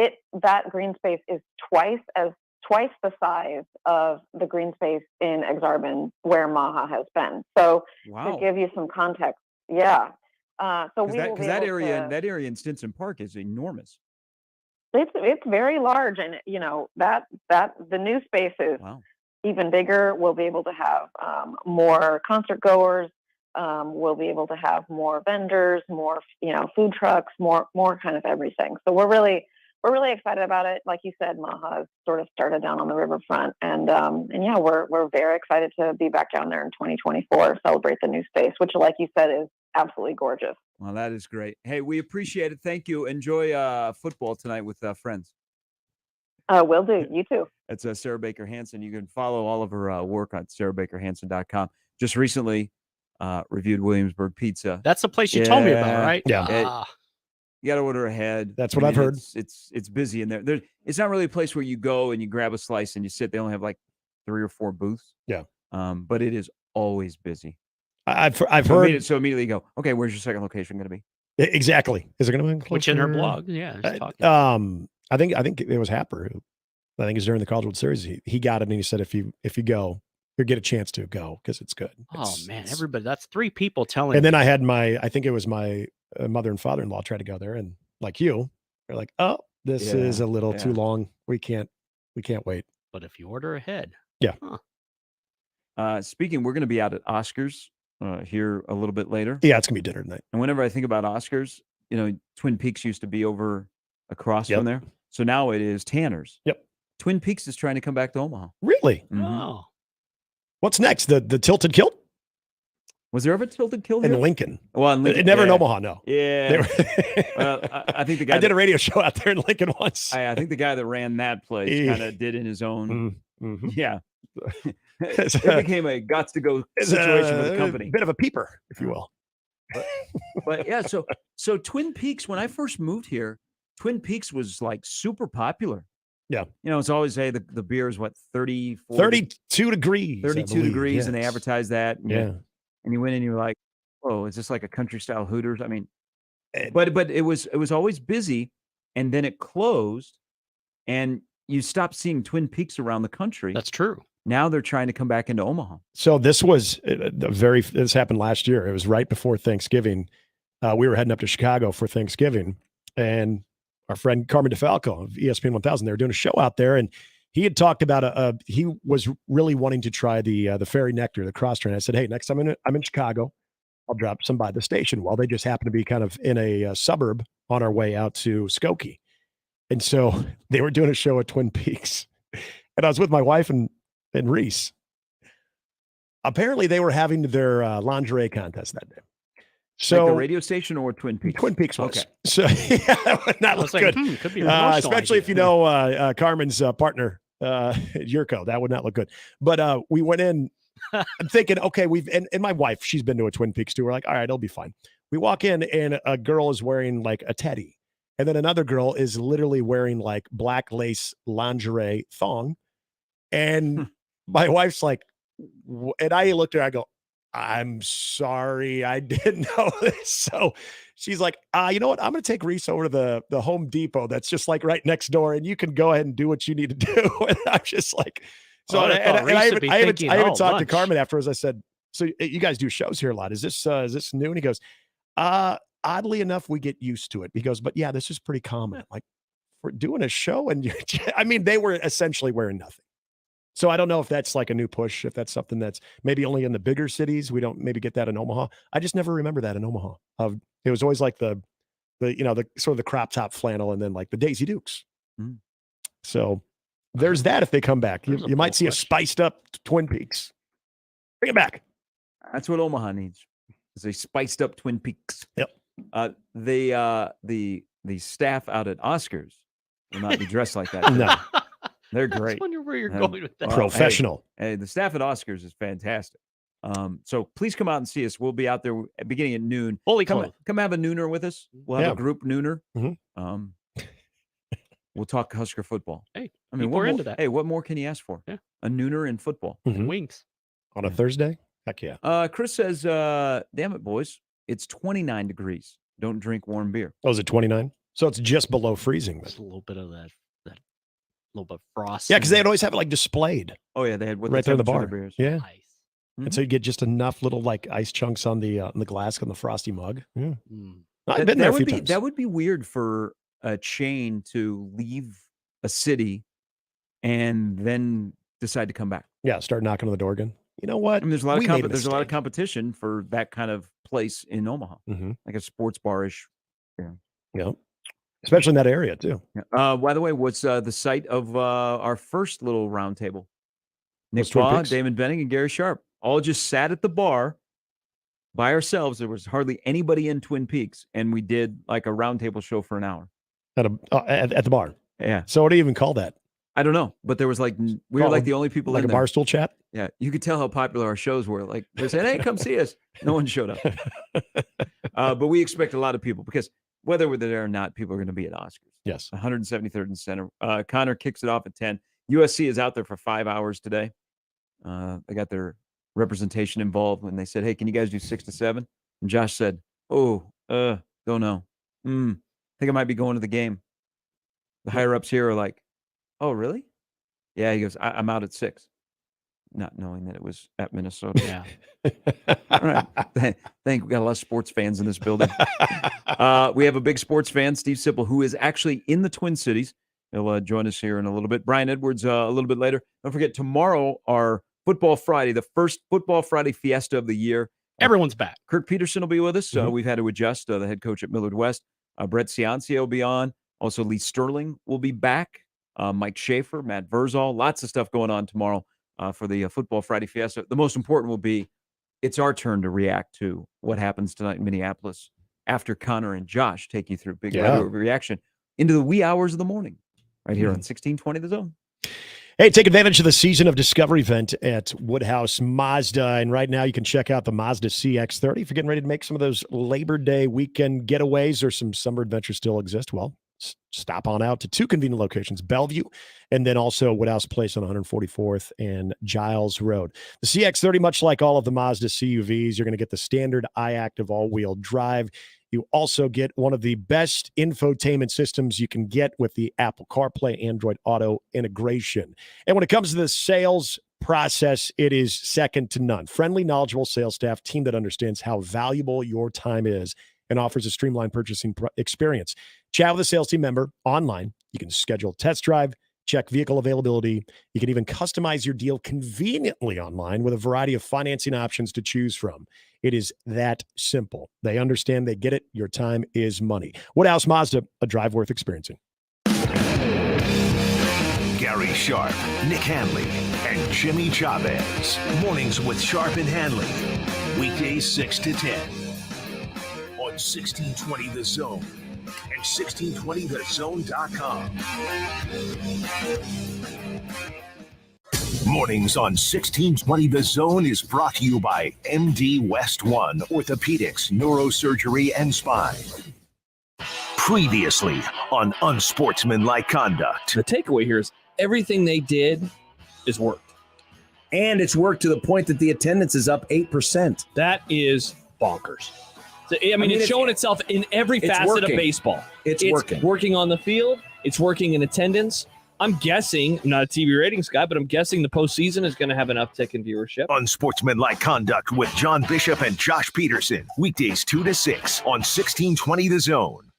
that green space is twice the size of the green space in Exarban where Maha has been. So to give you some context, so that area in Stinson Park is enormous. It's very large, and that the new space is even bigger. We'll be able to have more concert goers. We'll be able to have more vendors, more food trucks, more kind of everything. So we're really excited about it. Like you said, Maha has sort of started down on the riverfront, and we're very excited to be back down there in 2024, celebrate the new space, which, like you said, is absolutely gorgeous. Well, that is great. Hey, we appreciate it. Thank you. Enjoy football tonight with friends. Will do. You too. That's Sarah Baker Hansen. You can follow all of her work on sarahbakerhansen.com. Just recently reviewed Williamsburg Pizza. That's the place you told me about, right? Yeah. You got to order ahead. That's what I've heard. It's busy in there. It's not really a place where you go and you grab a slice and you sit. They only have like 3 or 4 booths. Yeah. But it is always busy. I've heard. So immediately go, okay, where's your second location going to be? Exactly. Is it going to be closer? Which in her blog? Yeah. I think it was Happer. I think it was during the College World Series. He got it and he said, if you go, you'll get a chance to go because it's good. Everybody, that's 3 people telling. And then I had I think it was my mother and father-in-law try to go there, and like you, they're like, oh, this is a little too long. We can't wait. But if you order ahead. Yeah. Speaking, we're going to be out at Oscars here a little bit later. Yeah, it's going to be dinner tonight. And whenever I think about Oscars, Twin Peaks used to be over across from there. So now it is Tanner's. Yep. Twin Peaks is trying to come back to Omaha. Really? Mm-hmm. Oh. What's next? The Tilted Kilt? Was there ever Tilted Kilt here? In Lincoln. Well, in Lincoln. Never in Omaha, no. Yeah. Well, I think the guy I did a radio show out there in Lincoln once. I think the guy that ran that place kind of did in his own. Mm-hmm. Yeah. It became a gots to go situation for the company. A bit of a peeper, if you will. But yeah, so Twin Peaks, when I first moved here, Twin Peaks was like super popular. Yeah. It's always, hey, the beer is what, 34? 32 degrees. 32 degrees, and they yes. advertise that. And Yeah. you went in and you're like, oh, is this like a country style Hooters? I mean, but it was always busy, and then it closed, and you stopped seeing Twin Peaks around the country. That's true. Now they're trying to come back into Omaha. So this happened last year. It was right before Thanksgiving. We were heading up to Chicago for Thanksgiving, and our friend Carmen DeFalco of ESPN 1000, they were doing a show out there, and he had talked about he was really wanting to try the Fairy Nectar, the cross train. I said, hey, next time I'm in Chicago, I'll drop some by the station. Well, they just happened to be kind of in a suburb on our way out to Skokie. And so they were doing a show at Twin Peaks. And I was with my wife and Reese. Apparently, they were having their lingerie contest that day. So like the radio station or Twin Peaks? Twin Peaks was. Okay. So yeah, that would not look good. Could be especially if you know Carmen's partner, Yurko. That would not look good. But we went in. I'm thinking, okay, and my wife, she's been to a Twin Peaks too. We're like, all right, it'll be fine. We walk in and a girl is wearing like a teddy. And then another girl is literally wearing like black lace lingerie thong. And my wife's like, and I looked at her, I go, I'm sorry, I didn't know this. So she's like, you know what? I'm going to take Reese over to the Home Depot that's just like right next door, and you can go ahead and do what you need to do. And I'm just like, so I even talked to Carmen afterwards. I said, so you guys do shows here a lot. Is this new? And he goes, oddly enough, we get used to it. He goes, but yeah, this is pretty common. Like, we're doing a show, and they were essentially wearing nothing. So I don't know if that's like a new push, if that's something that's maybe only in the bigger cities. We don't maybe get that in Omaha. I just never remember that in Omaha. It was always like the sort of the crop top flannel, and then like the Daisy Dukes. Mm. So there's that. If they come back, you might see a spiced up Twin Peaks. Bring it back. That's what Omaha needs. Is a spiced up Twin Peaks. Yep. The staff out at Oscars will not be dressed like that. No. They're I great. just wonder where you're going with that. Professional. Hey, the staff at Oscars is fantastic. So please come out and see us. We'll be out there beginning at noon. Holy come cow. Come have a nooner with us. We'll have a group nooner. Mm-hmm. We'll talk Husker football. Hey, I mean, we're into that. Hey, what more can you ask for? Yeah. A nooner in football. Mhm. Wings. On a Thursday? Heck yeah. Chris says, damn it, boys. It's 29 degrees. Don't drink warm beer. Oh, is it 29? So it's just below freezing. Just a little bit of that little bit of frost. Yeah, because they'd always have it like displayed. Oh, yeah. They had right there in the bar. Beers. Yeah. Nice. And so you get just enough little like ice chunks on the glass on the frosty mug. Yeah. Mm. I've been there a few times. That would be weird for a chain to leave a city and then decide to come back. Yeah, start knocking on the door again. You know what? I mean, there's a lot We of made a there's a lot of mistake. competition for that kind of place in Omaha, like a sports bar-ish. Yeah, especially in that area too. By the way, what's the site of our first little round table? Nick Was Twin Baugh, Peaks? Damon Benning, and Gary Sharp all just sat at the bar by ourselves. There was hardly anybody in Twin Peaks, and we did like a round table show for an hour. At the bar. Yeah. So what do you even call that? I don't know, but there was like we were Call like it the only people like in a there. barstool chat? Yeah, you could tell how popular our shows were. Like they said, "Hey, come see us." No one showed up, but we expect a lot of people because whether we're there or not, people are going to be at Oscars. Yes, 173rd and Center. Connor kicks it off at 10. USC is out there for 5 hours today. They got their representation involved when they said, "Hey, can you guys do 6 to 7?" And Josh said, "Oh, don't know. Think I might be going to the game." The higher ups here are like, "Oh, really?" Yeah, he goes, I'm out at 6, not knowing that it was at Minnesota. Yeah. All right. Thank we got a lot of sports fans in this building. We have a big sports fan, Steve Sipple, who is actually in the Twin Cities. He'll join us here in a little bit. Brian Edwards a little bit later. Don't forget, tomorrow, our Football Friday, the first Football Friday fiesta of the year. Everyone's back. Kirk Peterson will be with us. We've had to adjust. The head coach at Millard West. Brett Ciancia will be on. Also, Lee Sterling will be back. Mike Schaefer, Matt Verzal, lots of stuff going on tomorrow for the Football Friday Fiesta. The most important will be it's our turn to react to what happens tonight in Minneapolis after Connor and Josh take you through big reaction into the wee hours of the morning right here on 1620 The Zone. Hey, take advantage of the Season of Discovery event at Woodhouse Mazda. And right now you can check out the Mazda CX-30. If you're getting ready to make some of those Labor Day weekend getaways or some summer adventures still exist, well, stop on out to two convenient locations, Bellevue and then also Woodhouse Place on 144th and Giles Road. The CX-30, much like all of the Mazda CUVs, you're going to get the standard iActive all-wheel drive. You also get one of the best infotainment systems you can get with the Apple CarPlay, Android Auto integration. And when it comes to the sales process, it is second to none. Friendly, knowledgeable sales staff, team that understands how valuable your time is and offers a streamlined purchasing experience. Chat with a sales team member online. You can schedule a test drive, check vehicle availability. You can even customize your deal conveniently online with a variety of financing options to choose from. It is that simple. They understand, they get it. Your time is money. Woodhouse Mazda, a drive worth experiencing. Gary Sharp, Nick Handley, and Jimmy Chavez. Mornings with Sharp and Handley. Weekdays 6 to 10. On 1620 The Zone and 1620thezone.com. Mornings on 1620 The Zone is brought to you by MD West One Orthopedics, Neurosurgery, and Spine. Previously on Unsportsmanlike Conduct. The takeaway here is everything they did is worked. And it's worked to the point that the attendance is up 8%. That is bonkers. So, I mean it's showing itself in every facet of baseball. It's working. Working on the field. It's working in attendance. I'm guessing, I'm not a TV ratings guy, but I'm guessing the postseason is going to have an uptick in viewership. Unsportsmanlike Conduct with John Bishop and Josh Peterson. Weekdays 2 to 6 on 1620 The Zone.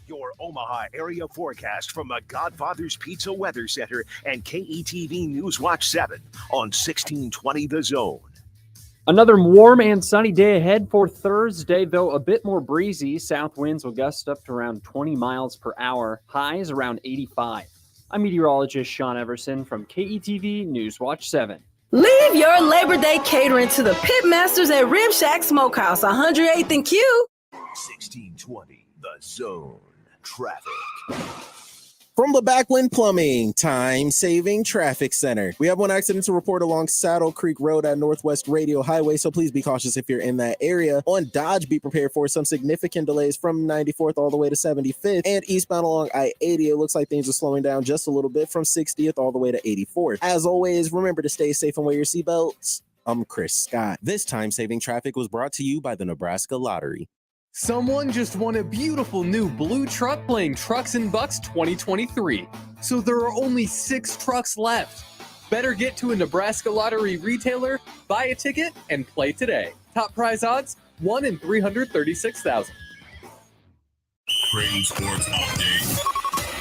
Your Omaha area forecast from the Godfather's Pizza Weather Center and KETV Newswatch 7 on 1620 The Zone. Another warm and sunny day ahead for Thursday, though a bit more breezy. South winds will gust up to around 20 miles per hour, highs around 85. I'm meteorologist Sean Everson from KETV Newswatch 7. Leave your Labor Day catering to the Pitmasters at Rib Shack Smokehouse, 108th and Q. 1620 The Zone. Traffic. From the Backwind Plumbing Time-Saving Traffic Center. We have one accident to report along Saddle Creek Road at Northwest Radio Highway, so please be cautious if you're in that area. On Dodge, be prepared for some significant delays from 94th all the way to 75th, and eastbound along I-80. It looks like things are slowing down just a little bit from 60th all the way to 84th. As always, remember to stay safe and wear your seatbelts. I'm Chris Scott. This time-saving traffic was brought to you by the Nebraska Lottery. Someone just won a beautiful new blue truck playing Trucks and Bucks 2023. So there are only 6 trucks left. Better get to a Nebraska Lottery retailer, buy a ticket, and play today. Top prize odds, 1 in 336,000. Creighton Sports Update.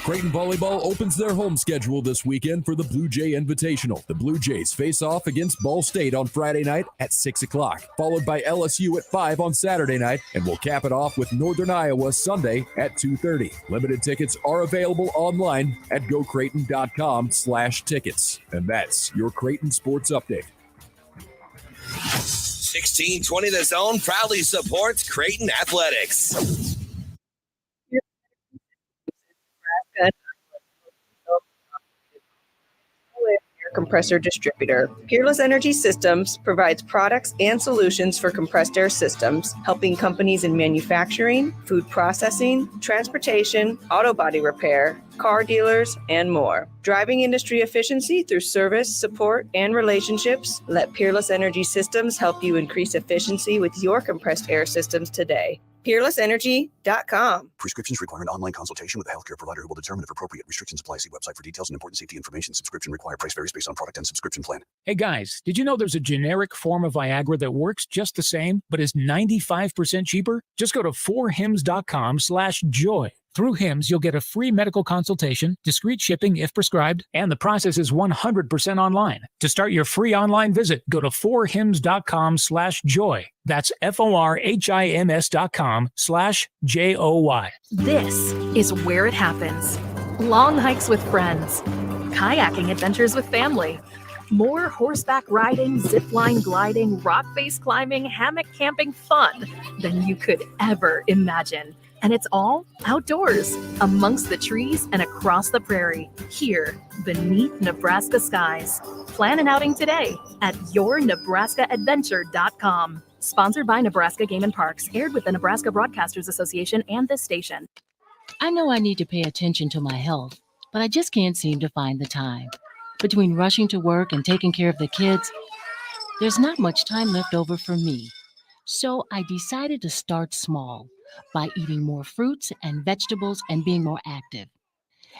Creighton Volleyball opens their home schedule this weekend for the Blue Jay Invitational. The Blue Jays face off against Ball State on Friday night at 6 o'clock, followed by LSU at 5 on Saturday night, and we'll cap it off with Northern Iowa Sunday at 2:30. Limited tickets are available online at gocreighton.com/tickets. And that's your Creighton Sports Update. 1620 The Zone proudly supports Creighton Athletics. Compressor distributor. Peerless Energy Systems provides products and solutions for compressed air systems, helping companies in manufacturing, food processing, transportation, auto body repair, car dealers, and more. Driving industry efficiency through service, support, and relationships, let Peerless Energy Systems help you increase efficiency with your compressed air systems today. PeerlessEnergy.com. Prescriptions require an online consultation with a healthcare provider who will determine if appropriate. Restrictions apply. See website for details and important safety information. Subscription required. Price varies based on product and subscription plan. Hey guys, did you know there's a generic form of Viagra that works just the same, but is 95% cheaper? Just go to 4hims.com/joy. Through Hims, you'll get a free medical consultation, discreet shipping if prescribed, and the process is 100% online. To start your free online visit, go to 4hims.com/joy. That's FORHIMS.com/JOY. This is where it happens. Long hikes with friends, kayaking adventures with family, more horseback riding, zipline gliding, rock face climbing, hammock camping fun than you could ever imagine. And it's all outdoors, amongst the trees and across the prairie, here beneath Nebraska skies. Plan an outing today at yournebraskaadventure.com. Sponsored by Nebraska Game and Parks, aired with the Nebraska Broadcasters Association and this station. I know I need to pay attention to my health, but I just can't seem to find the time. Between rushing to work and taking care of the kids, there's not much time left over for me. So I decided to start small by eating more fruits and vegetables and being more active.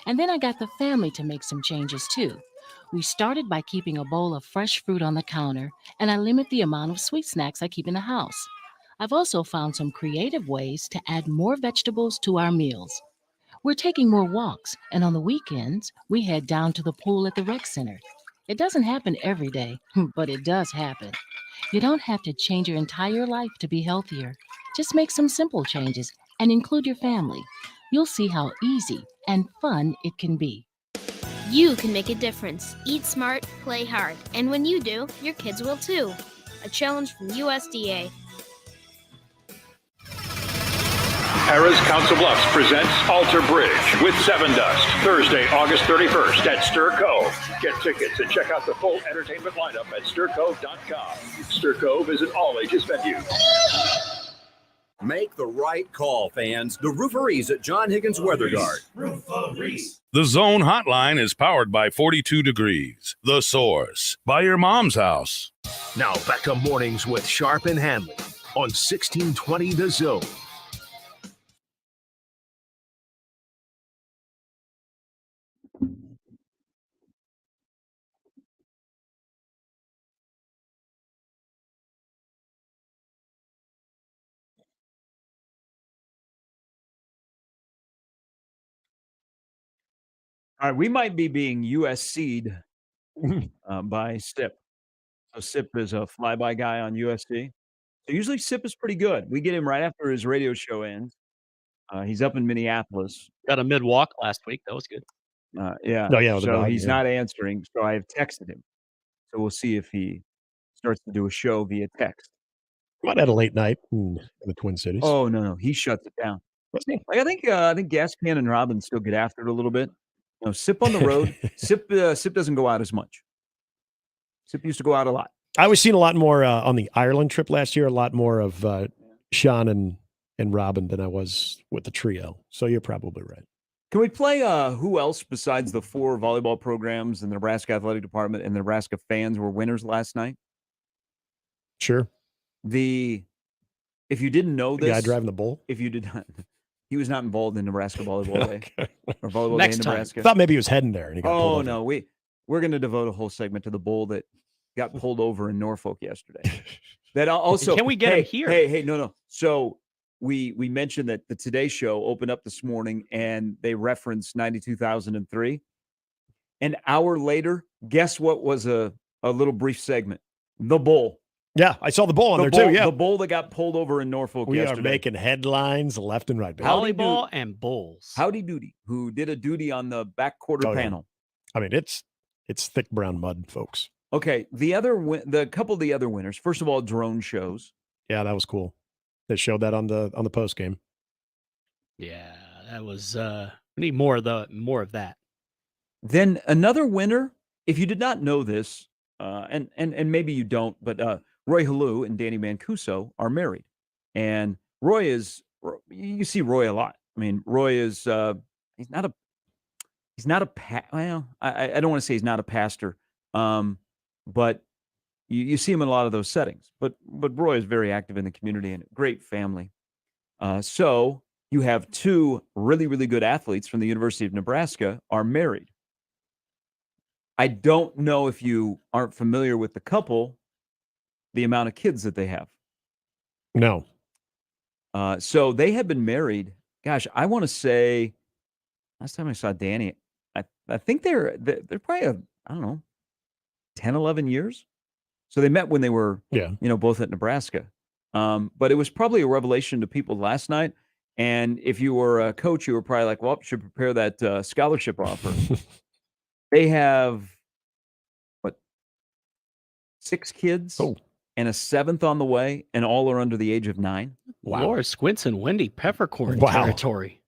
And then I got the family to make some changes too. We started by keeping a bowl of fresh fruit on the counter, and I limit the amount of sweet snacks I keep in the house. I've also found some creative ways to add more vegetables to our meals. We're taking more walks, and on the weekends, we head down to the pool at the rec center. It doesn't happen every day, but it does happen. You don't have to change your entire life to be healthier. Just make some simple changes and include your family. You'll see how easy and fun it can be. You can make a difference. Eat smart, play hard. And when you do, your kids will too. A challenge from USDA. Harrah's Council Bluffs presents Alter Bridge with Seven Dust, Thursday, August 31st at Stir Cove. Get tickets and check out the full entertainment lineup at stircove.com. Stir Cove is an all-ages venue. Make the right call, fans. The Rooferees at John Higgins Weather Guard. The Zone Hotline is powered by 42 Degrees, The Source, by your mom's house. Now back to mornings with Sharp and Handley on 1620 The Zone. All right, we might be being USC'd by Sip. So Sip is a flyby guy on USC. So usually Sip is pretty good. We get him right after his radio show ends. He's up in Minneapolis. Got a mid-walk last week. That was good. Yeah. Oh, yeah, with the So dog, he's yeah. not answering. So I have texted him. So we'll see if he starts to do a show via text. Might have a late night in the Twin Cities. Oh no, he shuts it down. Like I think Gas Can and Robin still get after it a little bit. Sip on the road. Sip doesn't go out as much. Sip used to go out a lot. I was seeing a lot more on the Ireland trip last year, a lot more of Sean and Robin than I was with the trio. So you're probably right. Can we play who else besides the 4 volleyball programs and the Nebraska Athletic Department and the Nebraska fans were winners last night? Sure. If you didn't know The this, guy driving the bull? If you did not, he was not involved in Nebraska Volleyball Day or Volleyball Next Day in time. Nebraska. I thought maybe he was heading there and he got pulled Oh over. no, we're going to devote a whole segment to the bull that got pulled over in Norfolk yesterday. That also Can we get him here? Hey, no. So we mentioned that the Today Show opened up this morning and they referenced 92,003. An hour later, guess what was a little brief segment? The bull. Yeah, I saw the bull on there too. Yeah, the bull that got pulled over in Norfolk we yesterday. are making headlines left and right. baby. Volleyball and bulls. Howdy Doody, who did a duty on the back quarter Oh, yeah. panel. I mean, it's thick brown mud, folks. Okay, the couple of the other winners. First of all, drone shows. Yeah, that was cool. They showed that on the post game. Yeah, that was. We need more of that. Then another winner. If you did not know this, and maybe you don't, but Roy Halou and Danny Mancuso are married, and Roy is. You see Roy a lot. I mean, Roy is. He's not a. Well, I don't want to say he's not a pastor, but you see him in a lot of those settings. But Roy is very active in the community and a great family. So you have 2 really, really good athletes from the University of Nebraska are married. I don't know if you aren't familiar with the couple, the amount of kids that they have. No. So they have been married. Gosh, I want to say last time I saw Danny, I think they're probably, I don't know, 10, 11 years. So they met when they were, both at Nebraska. But it was probably a revelation to people last night. And if you were a coach, you were probably like, well, should prepare that scholarship offer. They have, 6 kids and a 7th on the way, and all are under the age of 9. Wow. Laura Squints and Wendy Peppercorn territory.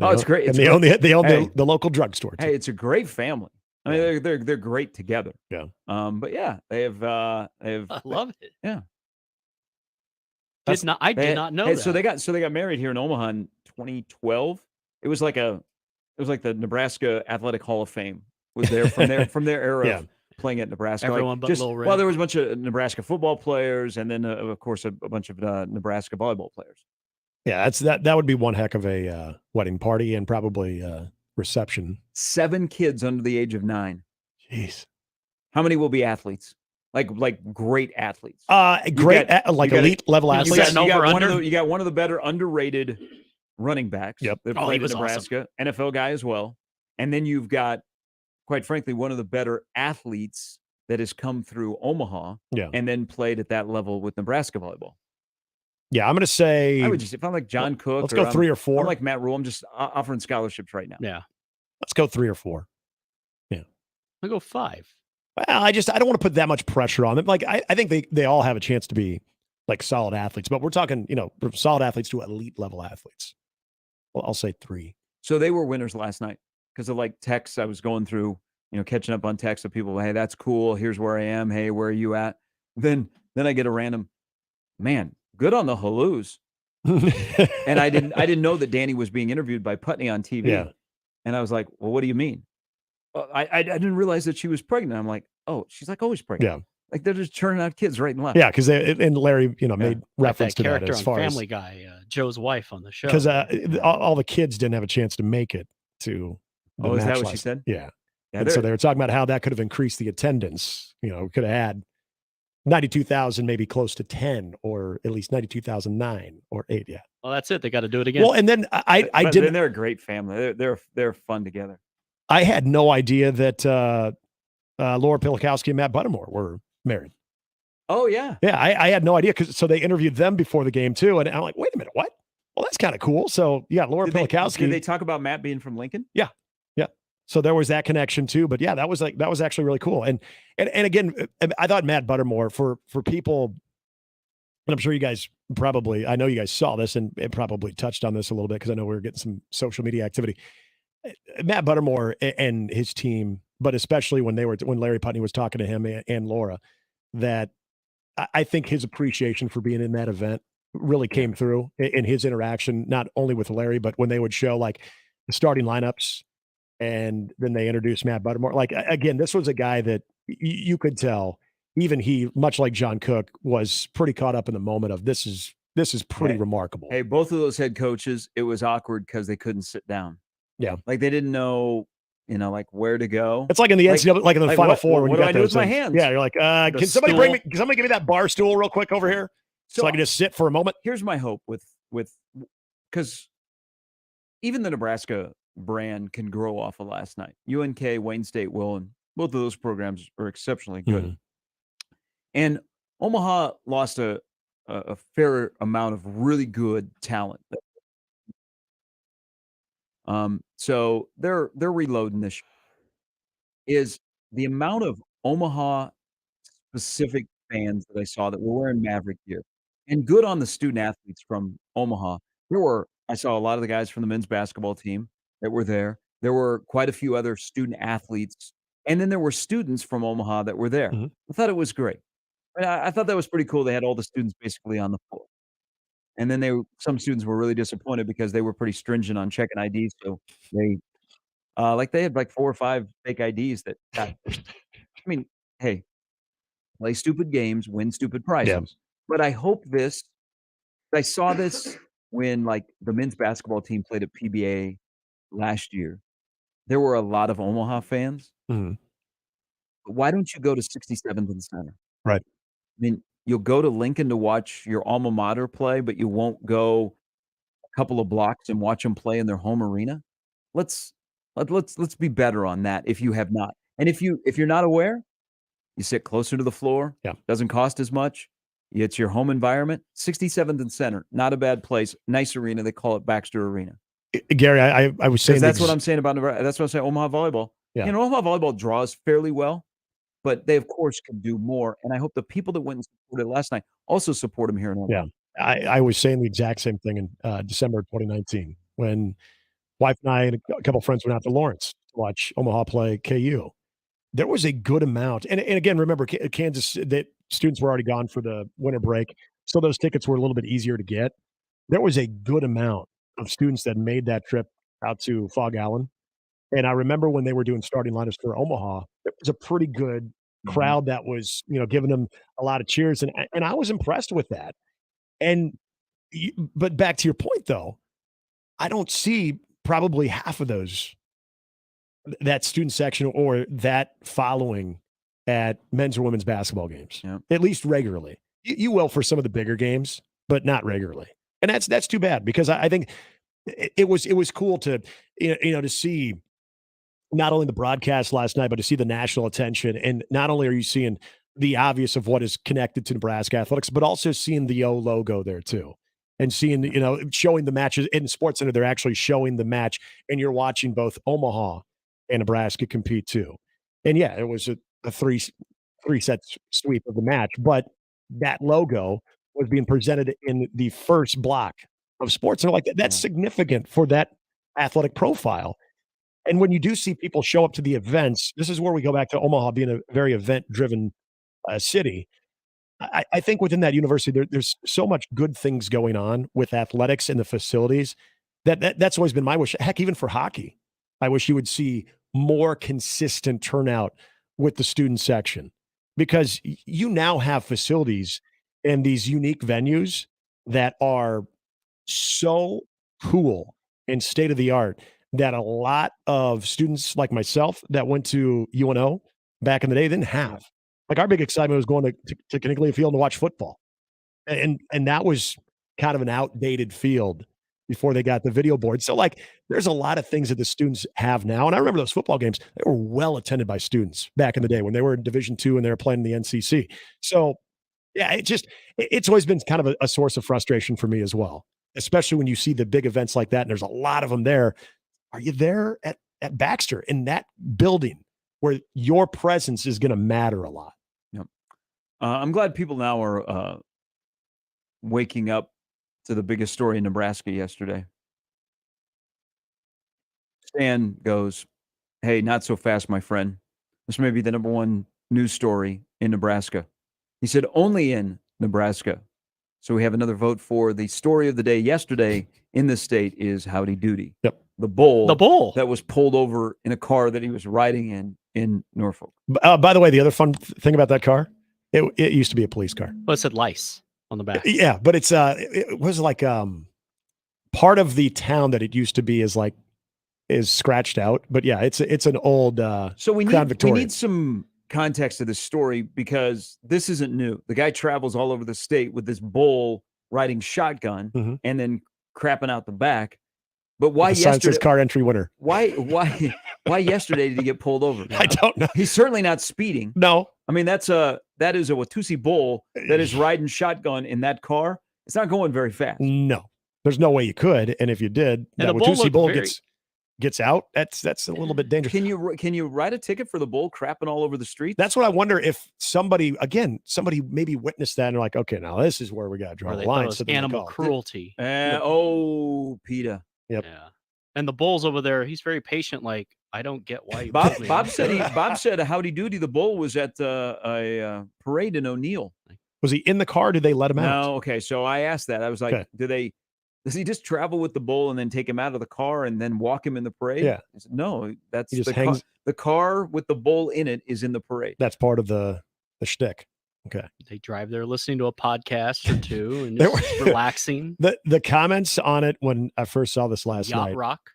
It's great. And It's they great. own the local drugstore. Hey, it's a great family. I mean, they're great together. Yeah. But yeah, they have. I love it. Yeah. I did not know that. So they got married here in Omaha in 2012. It was like the Nebraska Athletic Hall of Fame was there from their era Yeah. of playing at Nebraska. Everyone but Lil Red. Well, there was a bunch of Nebraska football players, and then of course a bunch of Nebraska volleyball players. Yeah, that would be one heck of a wedding party and probably reception. 7 kids under the age of 9. Jeez. How many will be athletes? Like great athletes. Elite level athletes. You got one of the better underrated running backs. Yep. That Oh, played he in was Nebraska, NFL guy as well. And then you've got, quite frankly, one of the better athletes that has come through Omaha and then played at that level with Nebraska volleyball. Yeah, I'm going to say. I would just, if I'm like John Cook, let's go 3 or 4. I'm like Matt Rule. I'm just offering scholarships right now. Yeah. Let's go 3 or 4. Yeah. I'll go 5. Well, I don't want to put that much pressure on them. Like, I think they all have a chance to be like solid athletes, but we're talking, from solid athletes to elite level athletes. Well, I'll say 3. So they were winners last night because of like texts I was going through, catching up on texts of people. Hey, that's cool. Here's where I am. Hey, where are you at? Then I get a random, man, good on the Halloos. And I didn't know that Danny was being interviewed by Putney on TV. Yeah. And I was like, well, what do you mean? I didn't realize that she was pregnant. I'm like, oh, she's like always pregnant. Yeah. Like they're just churning out kids right and left. Yeah, because and Larry, made reference that to that character as on far Family as Guy, Joe's wife on the show. because all the kids didn't have a chance to make it to. The Oh, is that match what she last- said? Yeah. Yeah, And so they were talking about how that could have increased the attendance. Could have had 92,000, maybe close to 10, or at least 92,009 or 8. Yeah. Well, that's it. They got to do it again. Well, and then I But didn't. they're a great family. They're fun together. I had no idea that Laura Pilikowski and Matt Buttermore were married. Oh yeah. Yeah, I had no idea so they interviewed them before the game too, and I'm like, wait a minute, what? Well, that's kind of cool. So yeah, Laura Pilikowski. Did they talk about Matt being from Lincoln? Yeah. So there was that connection too. But yeah, that was actually really cool. And again, I thought Matt Buttermore for people, and I'm sure you guys I know you guys saw this and probably touched on this a little bit because I know we were getting some social media activity. Matt Buttermore and his team, but especially when Larry Putney was talking to him and Laura, that I think his appreciation for being in that event really came through in his interaction, not only with Larry, but when they would show like the starting lineups and then they introduced Matt Buttermore. Like, again, this was a guy that you could tell, even he, much like John Cook, was pretty caught up in the moment of this is pretty remarkable. Hey, both of those head coaches, it was awkward because they couldn't sit down. Yeah. Like they didn't know, like where to go. It's like in the NCAA, like in the Final Four. When what you do I got do with those my things. hands? Yeah, you're like, can somebody give me that bar stool real quick over here so I can just sit for a moment? Here's my hope with because even the Nebraska brand can grow off of last night. UNK, Wayne State will, and both of those programs are exceptionally good. Mm-hmm. And Omaha lost a fair amount of really good talent. So they're reloading this. Is the amount of Omaha specific fans that I saw that were wearing Maverick gear, and good on the student athletes from Omaha. I saw a lot of the guys from the men's basketball team that were there. There were quite a few other student athletes, and then there were students from Omaha that were there. Mm-hmm. I thought it was great. I thought that was pretty cool. They had all the students basically on the floor. And then some students were really disappointed because they were pretty stringent on checking IDs. So they had like 4 or 5 fake IDs that I mean, hey, play stupid games, win stupid prizes. Yeah. But I hope I saw this when like the men's basketball team played at PBA last year. There were a lot of Omaha fans. Mm-hmm. But why don't you go to 67th and Center? Right. I mean, you'll go to Lincoln to watch your alma mater play, but you won't go a couple of blocks and watch them play in their home arena. Let's be better on that if you have not. And if you're not aware, you sit closer to the floor. Yeah. Doesn't cost as much. It's your home environment. 67th and Center, not a bad place. Nice arena. They call it Baxter Arena. Gary, I was saying that's what I'm saying about Nebraska. That's what I'm saying. Omaha volleyball. Yeah. Omaha volleyball draws fairly well, but they of course can do more. And I hope the people that went and supported last night also support them here in Omaha. Yeah, I was saying the exact same thing in December of 2019 when wife and I and a couple of friends went out to Lawrence to watch Omaha play KU. There was a good amount, and again, remember Kansas that students were already gone for the winter break, so those tickets were a little bit easier to get. There was a good amount of students that made that trip out to Fog Allen. And I remember when they were doing starting lineups for Omaha, it was a pretty good crowd that was, giving them a lot of cheers. And I was impressed with that. And but back to your point, though, I don't see probably half of that student section or that following at men's or women's basketball games, at least regularly. You will for some of the bigger games, but not regularly. And that's too bad, because I think it was cool to, to see not only the broadcast last night, but to see the national attention. And not only are you seeing the obvious of what is connected to Nebraska athletics, but also seeing the O logo there too. And seeing, showing the matches in SportsCenter, they're actually showing the match, and you're watching both Omaha and Nebraska compete too. And yeah, it was a three set sweep of the match, but that logo was being presented in the first block of SportsCenter. Like, that's significant for that athletic profile. And when you do see people show up to the events, this is where we go back to Omaha being a very event-driven city. I think within that university, there's so much good things going on with athletics and the facilities that's always been my wish. Heck, even for hockey, I wish you would see more consistent turnout with the student section, because you now have facilities and these unique venues that are so cool and state of the art that a lot of students like myself that went to UNO back in the day didn't have. Like, our big excitement was going to Caniglia Field to watch football. And that was kind of an outdated field before they got the video board. So, like, there's a lot of things that the students have now. And I remember those football games, they were well attended by students back in the day when they were in Division II and they were playing in the NCC. So, yeah, it's always been kind of a source of frustration for me as well, especially when you see the big events like that, and there's a lot of them there. Are you there at Baxter, in that building where your presence is going to matter a lot? Yep. I'm glad people now are waking up to the biggest story in Nebraska yesterday. Stan goes, "Hey, not so fast, my friend. This may be the number one news story in Nebraska." He said, "Only in Nebraska." So we have another vote for the story of the day yesterday in this state is Howdy Doody. Yep. The bull that was pulled over in a car that he was riding in Norfolk. By the way, the other fun thing about that car, it used to be a police car. Well, it said lice on the back. Yeah, but it was like part of the town that it used to be is scratched out. But yeah, it's an old so we Crown Victoria. need some context to this story, because this isn't new. The guy travels all over the state with this bull riding shotgun and then crapping out the back. But why yesterday? Car entry winner. Why yesterday did he get pulled over? I don't know. He's certainly not speeding. No. I mean, that is a Watusi bull that is riding shotgun in that car. It's not going very fast. No. There's no way you could. And if you did, and that Watusi bull gets out. That's a little bit dangerous. Can you write a ticket for the bull crapping all over the street? That's what I wonder, if somebody maybe witnessed that and they're like, okay, now this is where we got to draw the line. So animal cruelty. PETA. Yep. Yeah. And the bull's over there. He's very patient. Like, I don't get why you Bob said Howdy Doody, the bull was at a parade in O'Neill. Was he in the car? Did they let him out? No. Okay. So I asked that. I was like, does he just travel with the bull and then take him out of the car and then walk him in the parade? Yeah. I said, no, that's he just hangs. The car with the bull in it is in the parade. That's part of the shtick. Okay. They drive there listening to a podcast or two and just relaxing. The comments on it when I first saw this last Yacht night Rock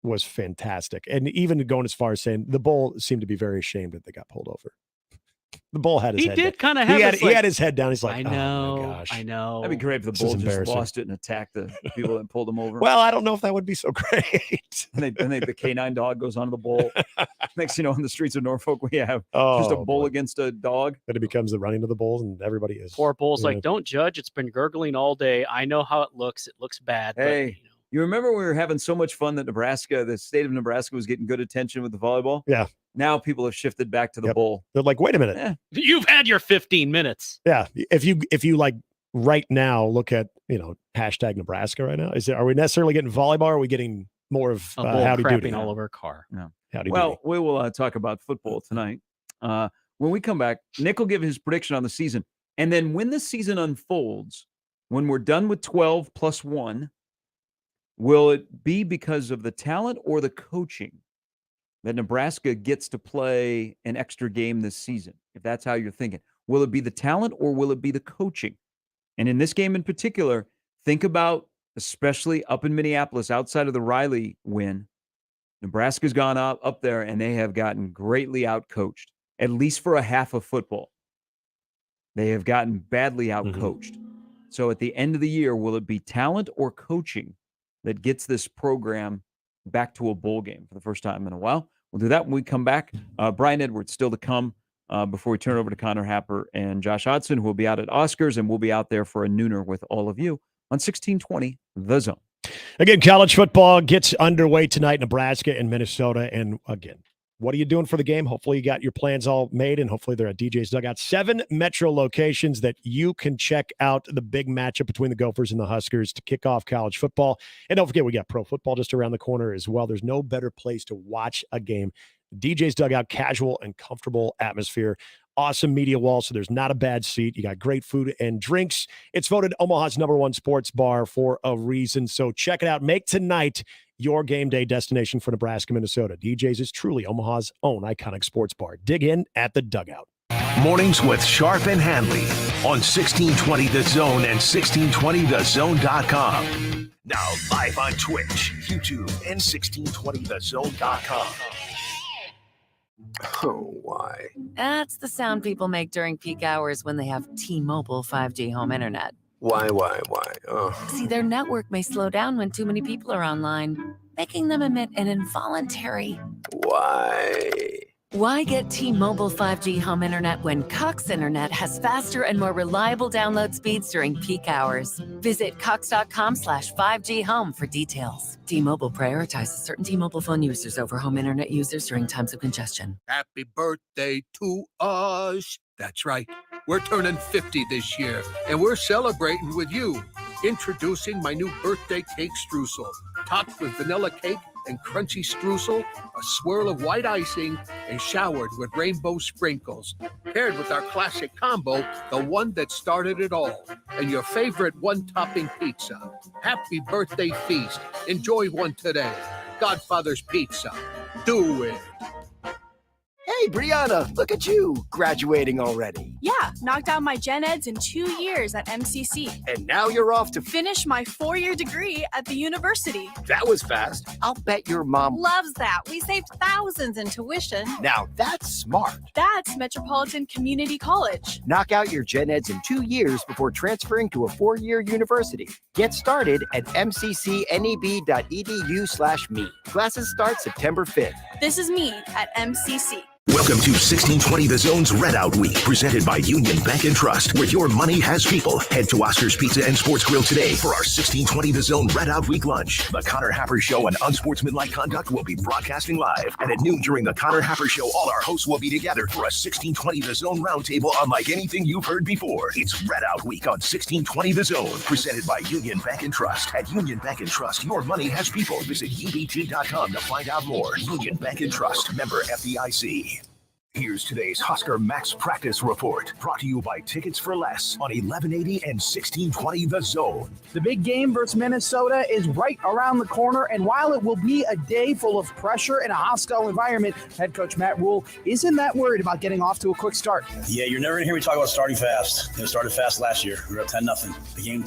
was fantastic. And even going as far as saying the bull seemed to be very ashamed that they got pulled over. The bull had his head down. He did kind of have he had his head down. He's like, I know, oh my gosh. I know. That'd be great if the bull just lost it and attacked the people that pulled him over. Well, I don't know if that would be so great. and the canine dog goes onto the bull. Next, on the streets of Norfolk, we have just a bull against a dog. Then it becomes the running of the bulls, and everybody is. Poor bull's like, don't judge. It's been gurgling all day. I know how it looks. It looks bad. Hey, but, you remember we were having so much fun that the state of Nebraska was getting good attention with the volleyball? Yeah. Now people have shifted back to the bull. They're like, wait a minute. You've had your 15 minutes. Yeah. If you like right now look at, hashtag Nebraska right now, are we necessarily getting volleyball? Or are we getting more of Howdy Doody all over a car? No. Howdy well, Doody. We will talk about football tonight. When we come back, Nick will give his prediction on the season. And then when the season unfolds, when we're done with 12 plus 1, Will it be because of the talent or the coaching that Nebraska gets to play an extra game this season? If that's how you're thinking, will it be the talent or will it be the coaching? And in this game in particular, think about, especially up in Minneapolis, outside of the Riley win, Nebraska's gone up there and they have gotten greatly outcoached, at least for a half of football. They have gotten badly outcoached. So at the end of the year, will it be talent or coaching that gets this program back to a bowl game for the first time in a while? We'll do that when we come back. Brian Edwards still to come before we turn it over to Connor Happer and Josh Hodson, who will be out at Oscars, and we'll be out there for a nooner with all of you on 1620 The Zone. Again, college football gets underway tonight, Nebraska and Minnesota. And again, what are you doing for the game? Hopefully you got your plans all made, and hopefully they're at DJ's Dugout. 7 metro locations that you can check out the big matchup between the Gophers and the Huskers to kick off college football. And don't forget, we got pro football just around the corner as well. There's no better place to watch a game. DJ's Dugout, casual and comfortable atmosphere. Awesome media wall, so there's not a bad seat. You got great food and drinks. It's voted Omaha's #1 sports bar for a reason, so check it out. Make tonight your game day destination for Nebraska, Minnesota. DJ's is truly Omaha's own iconic sports bar. Dig in at the Dugout. Mornings with Sharp and Handley on 1620 The Zone and 1620thezone.com. Now live on Twitch, YouTube, and 1620thezone.com. Oh, why? That's the sound people make during peak hours when they have T-Mobile 5G home internet. Why? Oh. See, their network may slow down when too many people are online, making them emit an involuntary... Why? Why get T-Mobile 5G home internet when Cox Internet has faster and more reliable download speeds during peak hours? Visit cox.com/5G home for details. T-Mobile prioritizes certain T-Mobile phone users over home internet users during times of congestion. Happy birthday to us. That's right. We're turning 50 this year, and we're celebrating with you. Introducing my new birthday cake streusel, topped with vanilla cake and crunchy streusel, a swirl of white icing, and showered with rainbow sprinkles. Paired with our classic combo, the one that started it all, and your favorite one-topping pizza. Happy birthday feast. Enjoy one today. Godfather's Pizza. Do it. Hey, Brianna, look at you, graduating already. Yeah, knocked out my gen eds in 2 years at MCC. And now you're off to Finish my 4-year degree at the university. That was fast. I'll bet your mom Loves that. We saved thousands in tuition. Now that's smart. That's Metropolitan Community College. Knock out your gen eds in 2 years before transferring to a 4-year university. Get started at mccneb.edu/me. Classes start September 5th. This is me at MCC. Welcome to 1620 The Zone's Readout Week, presented by Union Bank and Trust, where your money has people. Head to Oscar's Pizza and Sports Grill today for our 1620 The Zone Readout Week lunch. The Connor Happer Show and Unsportsmanlike Conduct will be broadcasting live. And at noon during the Connor Happer Show, all our hosts will be together for a 1620 The Zone roundtable unlike anything you've heard before. It's Readout Week on 1620 The Zone, presented by Union Bank and Trust. At Union Bank and Trust, your money has people. Visit UBT.com to find out more. Union Bank and Trust, member FDIC. Here's today's Husker Max Practice Report, brought to you by Tickets for Less on 1180 and 1620 The Zone. The big game versus Minnesota is right around the corner, and while it will be a day full of pressure and a hostile environment, head coach Matt Rule isn't that worried about getting off to a quick start. Yeah, you're never going to hear me talk about starting fast. It started fast last year. We were up 10-0. The game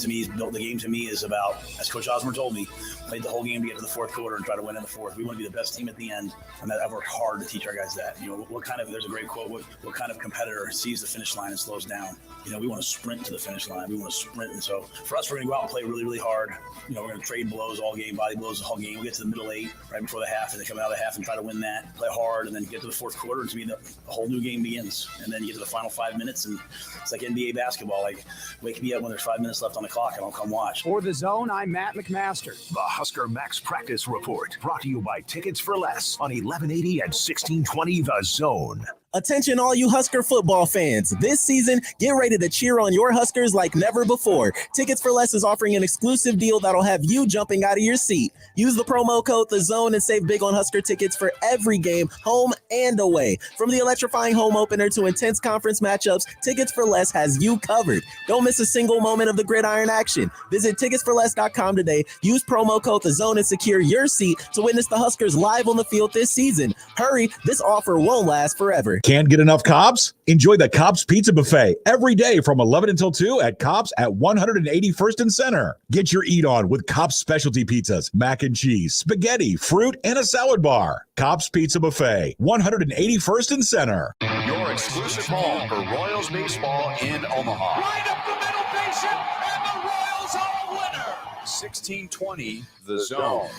to me is about, as Coach Osborne told me, played the whole game to get to the fourth quarter and try to win in the fourth. We want to be the best team at the end, and I've worked hard to teach our guys that. You know, there's a great quote, what kind of competitor sees the finish line and slows down? You know, we want to sprint to the finish line. We want to sprint. And so for us, we're going to go out and play really, really hard. You know, we're going to trade blows all game, body blows the whole game. We'll get to the middle 8 right before the half, and then come out of the half and try to win that, play hard, and then get to the fourth quarter. And to me, the whole new game begins. And then you get to the final 5 minutes, and it's like NBA basketball. Like, wake me up when there's 5 minutes left on the clock, and I'll come watch. For The Zone, I'm Matt McMaster. The Husker Max Practice Report, brought to you by Tickets for Less on 1180 and 1620 The Zone. Attention all you Husker football fans. This season, get ready to cheer on your Huskers like never before. Tickets for Less is offering an exclusive deal that'll have you jumping out of your seat. Use the promo code THEZONE and save big on Husker tickets for every game, home and away. From the electrifying home opener to intense conference matchups, Tickets for Less has you covered. Don't miss a single moment of the gridiron action. Visit ticketsforless.com today. Use promo code THEZONE and secure your seat to witness the Huskers live on the field this season. Hurry, this offer won't last forever. Can't get enough Cobb's? Enjoy the Cobb's Pizza Buffet every day from 11 until 2 at Cobb's at 181st and Center. Get your eat on with Cobb's specialty pizzas, mac and cheese, spaghetti, fruit, and a salad bar. Cobb's Pizza Buffet, 181st and Center. Your exclusive home for Royals baseball in Omaha. Right up the middle, Bishop, and the Royals are a winner. 1620 The Zone.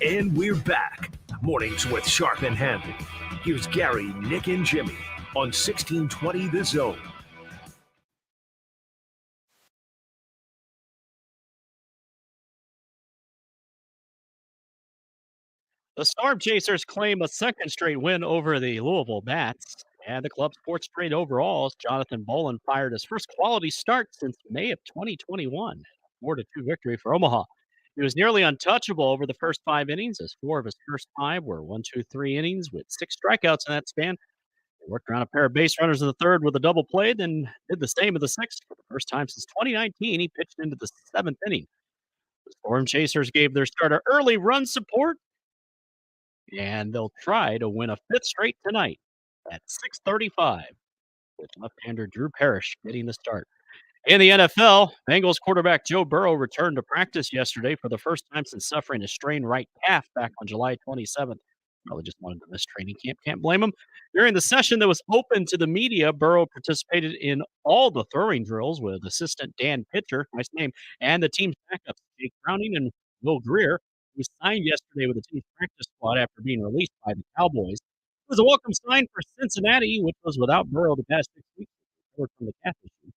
And we're back. Mornings with Sharp and Handley. Here's Gary, Nick, and Jimmy on 1620 The Zone. The Storm Chasers claim a second straight win over the Louisville Bats, and the club's fourth straight overall as Jonathan Bolin fired his first quality start since May of 2021. 4-2 victory for Omaha. He was nearly untouchable over the first 5 innings, as 4 of his first 5 were 1-2-3 innings with 6 strikeouts in that span. He worked around a pair of base runners in the third with a double play, then did the same in the sixth. For the first time since 2019, he pitched into the 7th inning. The Storm Chasers gave their starter early run support, and they'll try to win a 5th straight tonight at 6:35, with left-hander Drew Parrish getting the start. In the NFL, Bengals quarterback Joe Burrow returned to practice yesterday for the first time since suffering a strained right calf back on July 27th. Probably just wanted to miss training camp. Can't blame him. During the session that was open to the media, Burrow participated in all the throwing drills with assistant Dan Pitcher, nice name, and the team's backups, Jake Browning and Will Greer, who signed yesterday with the team's practice squad after being released by the Cowboys. It was a welcome sign for Cincinnati, which was without Burrow the past 6 weeks from the calf issue.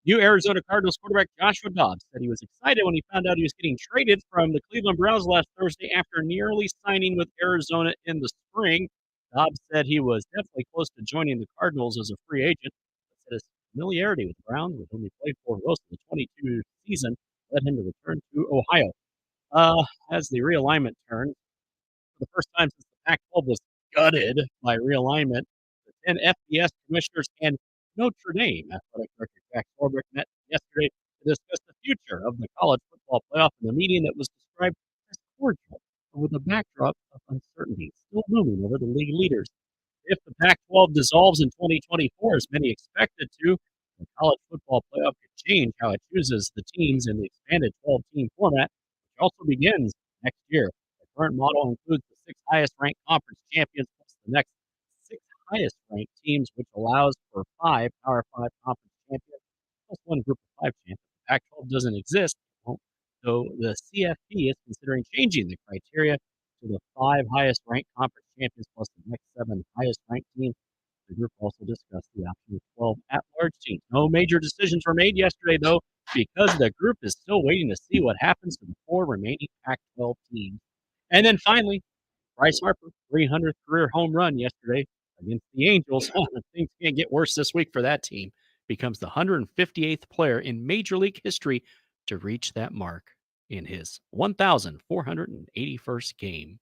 New Arizona Cardinals quarterback Joshua Dobbs said he was excited when he found out he was getting traded from the Cleveland Browns last Thursday after nearly signing with Arizona in the spring. Dobbs said he was definitely close to joining the Cardinals as a free agent, but said his familiarity with the Browns, with whom he played for most of the 22 season, led him to return to Ohio. As the realignment turned, for the first time since the Pac-12 was gutted by realignment, the 10 FBS commissioners and Notre Dame athletic director Jack Sorbick met yesterday to discuss the future of the college football playoff in a meeting that was described as cordial, but with a backdrop of uncertainty still looming over the league leaders. If the Pac-12 dissolves in 2024, as many expected to, the college football playoff could change how it chooses the teams in the expanded 12-team format, which also begins next year. The current model includes the 6 highest-ranked conference champions plus the next 6 highest-ranked teams, which allows for 5 Power 5 conference champions plus 1 Group of 5 champion. The Pac-12 doesn't exist, so the CFP is considering changing the criteria to the 5 highest-ranked conference champions plus the next 7 highest-ranked teams. The group also discussed the option of 12 at-large teams. No major decisions were made yesterday, though, because the group is still waiting to see what happens to the 4 remaining Pac-12 teams. And then finally, Bryce Harper, 300th career home run yesterday against the Angels. Things can't get worse this week for that team. Becomes the 158th player in Major League history to reach that mark in his 1,481st game.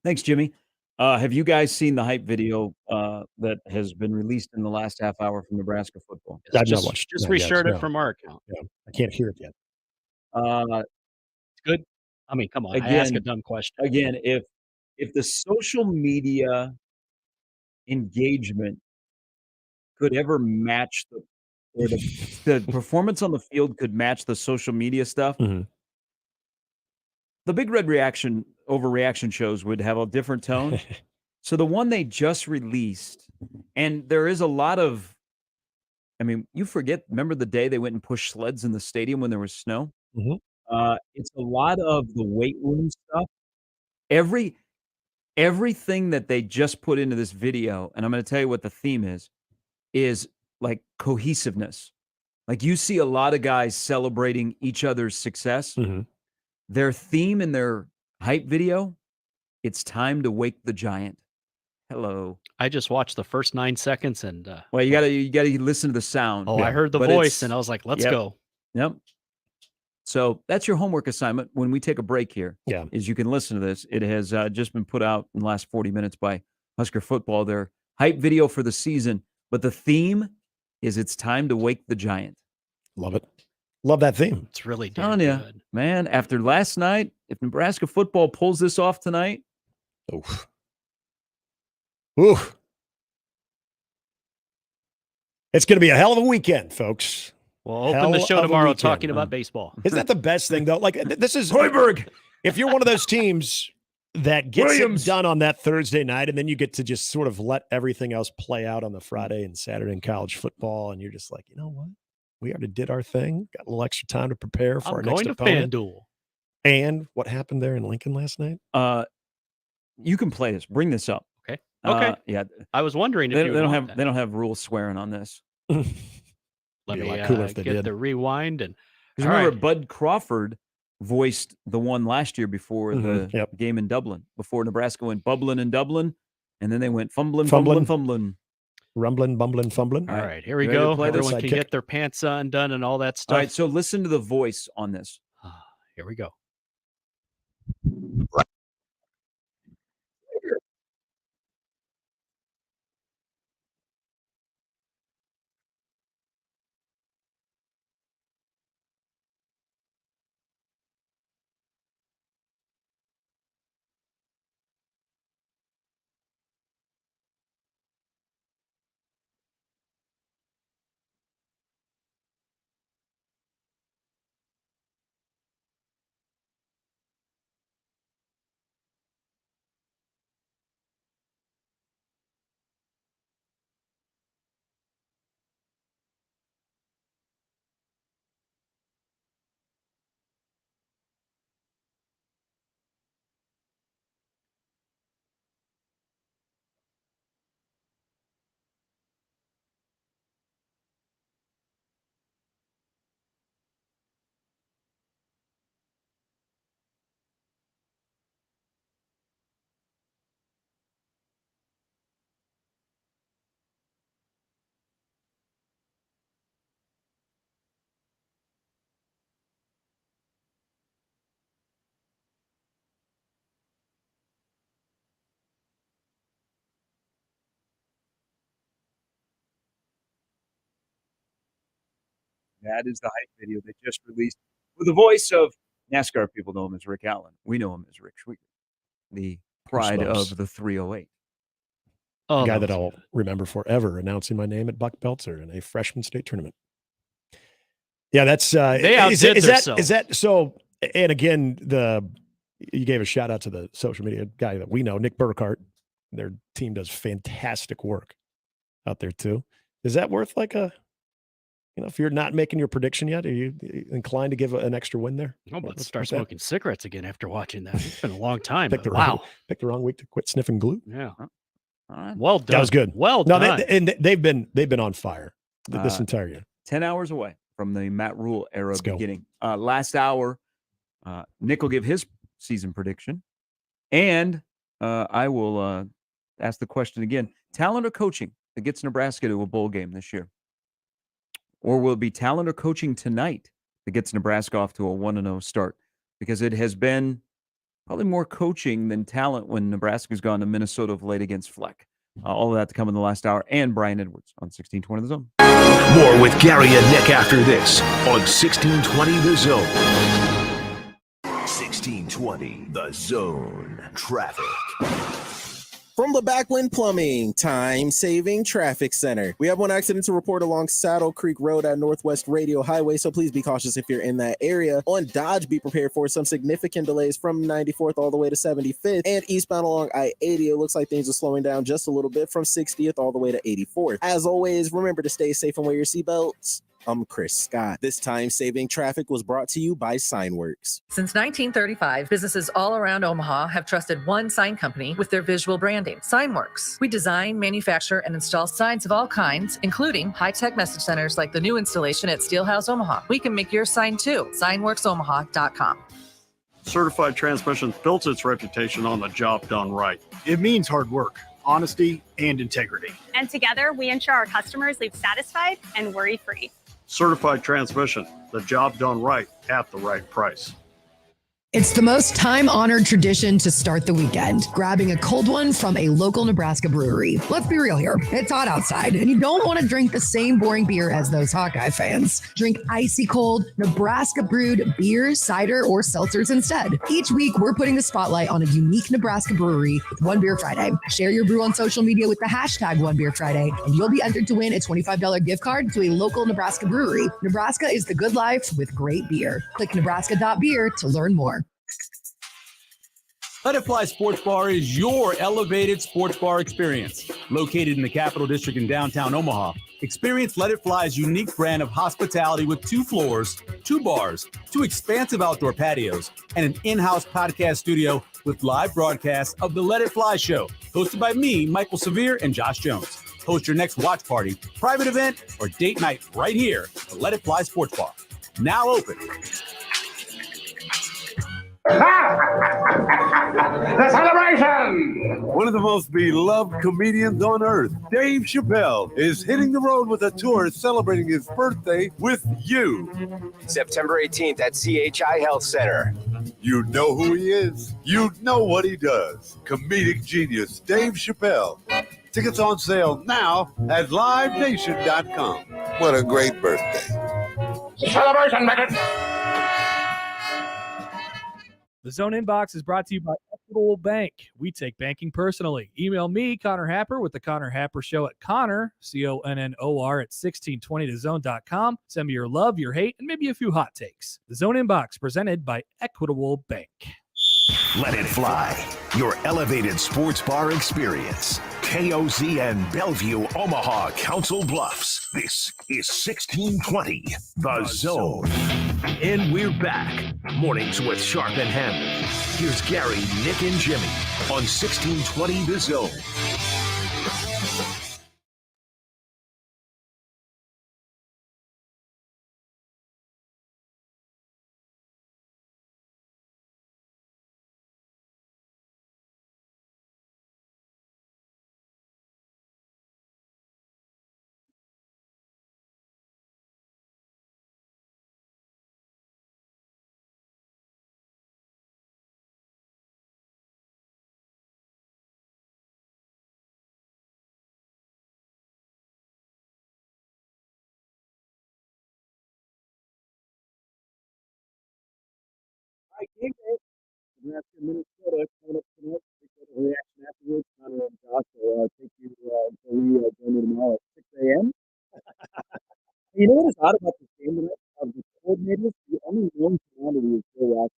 Thanks, Jimmy. Have you guys seen the hype video that has been released in the last half hour from Nebraska football? I've not watched Just reshared it from our account. Yeah, I can't hear it yet. It's good. I mean, come on. Again, I ask a dumb question. Again, if the social media engagement could ever match the performance on the field could match the social media stuff, the Big Red overreaction shows would have a different tone. So the one they just released, and there is a lot of, I mean, remember the day they went and pushed sleds in the stadium when there was snow? It's a lot of the weight room stuff. Everything that they just put into this video, and I'm going to tell you what the theme is like cohesiveness. Like you see a lot of guys celebrating each other's success. Their theme in their hype video, it's time to wake the giant. Hello. I just watched the first 9 seconds and Well, you gotta listen to the sound. I heard the voice and I was like, let's go. Yep. So that's your homework assignment when we take a break here. Yeah. Is you can listen to this. It has just been put out in the last 40 minutes by Husker Football. Their hype video for the season. But the theme is it's time to wake the giant. Love it. Love that theme. It's really Telling you, man, after last night, if Nebraska football pulls this off tonight. Oof. It's going to be a hell of a weekend, folks. We'll open the show tomorrow talking about baseball. Isn't that the best thing, though? Like, this is Hoiberg. If you're one of those teams that gets it done on that Thursday night, and then you get to just sort of let everything else play out on the Friday and Saturday in college football, and you're just like, you know what? We already did our thing. Got a little extra time to prepare for our next opponent. FanDuel. And what happened there in Lincoln last night? You can play this. Bring this up. Okay. Okay. Yeah. I was wondering if they you don't have rules swearing on this. Let me cooler if they get did. the rewind. And because remember, Bud Crawford voiced the one last year before the game in Dublin, before Nebraska went bubbling in Dublin, and then they went fumbling. Rumbling, bumbling, fumbling. All right, here we go. Everyone can get their pants undone and all that stuff. All right, so listen to the voice on this. Here we go. That is the hype video they just released with the voice of NASCAR. People know him as Rick Allen. We know him as Rick Schwieger, the pride of the 308. The guy that I'll remember forever announcing my name at Buck Belzer in a freshman state tournament. Yeah, that's they outdid themselves. Is that so? And again, you gave a shout out to the social media guy that we know, Nick Burkhart. Their team does fantastic work out there too. Is that worth like a? If you're not making your prediction yet, are you inclined to give an extra win there? No, but let's start smoking cigarettes again after watching that. It's been a long time. Picked the wrong week to quit sniffing glue. Yeah. All right. Well done. That was good. Well done. They've been on fire this entire year. 10 hours away from the Matt Rule era beginning. Last hour, Nick will give his season prediction, and I will ask the question again: talent or coaching that gets Nebraska to a bowl game this year? Or will it be talent or coaching tonight that gets Nebraska off to a 1-0 start? Because it has been probably more coaching than talent when Nebraska's gone to Minnesota of late against Fleck. All of that to come in the last hour. And Brian Edwards on 1620 The Zone. More with Gary and Nick after this on 1620 The Zone. 1620 The Zone. Traffic. From the Backlund Plumbing Time-Saving Traffic Center. We have one accident to report along Saddle Creek Road at Northwest Radio Highway, so please be cautious if you're in that area. On Dodge, be prepared for some significant delays from 94th all the way to 75th, and eastbound along I-80. It looks like things are slowing down just a little bit from 60th all the way to 84th. As always, remember to stay safe and wear your seatbelts. I'm Chris Scott. This time-saving traffic was brought to you by Signworks. Since 1935, businesses all around Omaha have trusted one sign company with their visual branding, Signworks. We design, manufacture, and install signs of all kinds, including high-tech message centers like the new installation at Steelhouse Omaha. We can make your sign too. Signworksomaha.com. Certified Transmission built its reputation on the job done right. It means hard work, honesty, and integrity. And together, we ensure our customers leave satisfied and worry-free. Certified Transmission, the job done right at the right price. It's the most time-honored tradition to start the weekend, grabbing a cold one from a local Nebraska brewery. Let's be real here. It's hot outside, and you don't want to drink the same boring beer as those Hawkeye fans. Drink icy cold, Nebraska-brewed beer, cider, or seltzers instead. Each week, we're putting the spotlight on a unique Nebraska brewery with One Beer Friday. Share your brew on social media with the hashtag One Beer Friday, and you'll be entered to win a $25 gift card to a local Nebraska brewery. Nebraska is the good life with great beer. Click nebraska.beer to learn more. Let It Fly Sports Bar is your elevated sports bar experience. Located in the Capital District in downtown Omaha, experience Let It Fly's unique brand of hospitality with 2 floors, 2 bars, 2 expansive outdoor patios, and an in-house podcast studio with live broadcasts of the Let It Fly show, hosted by me, Michael Severe, and Josh Jones. Host your next watch party, private event, or date night right here at the Let It Fly Sports Bar. Now open. The celebration! One of the most beloved comedians on earth, Dave Chappelle, is hitting the road with a tour celebrating his birthday with you. September 18th at CHI Health Center. You know who he is. You know what he does. Comedic genius Dave Chappelle. Tickets on sale now at livenation.com. What a great birthday. Celebration, Beckett! The Zone Inbox is brought to you by Equitable Bank. We take banking personally. Email me, Connor Happer, with the Connor Happer Show at Connor, CONNOR, at 1620thezone.com. Send me your love, your hate, and maybe a few hot takes. The Zone Inbox, presented by Equitable Bank. Let It Fly, your elevated sports bar experience. KOZ and Bellevue, Omaha, Council Bluffs. This is 1620, The Zone. And we're back. Mornings with Sharp and Handley. Here's Gary, Nick, and Jimmy on 1620, The Zone. Minnesota coming up tonight. We'll reaction afterwards. Connor and Josh will take you until we join you tomorrow at 6 a.m. You know what is odd about this game tonight? Of the coordinators, the only one commodity is Joe Ross.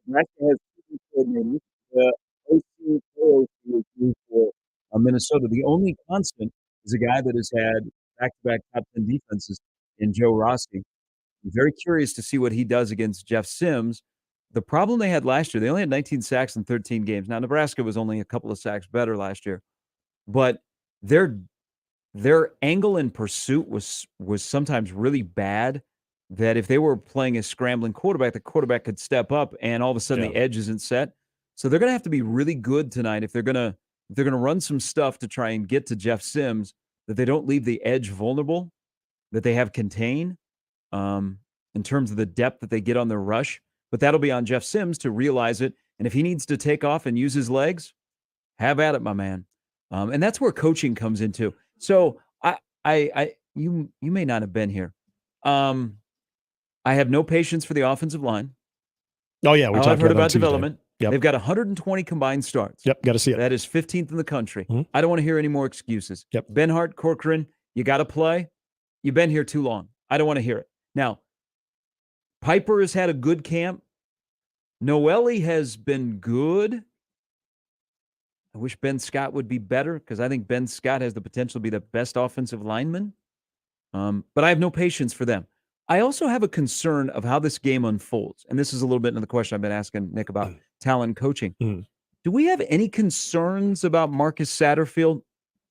Nebraska has 2 coordinators. The OC, co-OC is new for Minnesota. The only constant is a guy that has had back-to-back top 10 defenses in Joe Rossi. I'm very curious to see what he does against Jeff Sims. The problem they had last year, they only had 19 sacks in 13 games. Now, Nebraska was only a couple of sacks better last year, but their angle in pursuit was sometimes really bad, that if they were playing a scrambling quarterback, the quarterback could step up and all of a sudden the edge isn't set. So they're going to have to be really good tonight if they're going to run some stuff to try and get to Jeff Sims, that they don't leave the edge vulnerable, that they have contain in terms of the depth that they get on their rush. But that'll be on Jeff Sims to realize it. And if he needs to take off and use his legs, have at it, my man. And that's where coaching comes into. So you may not have been here. I have no patience for the offensive line. Oh yeah, we talked I've heard about Tuesday. development. Yep. They've got 120 combined starts. Yep, got to see it. That is 15th in the country. Mm-hmm. I don't want to hear any more excuses. Yep. Benhart, Corcoran, you got to play. You've been here too long. I don't want to hear it. Now, Piper has had a good camp. Noelle has been good. I wish Ben Scott would be better, because I think Ben Scott has the potential to be the best offensive lineman. But I have no patience for them. I also have a concern of how this game unfolds. And this is a little bit into the question I've been asking Nick about talent and coaching. Do we have any concerns about Marcus Satterfield?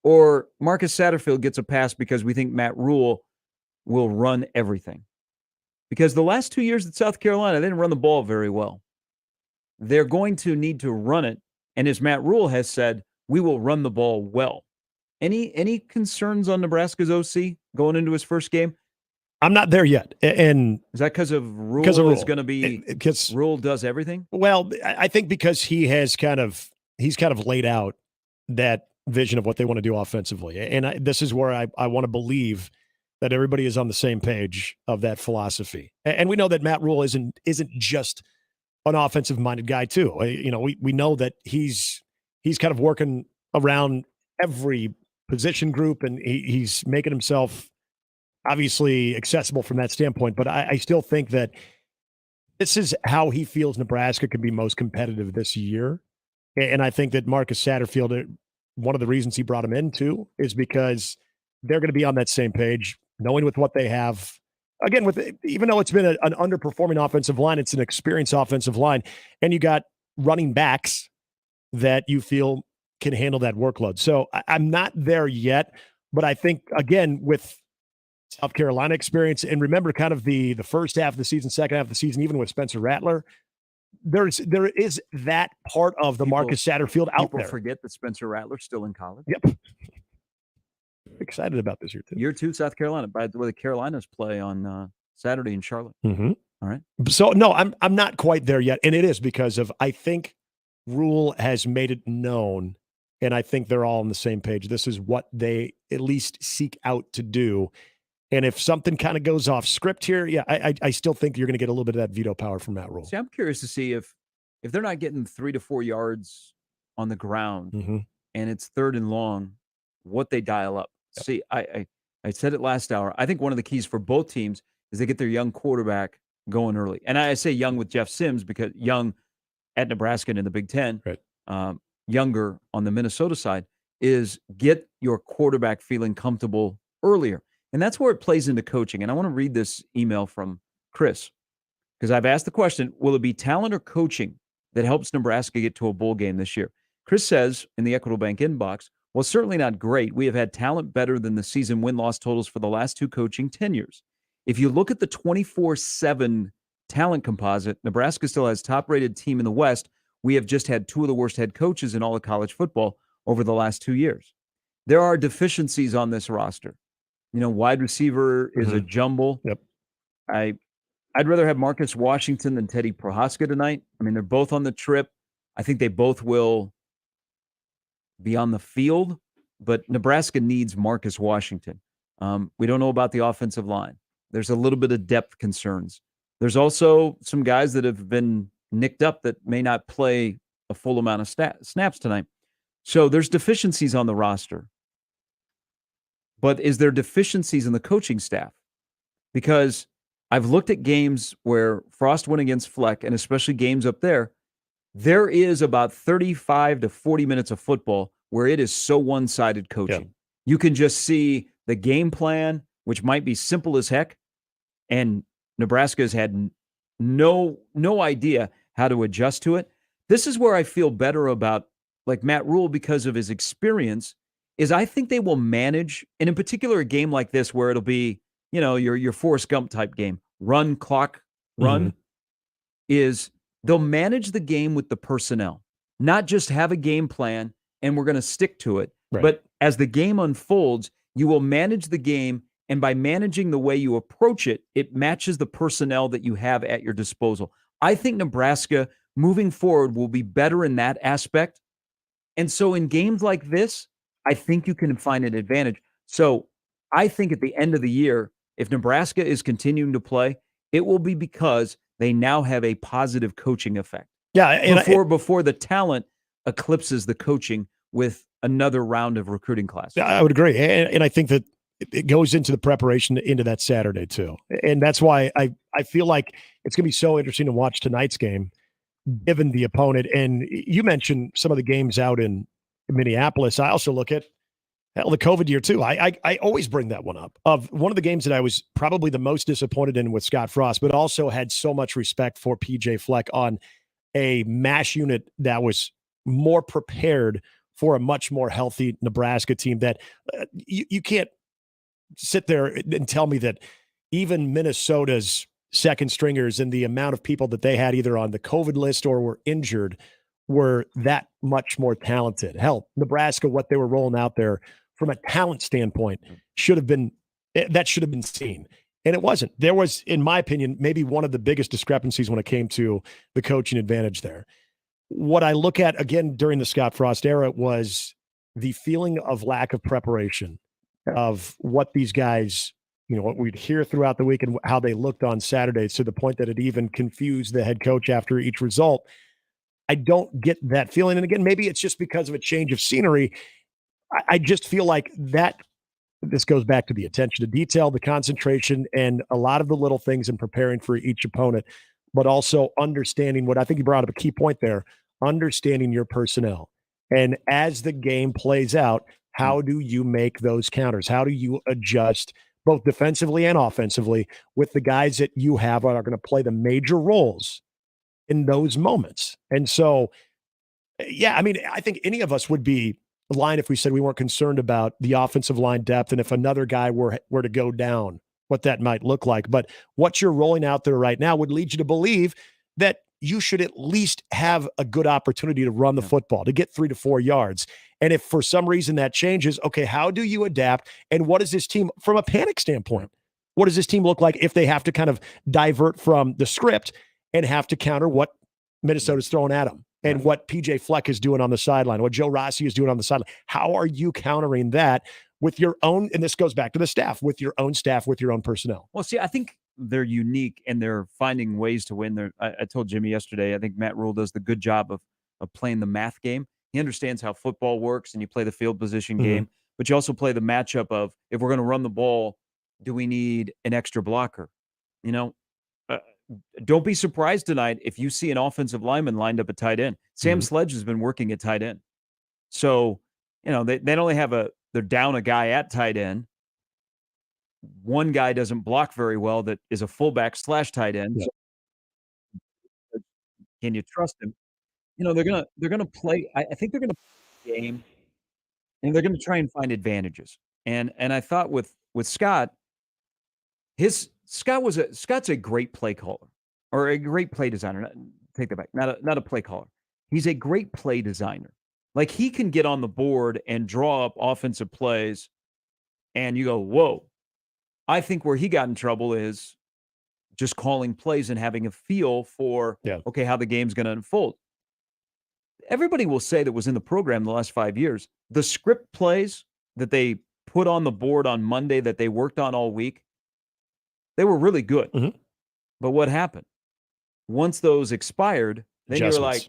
Or Marcus Satterfield gets a pass because we think Matt Rule will run everything? Because the last 2 years at South Carolina, they didn't run the ball very well. They're going to need to run it And as Matt Rule has said, we will run the ball well. Any concerns on Nebraska's OC going into his first game? I'm not there yet. And is that because of Rule? Because of Rule. Is going to be because Rule does everything? Well, I think because he's kind of laid out that vision of what they want to do offensively. And this is where I want to believe that everybody is on the same page of that philosophy. And we know that Matt Rule isn't just an offensive minded guy too. We know that he's kind of working around every position group, and he's making himself obviously accessible from that standpoint. But I still think that this is how he feels Nebraska can be most competitive this year. And I think that Marcus Satterfield, one of the reasons he brought him in too, is because they're going to be on that same page, knowing with what they have. Again, even though it's been an underperforming offensive line, it's an experienced offensive line, and you got running backs that you feel can handle that workload. So I'm not there yet, but I think, again, with South Carolina experience, and remember kind of the first half of the season, second half of the season, even with Spencer Rattler, there is that part of the Marcus Satterfield out there. People forget that Spencer Rattler's still in college. Yep. Excited about this year too. Year 2, South Carolina. By the way, the Carolinas play on Saturday in Charlotte. Mm-hmm. All right. So no, I'm not quite there yet, and it is because of I think Rule has made it known, and I think they're all on the same page. This is what they at least seek out to do. And if something kind of goes off script here, yeah, I still think you're going to get a little bit of that veto power from Matt Rule. See, I'm curious to see if they're not getting 3 to 4 yards on the ground and it's 3rd and long, what they dial up. Yep. See, I said it last hour. I think one of the keys for both teams is they get their young quarterback going early. And I say young with Jeff Sims because young at Nebraska and in the Big Ten, right. Younger on the Minnesota side, is get your quarterback feeling comfortable earlier. And that's where it plays into coaching. And I want to read this email from Chris because I've asked the question, will it be talent or coaching that helps Nebraska get to a bowl game this year? Chris says in the Equitable Bank inbox, well, certainly not great. We have had talent better than the season win-loss totals for the last 2 coaching tenures. If you look at the 24/7 talent composite, Nebraska still has top-rated team in the West. We have just had 2 of the worst head coaches in all of college football over the last 2 years. There are deficiencies on this roster. Wide receiver is a jumble. Yep. I'd rather have Marcus Washington than Teddy Prohaska tonight. I mean, they're both on the trip. I think they both will be on the field, but Nebraska needs Marcus Washington. We don't know about the offensive line. There's a little bit of depth concerns. There's also some guys that have been nicked up that may not play a full amount of snaps tonight. So there's deficiencies on the roster. But is there deficiencies in the coaching staff? Because I've looked at games where Frost went against Fleck, and especially games up there, there is about 35 to 40 minutes of football where it is so one-sided coaching. Yeah. You can just see the game plan, which might be simple as heck, and Nebraska has had no idea how to adjust to it. This is where I feel better about like Matt Rule because of his experience is I think they will manage, and in particular a game like this where it'll be, your Forrest Gump type game, run, clock, run, is they'll manage the game with the personnel, not just have a game plan and we're going to stick to it. Right. But as the game unfolds, you will manage the game, and by managing the way you approach it, it matches the personnel that you have at your disposal. I think Nebraska moving forward will be better in that aspect. And so in games like this, I think you can find an advantage. So I think at the end of the year, if Nebraska is continuing to play, it will be because they now have a positive coaching effect. Yeah. And before the talent eclipses the coaching with another round of recruiting class. I would agree. And I think that it goes into the preparation into that Saturday too. And that's why I feel like it's going to be so interesting to watch tonight's game, given the opponent. And you mentioned some of the games out in Minneapolis. I also look at the COVID year too. I always bring that one up of one of the games that I was probably the most disappointed in with Scott Frost, but also had so much respect for PJ Fleck on a MASH unit that was more prepared for a much more healthy Nebraska team that you can't sit there and tell me that even Minnesota's second stringers and the amount of people that they had either on the COVID list or were injured were that much more talented. Hell, Nebraska, what they were rolling out there from a talent standpoint should have been seen. And it wasn't. There was, in my opinion, maybe one of the biggest discrepancies when it came to the coaching advantage there. What I look at again during the Scott Frost era was the feeling of lack of preparation of what these guys, what we'd hear throughout the week and how they looked on Saturdays, to the point that it even confused the head coach after each result. I don't get that feeling. And again, maybe it's just because of a change of scenery. I just feel like that this goes back to the attention to detail, the concentration, and a lot of the little things in preparing for each opponent, but also understanding what I think you brought up a key point there, understanding your personnel. And as the game plays out, how do you make those counters? How do you adjust both defensively and offensively with the guys that you have are going to play the major roles in those moments? And so, yeah, I mean, I think any of us would be lying if we said we weren't concerned about the offensive line depth and if another guy were to go down, what that might look like. But what you're rolling out there right now would lead you to believe that you should at least have a good opportunity to run the football, to get 3 to 4 yards. And if for some reason that changes, okay, how do you adapt? And what is this team, from a panic standpoint, what does this team look like if they have to kind of divert from the script and have to counter what Minnesota's throwing at them? And what PJ Fleck is doing on the sideline, what Joe Rossi is doing on the sideline. How are you countering that with your own, and this goes back to the staff, with your own staff, with your own personnel? Well, see, I think they're unique and they're finding ways to win. I told Jimmy yesterday, I think Matt Rule does the good job of playing the math game. He understands how football works, and you play the field position game, but you also play the matchup of, if we're going to run the ball, do we need an extra blocker? Don't be surprised tonight if you see an offensive lineman lined up at tight end. Sam Sledge has been working at tight end. So, they not only have they're down a guy at tight end. One guy doesn't block very well that is a fullback / tight end. Yeah. So, can you trust him? They're gonna play. I think they're gonna play the game, and they're gonna try and find advantages. And I thought with Scott, Scott's a great play caller, or a great play designer. Take that back. Not a play caller. He's a great play designer. Like, he can get on the board and draw up offensive plays, and you go, whoa. I think where he got in trouble is just calling plays and having a feel for, okay, how the game's going to unfold. Everybody will say that was in the program the last 5 years, the script plays that they put on the board on Monday that they worked on all week, they were really good. But what happened? Once those expired, then you were like,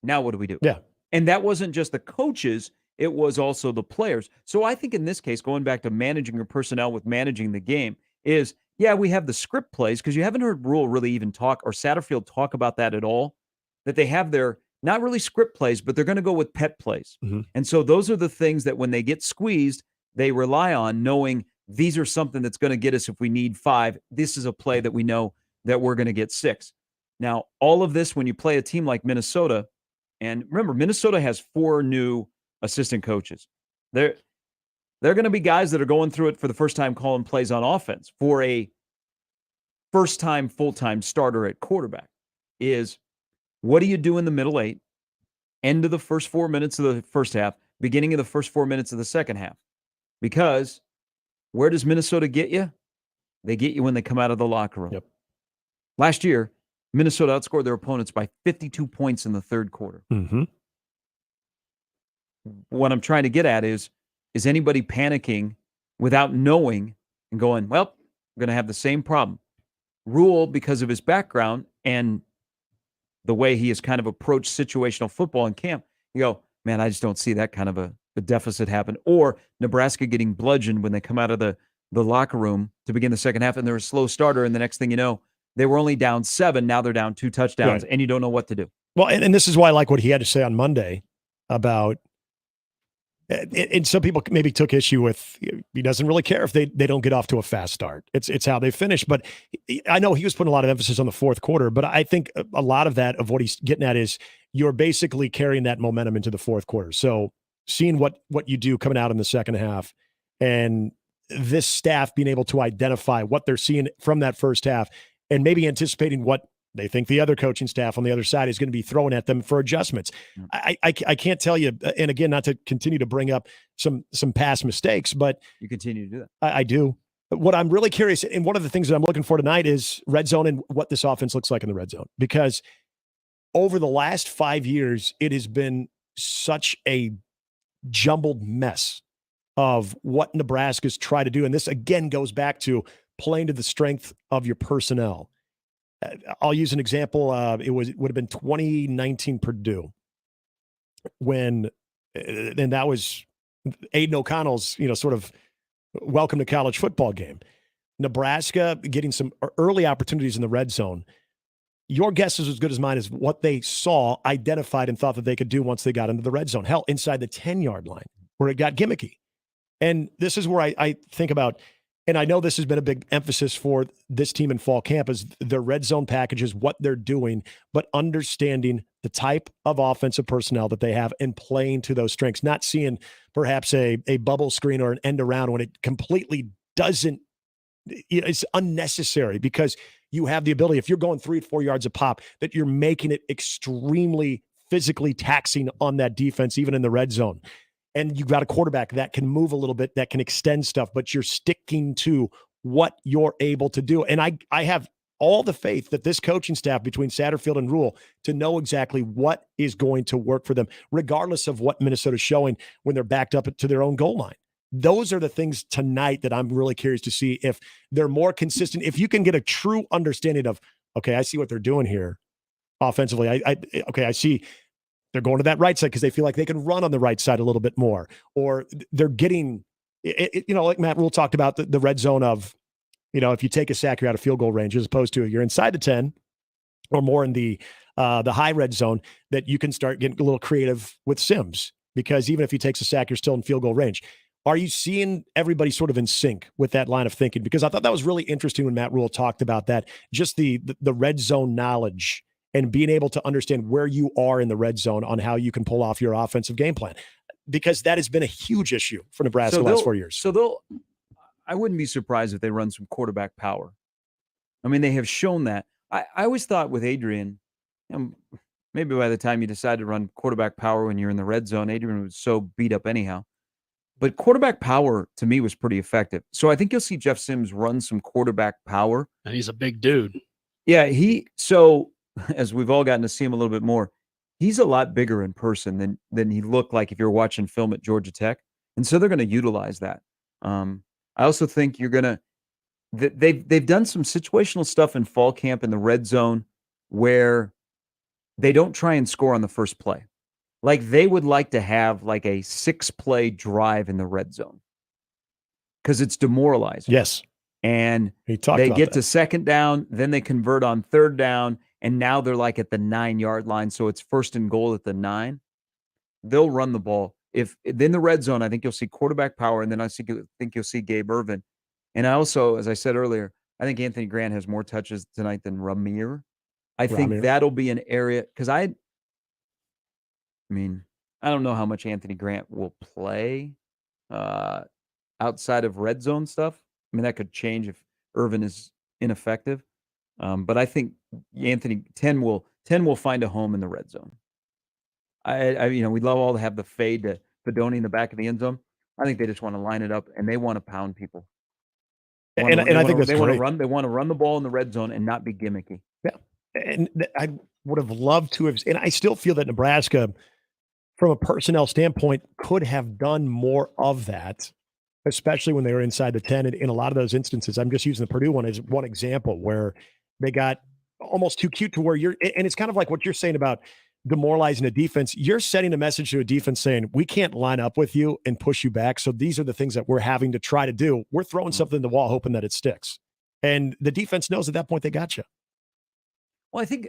now what do we do? Yeah. And that wasn't just the coaches, it was also the players. So I think in this case, going back to managing your personnel with managing the game is, we have the script plays, because you haven't heard Rule really even talk, or Satterfield talk about that at all, that they have their, not really script plays, but they're going to go with pet plays. And so those are the things that when they get squeezed, they rely on, knowing these are something that's going to get us if we need 5. This is a play that we know that we're going to get 6. Now, all of this, when you play a team like Minnesota, and remember, Minnesota has 4 new assistant coaches. They're going to be guys that are going through it for the first time, calling plays on offense. For a first-time, full-time starter at quarterback, is what do you do in the middle 8, end of the first 4 minutes of the first half, beginning of the first 4 minutes of the second half? Because where does Minnesota get you? They get you when they come out of the locker room. Last year, Minnesota outscored their opponents by 52 points in the third quarter. What I'm trying to get at is anybody panicking without knowing and going, well, I'm going to have the same problem? Rule, because of his background and the way he has kind of approached situational football in camp, you go, man, I just don't see that kind of a deficit happen. Or Nebraska getting bludgeoned when they come out of the locker room to begin the second half, and they're a slow starter, and the next thing you know, they were only down 7, now they're down 2 touchdowns, and you don't know what to do. Well, and this is why I like what he had to say on Monday about, and some people maybe took issue with, he doesn't really care if they don't get off to a fast start. It's how they finish. But I know he was putting a lot of emphasis on the fourth quarter, but I think a lot of that, of what he's getting at, is you're basically carrying that momentum into the fourth quarter. So seeing what you do coming out in the second half, and this staff being able to identify what they're seeing from that first half, and maybe anticipating what They think the other coaching staff on the other side is going to be throwing at them for adjustments. I can't tell you, and again, not to continue to bring up some past mistakes, but you continue to do that. I do. What I'm really curious, and one of the things that I'm looking for tonight is red zone and what this offense looks like in the red zone. Because over the last 5 years, it has been such a jumbled mess of what Nebraska's tried to do. And this, again, goes back to playing to the strength of your personnel. I'll use an example. It would have been 2019 Purdue when, and that was Aiden O'Connell's, sort of welcome to college football game. Nebraska getting some early opportunities in the red zone. Your guess is as good as mine as what they saw, identified, and thought that they could do once they got into the red zone. Hell, inside the 10-yard line where it got gimmicky. And this is where I think about, and I know this has been a big emphasis for this team in fall camp, is their red zone packages, what they're doing, but understanding the type of offensive personnel that they have and playing to those strengths, not seeing perhaps a bubble screen or an end around when it completely doesn't, it's unnecessary because you have the ability, if you're going 3 to 4 yards a pop, that you're making it extremely physically taxing on that defense, even in the red zone. And you've got a quarterback that can move a little bit, that can extend stuff, but you're sticking to what you're able to do. And I have all the faith that this coaching staff between Satterfield and Rule to know exactly what is going to work for them, regardless of what Minnesota's showing when they're backed up to their own goal line. Those are the things tonight that I'm really curious to see if they're more consistent. If you can get a true understanding of, okay, I see what they're doing here offensively. I see they're going to that right side because they feel like they can run on the right side a little bit more, or they're getting, like Matt Rule talked about the red zone of, if you take a sack, you're out of field goal range, as opposed to you're inside the 10 or more in the high red zone, that you can start getting a little creative with Sims, because even if he takes a sack, you're still in field goal range. Are you seeing everybody sort of in sync with that line of thinking? Because I thought that was really interesting when Matt Rule talked about that, just the red zone knowledge and being able to understand where you are in the red zone on how you can pull off your offensive game plan, because that has been a huge issue for Nebraska the last 4 years. So I wouldn't be surprised if they run some quarterback power. I mean, they have shown that. I always thought with Adrian, maybe by the time you decide to run quarterback power when you're in the red zone, Adrian was so beat up anyhow. But quarterback power, to me, was pretty effective. So I think you'll see Jeff Sims run some quarterback power. And he's a big dude. Yeah, so as we've all gotten to see him a little bit more, he's a lot bigger in person than he looked like if you're watching film at Georgia Tech. And so they're going to utilize that. I also think they've done some situational stuff in fall camp in the red zone where they don't try and score on the first play. Like they would like to have like a 6-play drive in the red zone because it's demoralizing. Yes. And they get to second down, then they convert on third down, and now they're like at the 9-yard line. So it's 1st and goal at the 9. They'll run the ball. If in the red zone, I think you'll see quarterback power, and then I think you'll see Gabe Ervin. And I also, as I said earlier, I think Anthony Grant has more touches tonight than Ramir. I think that'll be an area because I don't know how much Anthony Grant will play outside of red zone stuff. I mean, that could change if Ervin is ineffective. But I think Anthony 10 will find a home in the red zone. We'd love all to have the fade to Fedoni in the back of the end zone. I think they just want to line it up and they want to pound people. I think that's they great. They want to run the ball in the red zone and not be gimmicky. Yeah, and I would have loved to have, and I still feel that Nebraska, from a personnel standpoint, could have done more of that, especially when they were inside the 10. And in a lot of those instances, I'm just using the Purdue one as one example where they got almost too cute to where and it's kind of like what you're saying about demoralizing a defense. You're setting a message to a defense saying, we can't line up with you and push you back. So these are the things that we're having to try to do. We're throwing something in the wall, hoping that it sticks. And the defense knows at that point they got you. Well, I think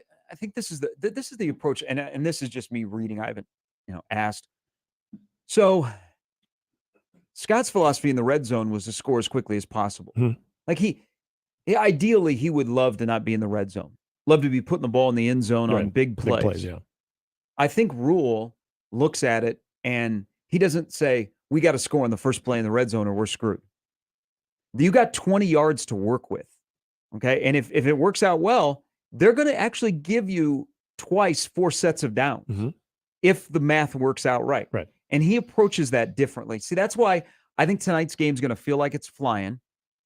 this is the approach. And this is just me reading. I haven't, asked. So Scott's philosophy in the red zone was to score as quickly as possible. Mm-hmm. Like ideally he would love to not be in the red zone. Love to be putting the ball in the end zone on big plays. Yeah. I think Rule looks at it and he doesn't say, we got to score on the first play in the red zone or we're screwed. You got 20 yards to work with. Okay. And if it works out well, they're going to actually give you twice 4 sets of downs if the math works out right. Right. And he approaches that differently. See, that's why I think tonight's game is going to feel like it's flying.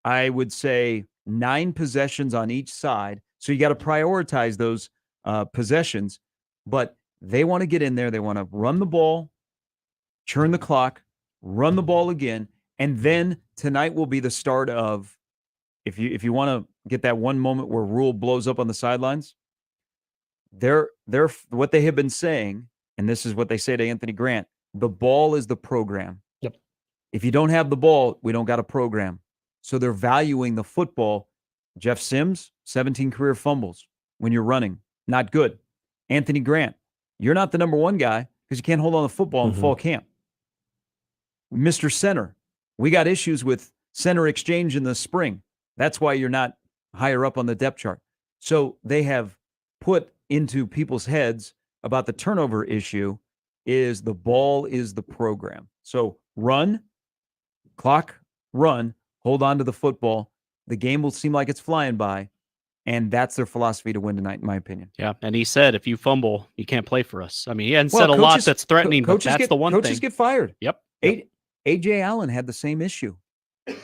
I would say 9 possessions on each side. So you got to prioritize those possessions. But they want to get in there. They want to run the ball, churn the clock, run the ball again. And then tonight will be the start of, if you want to get that one moment where Rule blows up on the sidelines, they're what they have been saying, and this is what they say to Anthony Grant, the ball is the program. Yep. If you don't have the ball, we don't got a program. So they're valuing the football. Jeff Sims, 17 career fumbles when you're running. Not good. Anthony Grant, you're not the number one guy because you can't hold on to the football in fall camp. Mr. Center, we got issues with center exchange in the spring. That's why you're not higher up on the depth chart. So they have put into people's heads about the turnover issue is the ball is the program. So run, clock, run, hold on to the football. The game will seem like it's flying by, and that's their philosophy to win tonight, in my opinion. Yeah, and he said, if you fumble, you can't play for us. I mean, he hadn't said a lot that's threatening, but that's the one thing. Coaches get fired. Yep. A.J. Allen had the same issue. I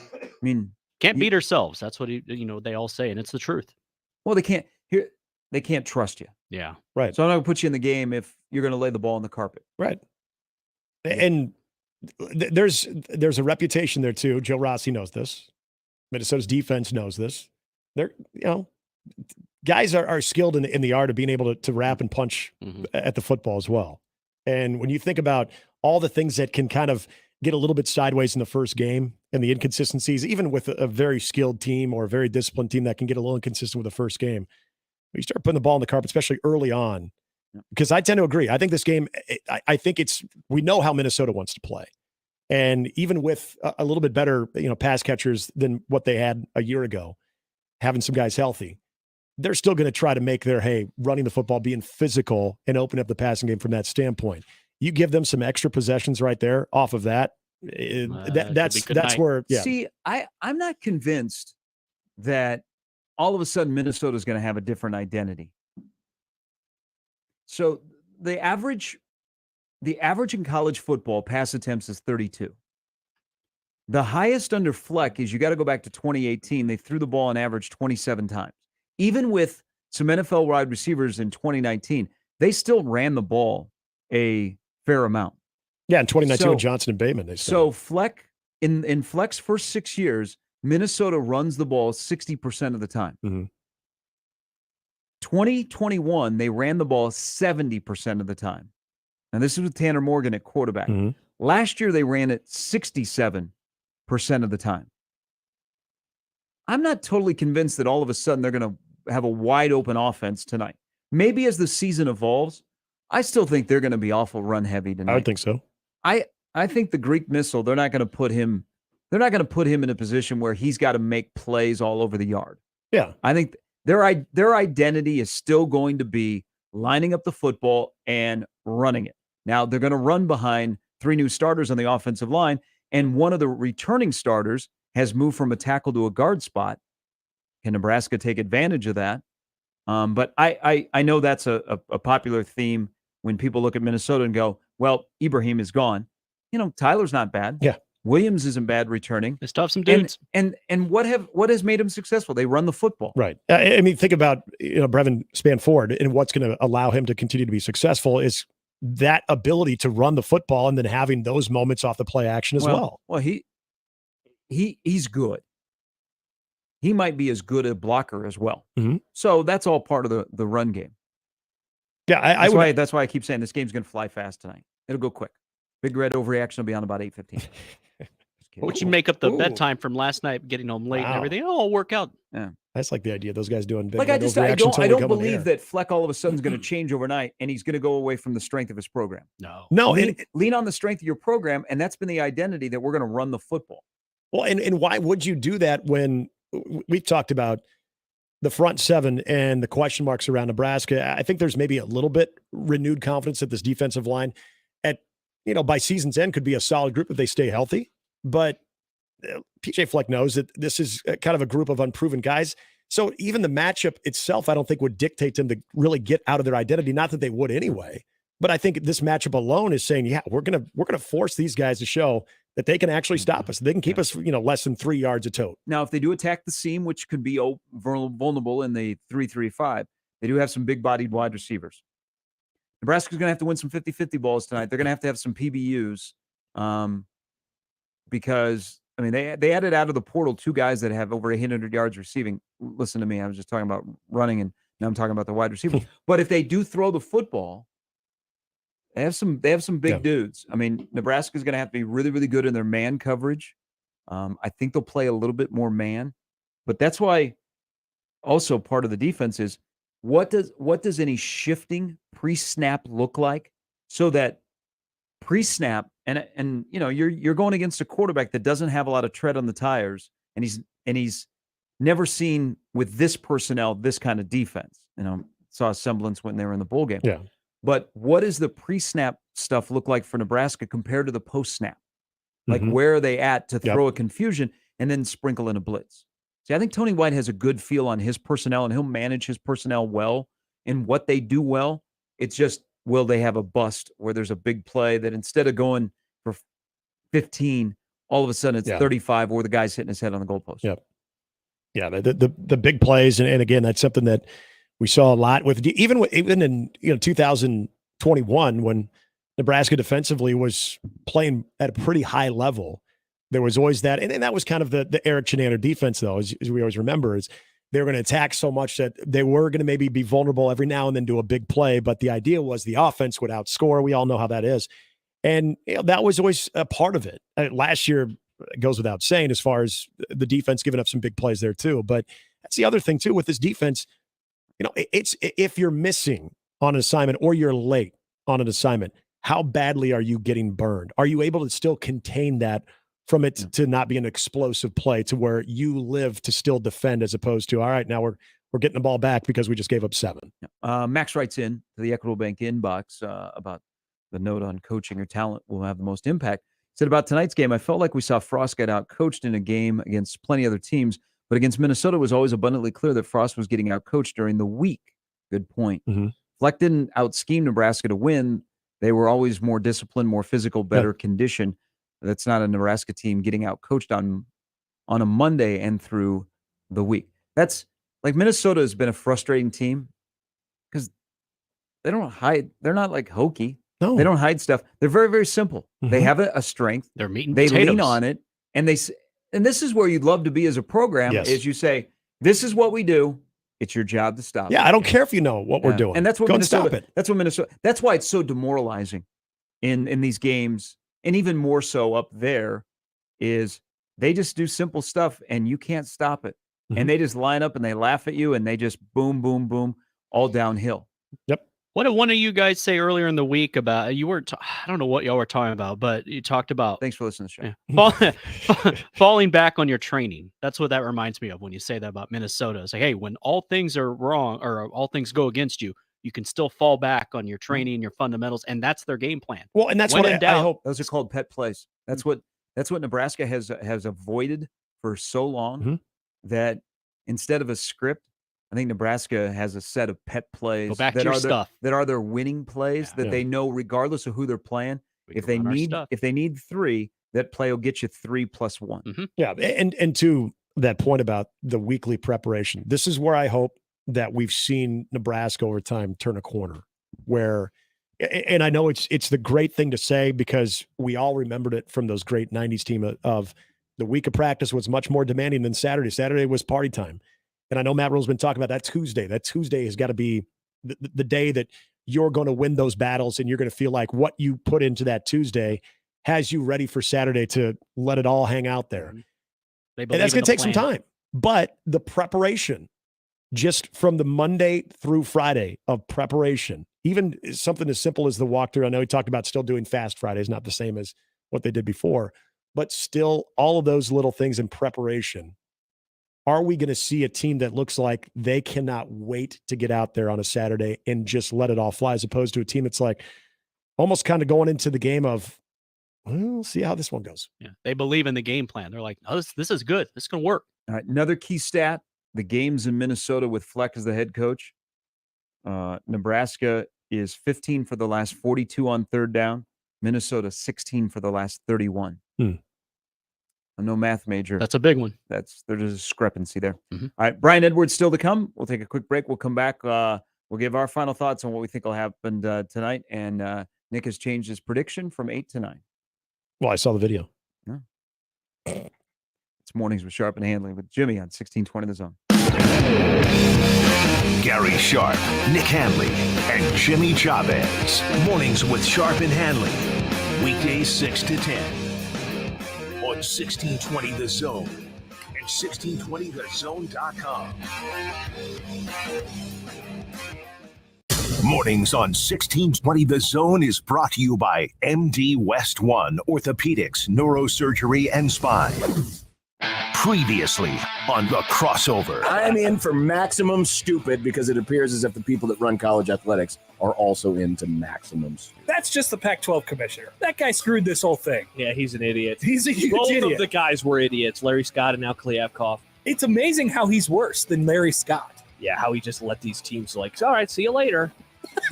mean, can't beat ourselves. That's what they all say, and it's the truth. Well, they can't trust you. Yeah. Right. So I'm not going to put you in the game if you're going to lay the ball on the carpet. Right. And there's a reputation there too. Joe Rossi knows this. Minnesota's defense knows this. They're, guys are skilled in the art of being able to wrap and punch at the football as well. And when you think about all the things that can kind of get a little bit sideways in the first game and the inconsistencies, even with a very skilled team or a very disciplined team that can get a little inconsistent with the first game, you start putting the ball on the carpet, especially early on, because I tend to agree. I think this game, I think we know how Minnesota wants to play. And even with a little bit better, pass catchers than what they had a year ago, having some guys healthy, they're still going to try to make running the football, being physical, and open up the passing game from that standpoint. You give them some extra possessions right there off of that. That's where. Yeah. See, I'm not convinced that all of a sudden Minnesota is going to have a different identity. So the average in college football pass attempts is 32. The highest under Fleck is, you got to go back to 2018. They threw the ball on average 27 times. Even with some NFL wide receivers in 2019, they still ran the ball a fair amount. Yeah, in 2019 with Johnson and Bateman. So Fleck, in Fleck's first 6 years, Minnesota runs the ball 60% of the time. 2021, they ran the ball 70% of the time. And this is with Tanner Morgan at quarterback. Last year, they ran it 67% of the time. I'm not totally convinced that all of a sudden they're going to have a wide open offense tonight. Maybe as the season evolves, I still think they're going to be awful run heavy tonight. I would think so. I think the Greek missile, they're not going to put him in a position where he's got to make plays all over the yard. Yeah. I think their identity is still going to be lining up the football and running it. Now, they're going to run behind 3 new starters on the offensive line, and one of the returning starters has moved from a tackle to a guard spot. Can Nebraska take advantage of that? But I know that's a popular theme when people look at Minnesota and go, well, Ibrahim is gone. Tyler's not bad. Yeah. Williams isn't bad returning. They still have some dudes. And what has made him successful? They run the football. Right. I mean, think about Brevin Spanford, and what's going to allow him to continue to be successful is that ability to run the football and then having those moments off the play action as well. Well, he's good. He might be as good a blocker as well. So that's all part of the run game. Yeah, that's why I keep saying this game's going to fly fast tonight. It'll go quick. Big Red overreaction will be on about 8:15. What you make up the bedtime from last night, getting home late and everything? It'll all work out. Yeah. I just like the idea of those guys doing big I don't believe that Fleck all of a sudden is going to change overnight and he's going to go away from the strength of his program. No. Lean on the strength of your program, and that's been the identity that we're going to run the football. Well, and why would you do that when we've talked about the front seven and the question marks around Nebraska? I think there's maybe a little bit renewed confidence that this defensive line by season's end could be a solid group if they stay healthy. But PJ Fleck knows that this is kind of a group of unproven guys. So even the matchup itself, I don't think would dictate them to really get out of their identity. Not that they would anyway, but I think this matchup alone is saying, yeah, we're gonna force these guys to show that they can actually stop us. They can keep us, less than 3 yards a tote. Now, if they do attack the seam, which could be vulnerable in the 3-3-5, they do have some big-bodied wide receivers. Nebraska's going to have to win some 50-50 balls tonight. They're going to have some PBUs because, I mean, they added out of the portal 2 guys that have over 800 yards receiving. Listen to me. I was just talking about running, and now I'm talking about the wide receivers. But if they do throw the football, they have some big dudes. I mean, Nebraska's going to have to be really, really good in their man coverage. I think they'll play a little bit more man. But that's why also part of the defense is what does any shifting pre-snap look like so that pre-snap and you're going against a quarterback that doesn't have a lot of tread on the tires, and he's never seen with this personnel this kind of defense. Saw a semblance when they were in the bowl game. Yeah. But what does the pre-snap stuff look like for Nebraska compared to the post-snap? Like Mhm. where are they at to throw a confusion and then sprinkle in a blitz? See, I think Tony White has a good feel on his personnel, and he'll manage his personnel well. And what they do well, it's just, will they have a bust where there's a big play that instead of going for 15, all of a sudden it's 35 or the guy's hitting his head on the goalpost. Yep. Yeah, the big plays, and again, that's something that we saw a lot with even in 2021 when Nebraska defensively was playing at a pretty high level. There was always that, and that was kind of the Eric Chinander defense, though, as we always remember, is they were going to attack so much that they were going to maybe be vulnerable every now and then do a big play, but the idea was the offense would outscore. We all know how that is, and that was always a part of it. Last year, it goes without saying, as far as the defense giving up some big plays there too. But that's the other thing too with this defense. It's if you're missing on an assignment or you're late on an assignment, how badly are you getting burned? Are you able to still contain that from it to not be an explosive play to where you live to still defend, as opposed to, all right, now we're getting the ball back because we just gave up 7. Max writes in to the Equitable Bank inbox about the note on coaching or talent will have the most impact. Said about tonight's game, I felt like we saw Frost get out coached in a game against plenty of other teams, but against Minnesota it was always abundantly clear that Frost was getting out coached during the week. Good point. Mm-hmm. Fleck didn't out scheme Nebraska to win. They were always more disciplined, more physical, better condition. That's not a Nebraska team getting out coached on a Monday and through the week. That's like Minnesota has been a frustrating team because they don't hide. They're not like hokey. No, they don't hide stuff. They're very, very simple. Mm-hmm. They have a strength. They're meat and they potatoes. lean on it, and and this is where you'd love to be as a program. Yes. Is you say, this is what we do. It's your job to stop. Yeah, I don't care if you know what we're doing. And that's what Go Minnesota. and stop it. That's what Minnesota. That's why it's so demoralizing in these games, and even more so up there, is they just do simple stuff and you can't stop it. Mm-hmm. And they just line up and they laugh at you and they just boom, boom, boom, all downhill. Yep. What did one of you guys say earlier in the week about I don't know what y'all were talking about, but you talked about thanks for listening to the show. Falling back on your training. That's what that reminds me of when you say that about Minnesota. It's like, hey, when all things are wrong or all things go against you, you can still fall back on your training, your fundamentals, and that's their game plan. Well, and that's when what in doubt, I hope. Those are called pet plays. That's what Nebraska has avoided for so long that instead of a script, I think Nebraska has a set of pet plays that are their winning plays that they know regardless of who they're playing. If they need 3, that play will get you 3 plus 1. Mm-hmm. Yeah, and to that point about the weekly preparation, this is where I hope that we've seen Nebraska over time turn a corner. Where, and I know it's the great thing to say because we all remembered it from those great '90s team of the week of practice was much more demanding than Saturday. Saturday was party time. And I know Matt Rule's been talking about that Tuesday. That Tuesday has got to be the day that you're going to win those battles and you're going to feel like what you put into that Tuesday has you ready for Saturday to let it all hang out there. And that's going to take some time. But the preparation, just from the Monday through Friday of preparation, even something as simple as the walkthrough. I know he talked about still doing Fast Fridays, not the same as what they did before, but still all of those little things in preparation. Are we going to see a team that looks like they cannot wait to get out there on a Saturday and just let it all fly, as opposed to a team that's like almost kind of going into the game of, well, we'll see how this one goes. Yeah, they believe in the game plan. They're like, oh, this is good. This is going to work. All right, another key stat the games in Minnesota with Fleck as the head coach. Nebraska is 15 for the last 42 on third down. Minnesota 16 for the last 31. I'm no math major. That's a big one. There's a discrepancy there. All right, Brian Edwards still to come. We'll take a quick break. We'll come back. We'll give our final thoughts on what we think will happen tonight. And Nick has changed his prediction from 8 to 9. Well, I saw the video. Yeah. It's Mornings with Sharp and Handley with Jimmy on 1620 The Zone. Gary Sharp, Nick Handley, and Jimmy Chavez. Mornings with Sharp and Handley. Weekdays 6 to 10. On 1620 The Zone and 1620thezone.com. Mornings on 1620 The Zone is brought to you by MD West One Orthopedics, Neurosurgery, and Spine. Previously on The Crossover. I'm in for maximum stupid because it appears as if the people that run college athletics are also into maximum stupid. That's just the Pac-12 commissioner. That guy screwed this whole thing. Yeah, he's an idiot. He's a huge Both idiot. of the guys were idiots. Larry Scott and now Kliavkoff. It's amazing how he's worse than Larry Scott. Yeah, how he just let these teams all right, see you later.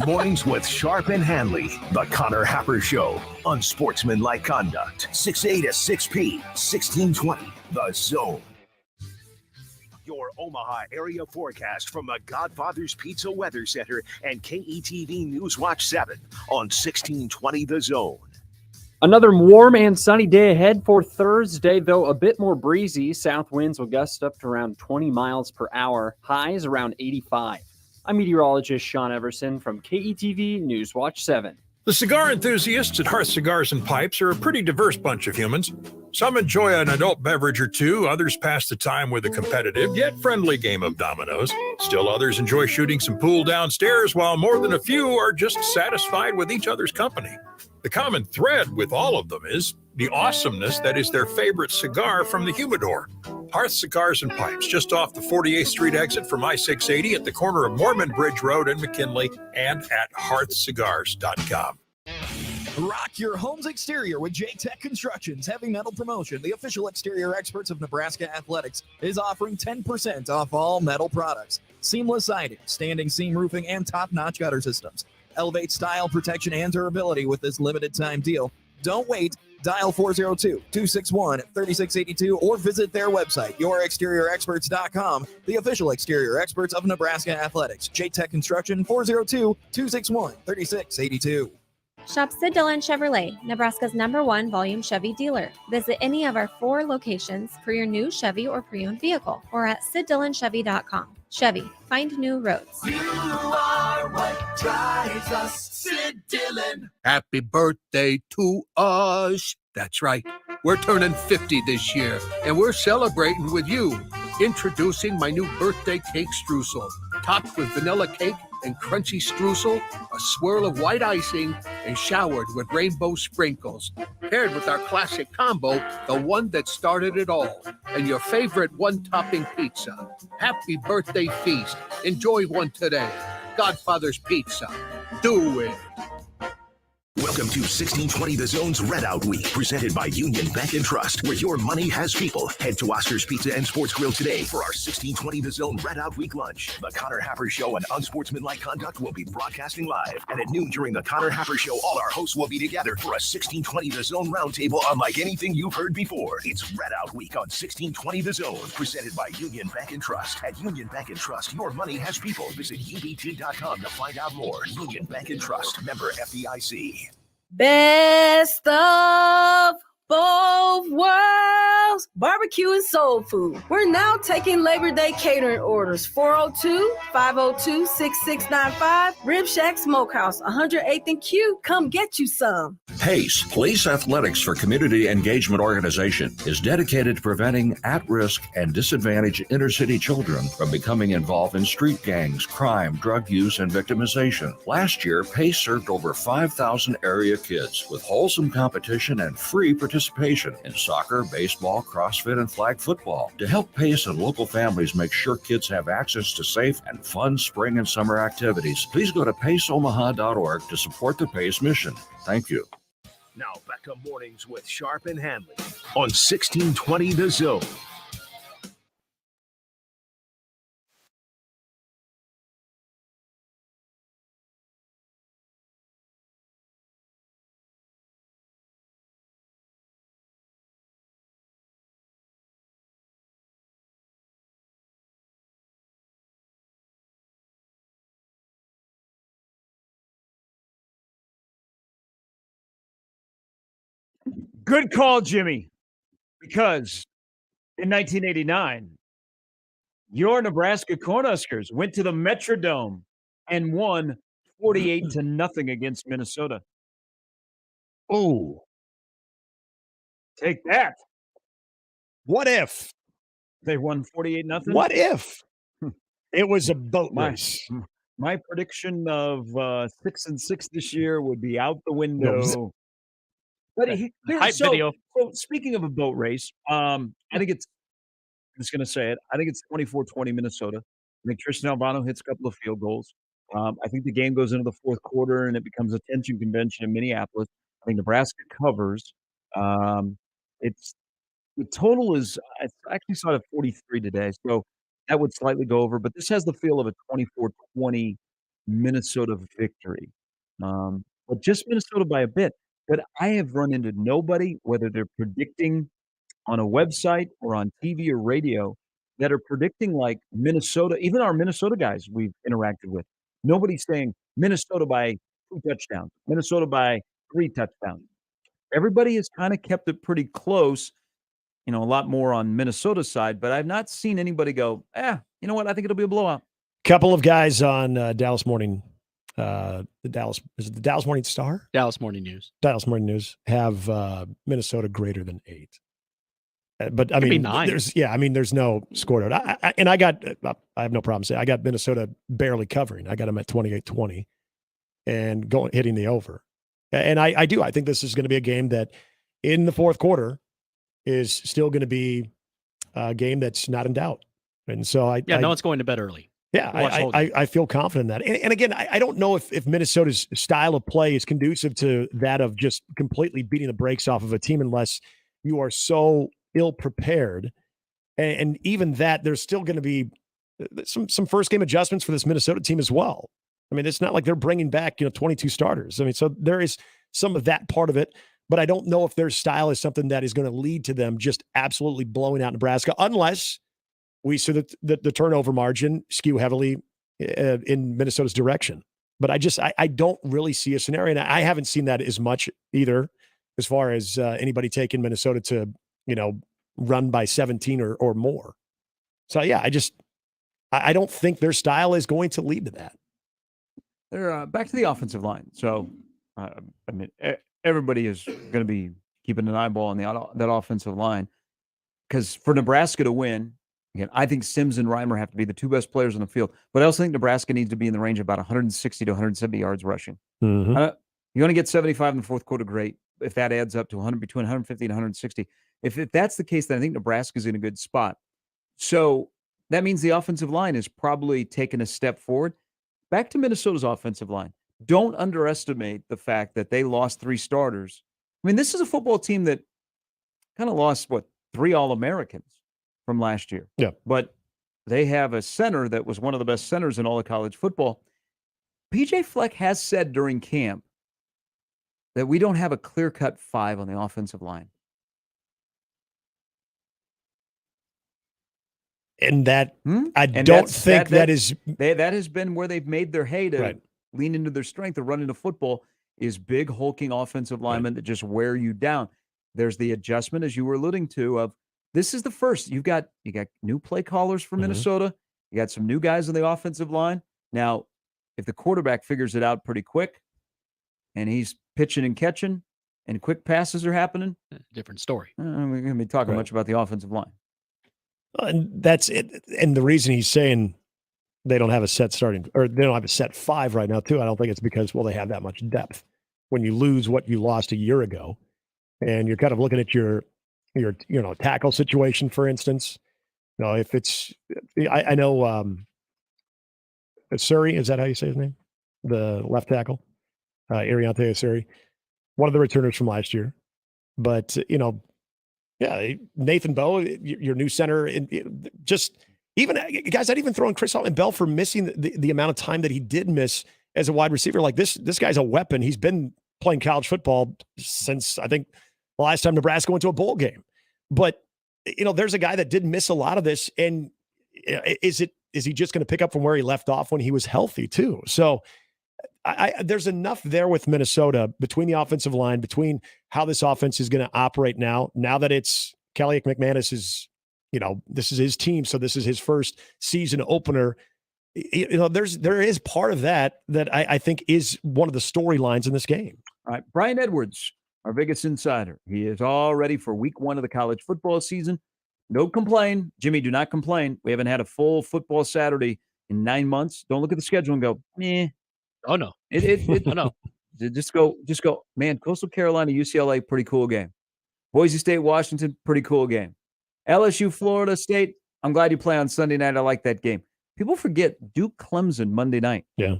Mornings with Sharp and Handley, the Connor Happer Show, Unsportsmanlike Conduct, 6A to 6P, 1620, The Zone. Your Omaha area forecast from the Godfather's Pizza Weather Center and KETV News Watch 7 on 1620 The Zone. Another warm and sunny day ahead for Thursday, though a bit more breezy. South winds will gust up to around 20 miles per hour, highs around 85. I'm meteorologist Sean Everson from KETV News Watch 7. The cigar enthusiasts at Hearth Cigars and Pipes are a pretty diverse bunch of humans. Some enjoy an adult beverage or two, others pass the time with a competitive yet friendly game of dominoes. Still others enjoy shooting some pool downstairs, while more than a few are just satisfied with each other's company. The common thread with all of them is the awesomeness that is their favorite cigar from the humidor. Hearth Cigars and Pipes, just off the 48th Street exit from I-680 at the corner of Mormon Bridge Road and McKinley, and at hearthcigars.com. Rock your home's exterior with J-Tech Construction's Heavy Metal Promotion. The official exterior experts of Nebraska Athletics is offering 10% off all metal products. Seamless siding, standing seam roofing, and top-notch gutter systems. Elevate style, protection, and durability with this limited time deal. Don't wait. Dial 402-261-3682 or visit their website, yourexteriorexperts.com, the official exterior experts of Nebraska Athletics. J-Tech Construction, 402-261-3682. Shop Sid Dillon Chevrolet, Nebraska's #1 volume Chevy dealer. Visit any of our 4 locations for your new Chevy or pre-owned vehicle or at SidDillonChevy.com. Chevy, find new roads. You are what drives us, Sid Dillon. Happy birthday to us. That's right. We're turning 50 this year, and we're celebrating with you. Introducing my new birthday cake streusel, topped with vanilla cake and crunchy streusel, a swirl of white icing, and showered with rainbow sprinkles. Paired with our classic combo, the one that started it all, and your favorite one-topping pizza. Happy birthday feast. Enjoy one today. Godfather's Pizza. Do it. Welcome to 1620 The Zone's Red Out Week, presented by Union Bank and Trust, where your money has people. Head to Oscar's Pizza and Sports Grill today for our 1620 The Zone Red Out Week lunch. The Connor Happer Show and Unsportsmanlike Conduct will be broadcasting live. And at noon during the Connor Happer Show, all our hosts will be together for a 1620 The Zone roundtable unlike anything you've heard before. It's Red Out Week on 1620 The Zone, presented by Union Bank and Trust. At Union Bank and Trust, your money has people. Visit UBT.com to find out more. Union Bank and Trust, member FDIC. Best of both worlds, barbecue and soul food. We're now taking Labor Day catering orders. 402-502-6695. Rib Shack Smokehouse, 108th and Q. Come get you some. PACE, Police Athletics for Community Engagement Organization, is dedicated to preventing at-risk and disadvantaged inner-city children from becoming involved in street gangs, crime, drug use, and victimization. Last year, PACE served over 5,000 area kids with wholesome competition and free participation in soccer, baseball, CrossFit, and flag football. To help PACE and local families make sure kids have access to safe and fun spring and summer activities, please go to paceomaha.org to support the PACE mission. Thank you. Now back to Mornings with Sharp and Handley on 1620 The Zone. Good call, Jimmy. Because in 1989, your Nebraska Cornhuskers went to the Metrodome and won 48-0 against Minnesota. Oh, take that. What if they won 48-0? What if it was a boat race? My prediction of 6-6 this year would be out the window. No. But Hype video. So speaking of a boat race, I think it's. I'm just going to say it. I think it's 24-20 Minnesota. I think Tristan Albano hits a couple of field goals. I think the game goes into the fourth quarter and it becomes a tension convention in Minneapolis. I think Nebraska covers. It's the total is. I actually saw it at 43 today, so that would slightly go over. But this has the feel of a 24-20 Minnesota victory. But just Minnesota by a bit. But I have run into nobody, whether they're predicting on a website or on TV or radio, that are predicting like Minnesota, even our Minnesota guys we've interacted with. Nobody's saying Minnesota by 2 touchdowns, Minnesota by 3 touchdowns. Everybody has kind of kept it pretty close, a lot more on Minnesota's side, but I've not seen anybody go, you know what, I think it'll be a blowout. Couple of guys on Dallas Morning, is it the Dallas Morning Star? Dallas Morning News. Dallas Morning News have Minnesota greater than 8. But I Could be mean, 9. there's no score note. I have no problem saying I got Minnesota barely covering. I got them at 28-20 and hitting the over. And I do. I think this is going to be a game that in the fourth quarter is still going to be a game that's not in doubt. And so no one's going to bed early. Yeah, I feel confident in that. And again, I don't know if Minnesota's style of play is conducive to that of just completely beating the brakes off of a team unless you are so ill-prepared. And even that, there's still going to be some first-game adjustments for this Minnesota team as well. I mean, it's not like they're bringing back 22 starters. I mean, so there is some of that part of it. But I don't know if their style is something that is going to lead to them just absolutely blowing out Nebraska unless we see the turnover margin skew heavily in Minnesota's direction. But I don't really see a scenario, and I haven't seen that as much either as far as anybody taking Minnesota to, run by 17 or more. So, yeah, I don't think their style is going to lead to that. They're back to the offensive line. So, everybody is going to be keeping an eyeball on that offensive line because for Nebraska to win, again, I think Sims and Reimer have to be the 2 best players on the field. But I also think Nebraska needs to be in the range of about 160 to 170 yards rushing. Mm-hmm. You want to get 75 in the fourth quarter, great. If that adds up to between 150 and 160. If that's the case, then I think Nebraska's in a good spot. So that means the offensive line is probably taking a step forward. Back to Minnesota's offensive line. Don't underestimate the fact that they lost 3 starters. I mean, this is a football team that kind of lost, 3 All-Americans from last year. Yeah. But they have a center that was one of the best centers in all of college football. PJ Fleck has said during camp that we don't have a clear-cut 5 on the offensive line. And that don't think that has been where they've made their hay to lean into their strength of running the football is big hulking offensive linemen that just wear you down. There's the adjustment, as you were alluding to, of this is the first. You got new play callers for Minnesota. You got some new guys on the offensive line. Now, if the quarterback figures it out pretty quick and he's pitching and catching and quick passes are happening, different story. We're going to be talking much about the offensive line. And that's it. And the reason he's saying they don't have a set starting, or they don't have a set 5 right now, too, I don't think it's because, they have that much depth. When you lose what you lost a year ago, and you're kind of looking at your tackle situation, for instance, if it's, I know Suri, is that how you say his name? The left tackle, Ariante Suri, one of the returners from last year. But, yeah, Nathan Bowe, your new center, and just even guys, I'd even throw in Chris Altman Bell for missing the amount of time that he did miss as a wide receiver. Like this guy's a weapon. He's been playing college football since I think the last time Nebraska went to a bowl game. But there's a guy that did miss a lot of this, and is he just going to pick up from where he left off when he was healthy too? So there's enough there with Minnesota between the offensive line, between how this offense is going to operate now that it's Kelly McManus is, this is his team. So this is his first season opener. There is part of that I think is one of the storylines in this game. All right. Brian Edwards, our Vegas insider. He is all ready for week 1 of the college football season. Don't complain. Jimmy, do not complain. We haven't had a full football Saturday in 9 months. Don't look at the schedule and go, meh. Oh, no. Oh, no. Just go, man, Coastal Carolina, UCLA, pretty cool game. Boise State, Washington, pretty cool game. LSU, Florida State, I'm glad you play on Sunday night. I like that game. People forget Duke Clemson Monday night. Yeah.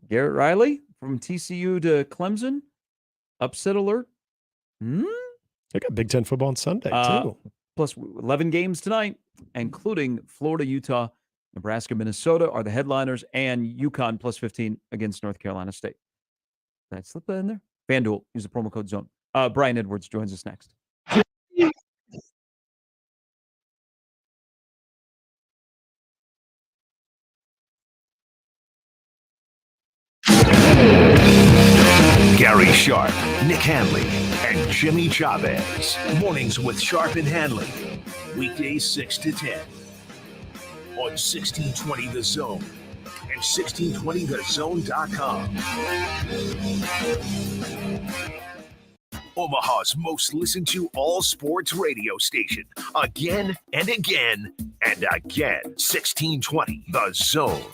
Garrett Riley from TCU to Clemson. Upset alert. They got Big Ten football on Sunday, too. Plus 11 games tonight, including Florida, Utah, Nebraska, Minnesota are the headliners, and UConn plus 15 against North Carolina State. Did I slip that in there? FanDuel, use the promo code ZONE. Brian Edwards joins us next. Gary Sharp, Nick Handley, and Jimmy Chavez. Mornings with Sharp and Handley. Weekdays 6 to 10. On 1620 The Zone and 1620thezone.com. Omaha's most listened to all sports radio station. Again and again and again. 1620 The Zone.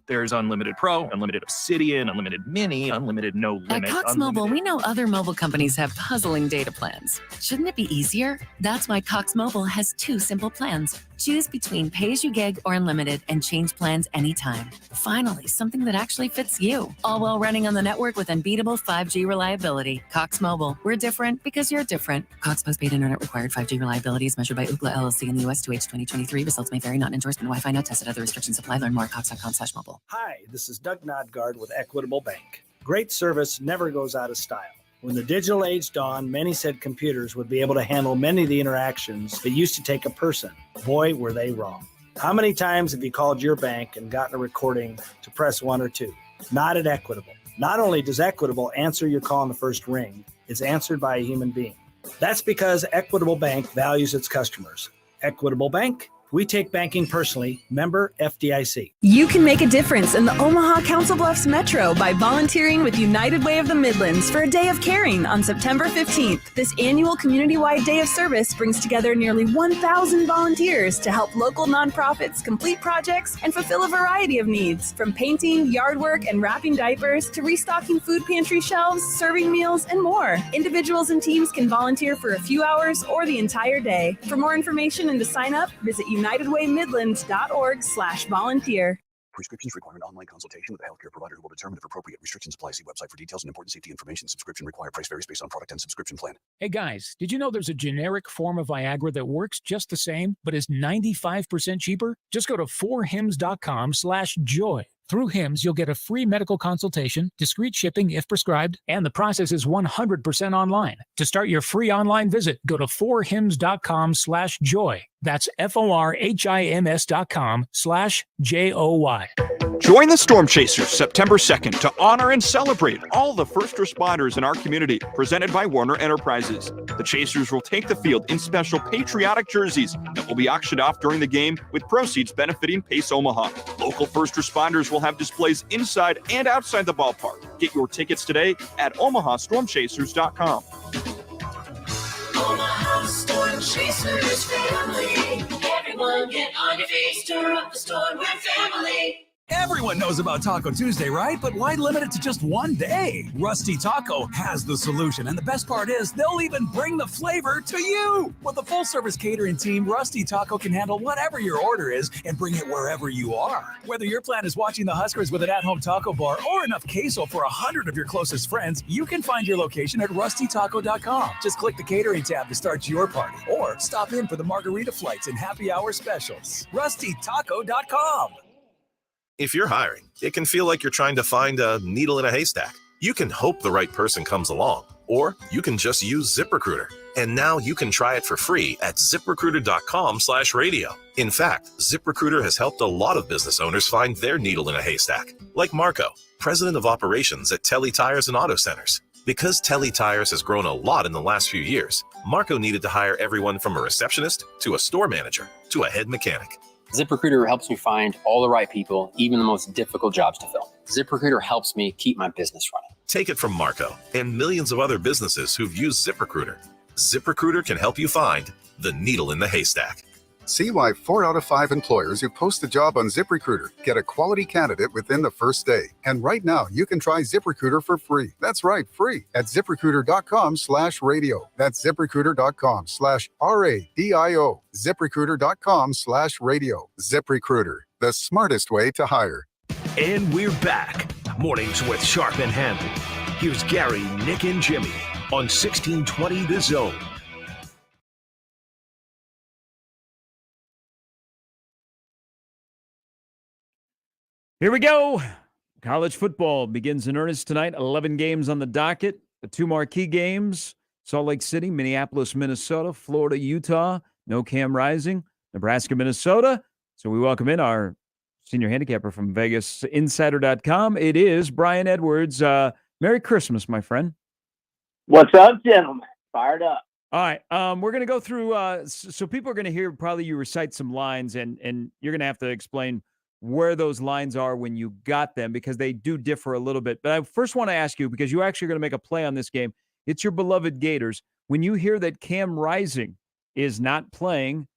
There's Unlimited Pro, Unlimited Obsidian, Unlimited Mini, Unlimited No Limit. At Cox Mobile, we know other mobile companies have puzzling data plans. Shouldn't it be easier? That's why Cox Mobile has 2 simple plans. Choose between pay-as-you-gig or unlimited and change plans anytime. Finally, something that actually fits you. All while running on the network with unbeatable 5G reliability. Cox Mobile. We're different because you're different. Cox postpaid internet required 5G reliability is measured by Ookla LLC in the U.S. to H 2023. Results may vary. Not endorsement. Wi-Fi not tested. Other restrictions apply. Learn more at cox.com/mobile. Hi, this is Doug Nodgard with Equitable Bank. Great service never goes out of style. When the digital age dawned, many said computers would be able to handle many of the interactions that used to take a person. Boy, were they wrong. How many times have you called your bank and gotten a recording to press 1 or 2? Not at Equitable. Not only does Equitable answer your call on the first ring, it's answered by a human being. That's because Equitable Bank values its customers. Equitable Bank, we take banking personally. Member FDIC. You can make a difference in the Omaha Council Bluffs Metro by volunteering with United Way of the Midlands for a day of caring on September 15th. This annual community-wide day of service brings together nearly 1,000 volunteers to help local nonprofits complete projects and fulfill a variety of needs, from painting, yard work, and wrapping diapers to restocking food pantry shelves, serving meals, and more. Individuals and teams can volunteer for a few hours or the entire day. For more information and to sign up, visit UnitedWayMidlands.org/volunteer. Prescriptions require an online consultation with a healthcare provider who will determine if appropriate restrictions apply. See website for details and important safety information. Subscription required. Price varies based on product and subscription plan. Hey guys, did you know there's a generic form of Viagra that works just the same, but is 95% cheaper? Just go to 4hims.com/joy. Through HIMS, you'll get a free medical consultation, discreet shipping if prescribed, and the process is 100% online. To start your free online visit, go to 4hims.com/joy. That's FORHIMS.com/JOY. Join the Storm Chasers September 2nd to honor and celebrate all the first responders in our community, presented by Warner Enterprises. The Chasers will take the field in special patriotic jerseys that will be auctioned off during the game, with proceeds benefiting Pace Omaha. Local first responders will have displays inside and outside the ballpark. Get your tickets today at OmahaStormChasers.com. Omaha Storm Chasers family. Everyone get on your feet, stir up the storm with family. Everyone knows about Taco Tuesday, right? But why limit it to just one day? Rusty Taco has the solution. And the best part is they'll even bring the flavor to you. With a full-service catering team, Rusty Taco can handle whatever your order is and bring it wherever you are. Whether your plan is watching the Huskers with an at-home taco bar or enough queso for 100 of your closest friends, you can find your location at rustytaco.com. Just click the catering tab to start your party or stop in for the margarita flights and happy hour specials. rustytaco.com. If you're hiring, it can feel like you're trying to find a needle in a haystack. You can hope the right person comes along, Or you can just use ZipRecruiter. And now you can try it for free at ZipRecruiter.com/radio. In fact, ZipRecruiter has helped a lot of business owners find their needle in a haystack, like Marco, president of operations at Telly Tires and Auto Centers. Because Telly Tires has grown a lot in the last few years, Marco needed to hire everyone from a receptionist to a store manager to a head mechanic. ZipRecruiter helps me find all the right people, even the most difficult jobs to fill. ZipRecruiter helps me keep my business running. Take it from Marco and millions of other businesses who've used ZipRecruiter. ZipRecruiter can help you find the needle in the haystack. See why 4 out of 5 employers who post a job on ZipRecruiter get a quality candidate within the first day. And right now, you can try ZipRecruiter for free. That's right, free at ZipRecruiter.com/radio. That's ZipRecruiter.com/RADIO. ZipRecruiter.com/radio. ZipRecruiter, the smartest way to hire. And we're back. Mornings with Sharp and Handley. Here's Gary, Nick, and Jimmy on 1620 The Zone. Here we go. College football begins in earnest tonight. 11 games on the docket. The 2 marquee games, Salt Lake City, Minneapolis, Minnesota, Florida, Utah. No Cam Rising, Nebraska, Minnesota. So we welcome in our senior handicapper from VegasInsider.com. It is Brian Edwards. Merry Christmas, my friend. What's up, gentlemen? Fired up. All right. We're going to go through. So people are going to hear probably you recite some lines, and you're going to have to explain where those lines are when you got them, because they do differ a little bit. But I first want to ask you, because you actually are going to make a play on this game. It's your beloved Gators. When you hear that Cam Rising is not playing,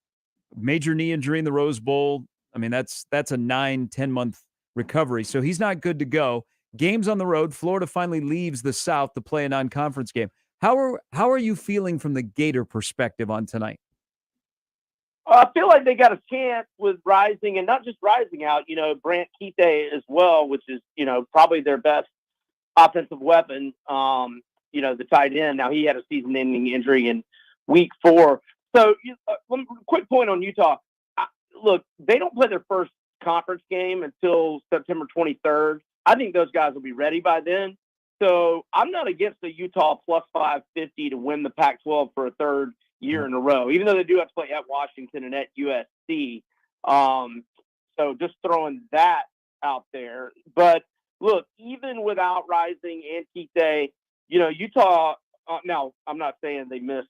major knee injury in the Rose Bowl, I mean, that's a 9-10 month recovery. So he's not good to go. Games on the road. Florida finally leaves the South to play a non-conference game. How are you feeling from the Gator perspective on tonight? I feel like they got a chance with Rising, and not just Rising out, Brant Keithe as well, which is, probably their best offensive weapon, the tight end. Now, he had a season-ending injury in week 4. So, quick point on Utah. Look, they don't play their first conference game until September 23rd. I think those guys will be ready by then. So I'm not against the Utah plus 550 to win the Pac-12 for a third year in a row, even though they do have to play at Washington and at USC. So just throwing that out there. But look, even without Rising and Keithe, Utah, now I'm not saying they missed.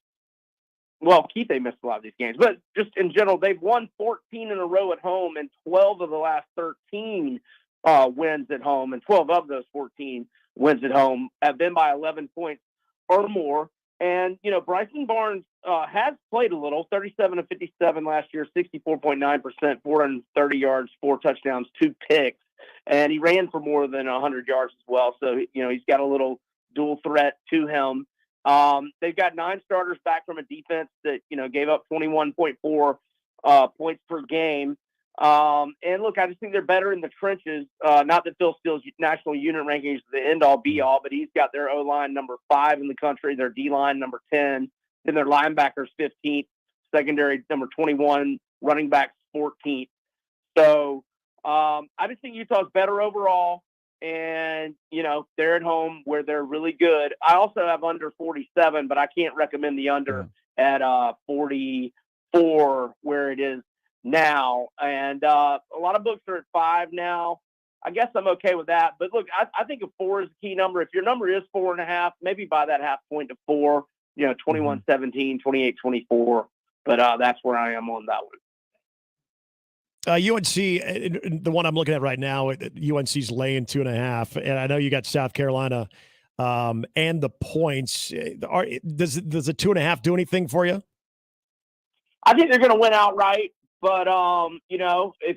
Well, Keithe missed a lot of these games, but just in general, they've won 14 in a row at home, and 12 of the last 13 wins at home, and 12 of those 14 wins at home have been by 11 points or more. And, Bryson Barnes has played a little, 37 of 57 last year, 64.9%, 430 yards, 4 touchdowns, 2 picks. And he ran for more than 100 yards as well. So, he's got a little dual threat to him. They've got 9 starters back from a defense that, gave up 21.4 points per game. And look, I just think they're better in the trenches. Not that Phil Steele's national unit rankings is the end all be all, but he's got their O-line number 5 in the country, their D-line number 10, then their linebackers 15th, secondary number 21, running backs 14th. So I just think Utah's better overall. And, they're at home where they're really good. I also have under 47, but I can't recommend the under at 44 where it is now. And a lot of books are at 5 now. I guess I'm okay with that. But look, I think a 4 is a key number. If your number is 4.5, maybe buy that half point to 4, 21-17, 28-24. But that's where I am on that one. UNC, the one I'm looking at right now, UNC's laying 2.5, and I know you got South Carolina and the points. Does a 2.5 do anything for you? I think they're going to win outright, but if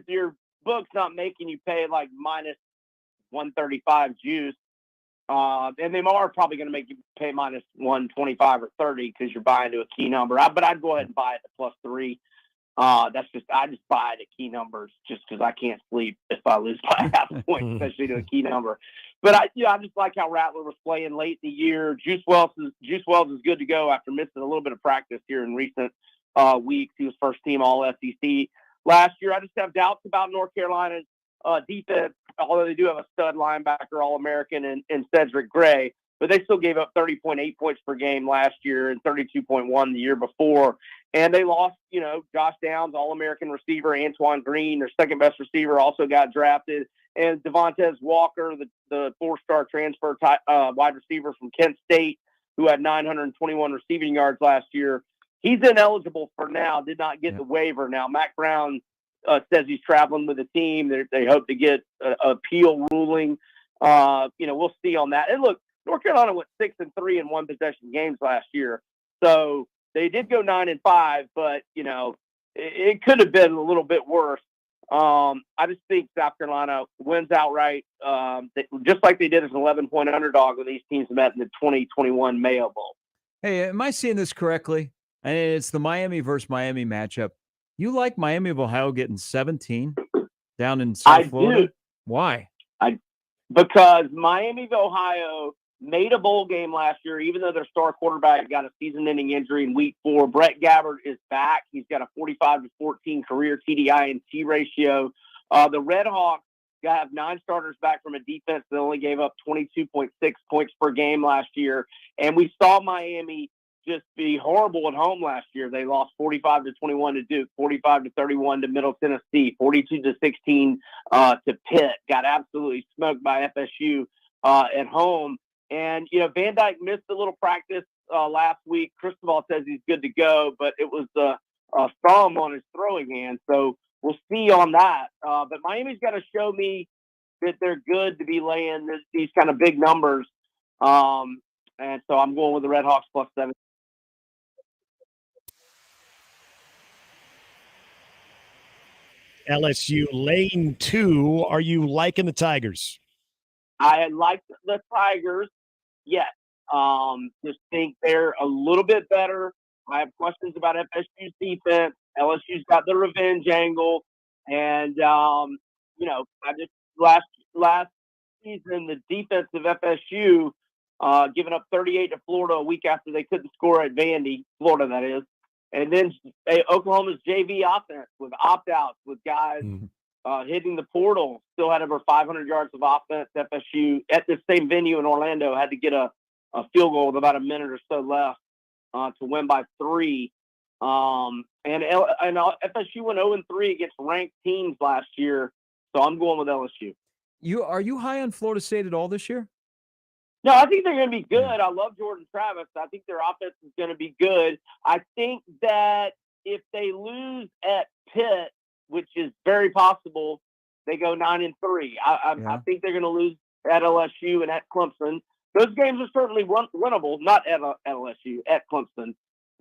your book's not making you pay like minus 135 juice, and they are probably going to make you pay minus 125 or 30 because you're buying to a key number. But I'd go ahead and buy it at +3. I just buy it at key numbers just because I can't sleep if I lose by half a point, especially to a key number. But I just like how Rattler was playing late in the year. Juice Wells is good to go after missing a little bit of practice here in recent weeks. He was first team All SEC last year. I just have doubts about North Carolina's defense, although they do have a stud linebacker All American in Cedric Gray. but they still gave up 30.8 points per game last year and 32.1 the year before. And they lost, Josh Downs, All-American receiver, Antoine Green, their second-best receiver, also got drafted. And Devontae Walker, the four-star transfer wide receiver from Kent State, who had 921 receiving yards last year. He's ineligible for now, did not get the waiver. Now, Mac Brown says he's traveling with the team. They hope to get an appeal ruling. We'll see on that. And look, North Carolina went 6-3 in one-possession games last year. So they did go 9-5, but, it could have been a little bit worse. I just think South Carolina wins outright, just like they did as an 11-point underdog when these teams met in the 2021 Mayo Bowl. Hey, am I seeing this correctly? And it's the Miami versus Miami matchup. You like Miami of Ohio getting 17 down in South Florida? Do. Why? Because Miami of Ohio made a bowl game last year, even though their star quarterback got a season-ending injury in week 4. Brett Gabbert is back. He's got a 45-14 career TDI-NT ratio. The Red Hawks have 9 starters back from a defense that only gave up 22.6 points per game last year. And we saw Miami just be horrible at home last year. They lost 45-21 to Duke, 45-31 to Middle Tennessee, 42-16 to Pitt. Got absolutely smoked by FSU at home. And, Van Dyke missed a little practice last week. Cristobal says he's good to go, but it was a thumb on his throwing hand. So we'll see on that. But Miami's got to show me that they're good to be laying these kind of big numbers. And so I'm going with the Red Hawks +7. LSU lane 2. Are you liking the Tigers? I like the Tigers. Yes. Just think they're a little bit better. I have questions about FSU's defense. LSU's got the revenge angle. And, I just last season, the defense of FSU giving up 38 to Florida a week after they couldn't score at Vandy, Florida, that is. And then Oklahoma's JV offense with opt-outs, with guys hitting the portal, still had over 500 yards of offense. FSU, at the same venue in Orlando, had to get a field goal with about a minute or so left to win by 3. And FSU went 0-3 against ranked teams last year, so I'm going with LSU. Are you high on Florida State at all this year? No, I think they're going to be good. I love Jordan Travis. I think their offense is going to be good. I think that if they lose at Pitt, which is very possible, they go 9-3. I think they're going to lose at LSU and at Clemson. Those games are certainly winnable, not at LSU, at Clemson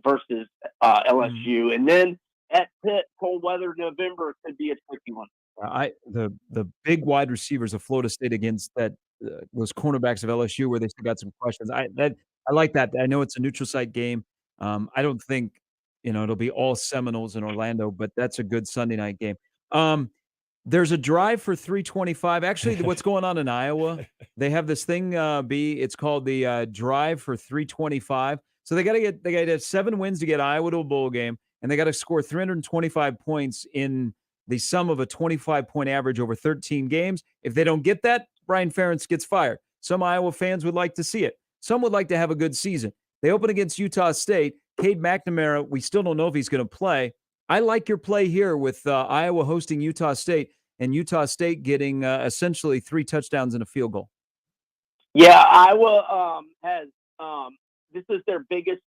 versus LSU. And then at Pitt, cold weather November could be a tricky one. The big wide receivers of Florida State against those cornerbacks of LSU, where they still got some questions. I like that. I know it's a neutral site game. I don't think it'll be all Seminoles in Orlando, but that's a good Sunday night game. There's a drive for 325. Actually, what's going on in Iowa? They have this thing. It's called the drive for 325. So they got to have 7 wins to get Iowa to a bowl game, and they got to score 325 points in the sum of a 25-point average over 13 games. If they don't get that, Brian Ferentz gets fired. Some Iowa fans would like to see it. Some would like to have a good season. They open against Utah State. Cade McNamara, we still don't know if he's going to play. I like your play here with Iowa hosting Utah State and Utah State getting essentially 3 touchdowns and a field goal. Yeah, Iowa has this is their biggest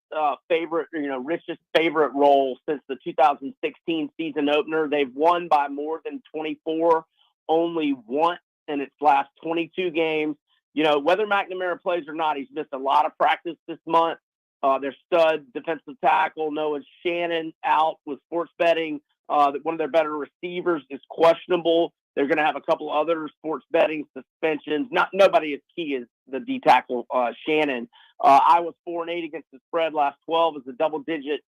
favorite, richest favorite role since the 2016 season opener. They've won by more than 24 only once in its last 22 games. Whether McNamara plays or not, he's missed a lot of practice this month. Their stud defensive tackle, Noah Shannon, out with sports betting. One of their better receivers is questionable. They're going to have a couple other sports betting suspensions. Nobody as key as the D tackle Shannon. Iowa's 4-8 against the spread last 12 as a double-digit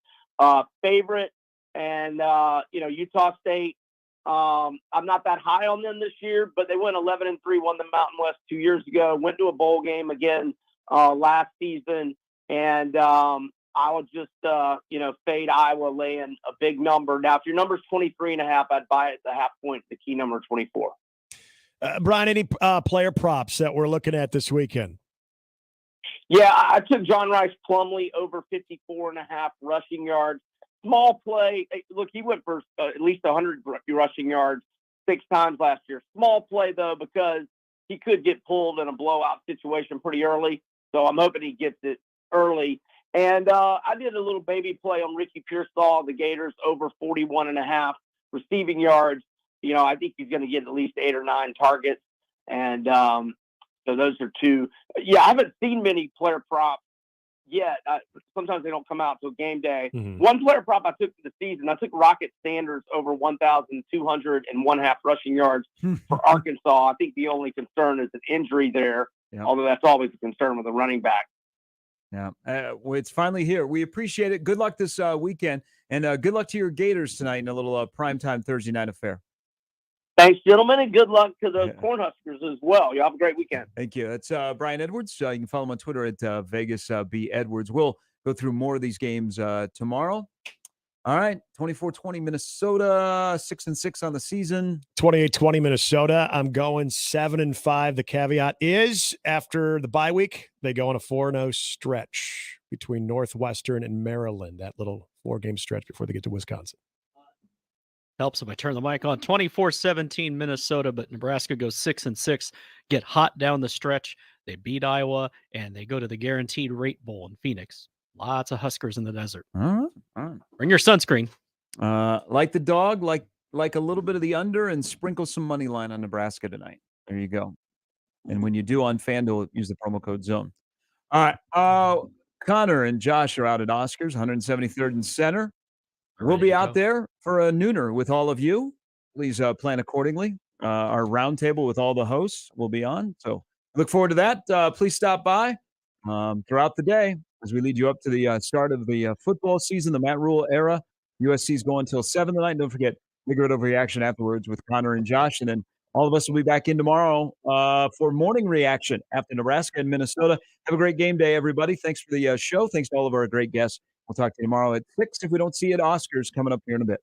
favorite. And Utah State, I'm not that high on them this year, but they went 11-3, won the Mountain West 2 years ago, went to a bowl game again last season. And I would just, fade Iowa laying a big number. Now, if your number's 23.5, I'd buy it at the half point, the key number 24. Brian, any player props that we're looking at this weekend? Yeah, I took John Rice Plumlee over 54.5 rushing yards. Small play. Look, he went for at least 100 rushing yards 6 times last year. Small play, though, because he could get pulled in a blowout situation pretty early. So I'm hoping he gets it early. And I did a little baby play on Ricky Pearsall, the Gators, over 41.5 receiving yards. I think he's going to get at least 8 or 9 targets. And so those are two. Yeah, I haven't seen many player props yet. Sometimes they don't come out till game day. One player prop I took for the season, I took Rocket Sanders over 1,201.5 rushing yards for Arkansas. I think the only concern is an injury there, although that's always a concern with a running back. Yeah, well, it's finally here. We appreciate it. Good luck this weekend, and good luck to your Gators tonight in a little primetime Thursday night affair. Thanks, gentlemen, and good luck to the Cornhuskers as well. You have a great weekend. Thank you. That's Brian Edwards. You can follow him on Twitter at Vegas B Edwards. We'll go through more of these games tomorrow. All right, 24-20 Minnesota, 6-6 on the season. 28-20 Minnesota. I'm going 7-5. The caveat is after the bye week, they go on a 4-0 stretch between Northwestern and Maryland. That little 4-game stretch before they get to Wisconsin. Helps if I turn the mic on. 24-17 Minnesota, but Nebraska goes 6-6, get hot down the stretch. They beat Iowa, and they go to the Guaranteed Rate Bowl in Phoenix. Lots of Huskers in the desert. All right. Bring your sunscreen. Like the dog, like a little bit of the under, and sprinkle some money line on Nebraska tonight. There you go. And when you do on FanDuel, use the promo code ZONE. All right. Connor and Josh are out at Oscars, 173rd and Center. We'll be out there for a nooner with all of you. Please plan accordingly. Our roundtable with all the hosts will be on. So look forward to that. Please stop by throughout the day as we lead you up to the start of the football season, the Matt Rule era. USC's going until 7 tonight. Don't forget, bigger overreaction afterwards with Connor and Josh. And then all of us will be back in tomorrow for morning reaction after Nebraska and Minnesota. Have a great game day, everybody. Thanks for the show. Thanks to all of our great guests. We'll talk to you tomorrow at 6 if we don't see you at Oscars coming up here in a bit.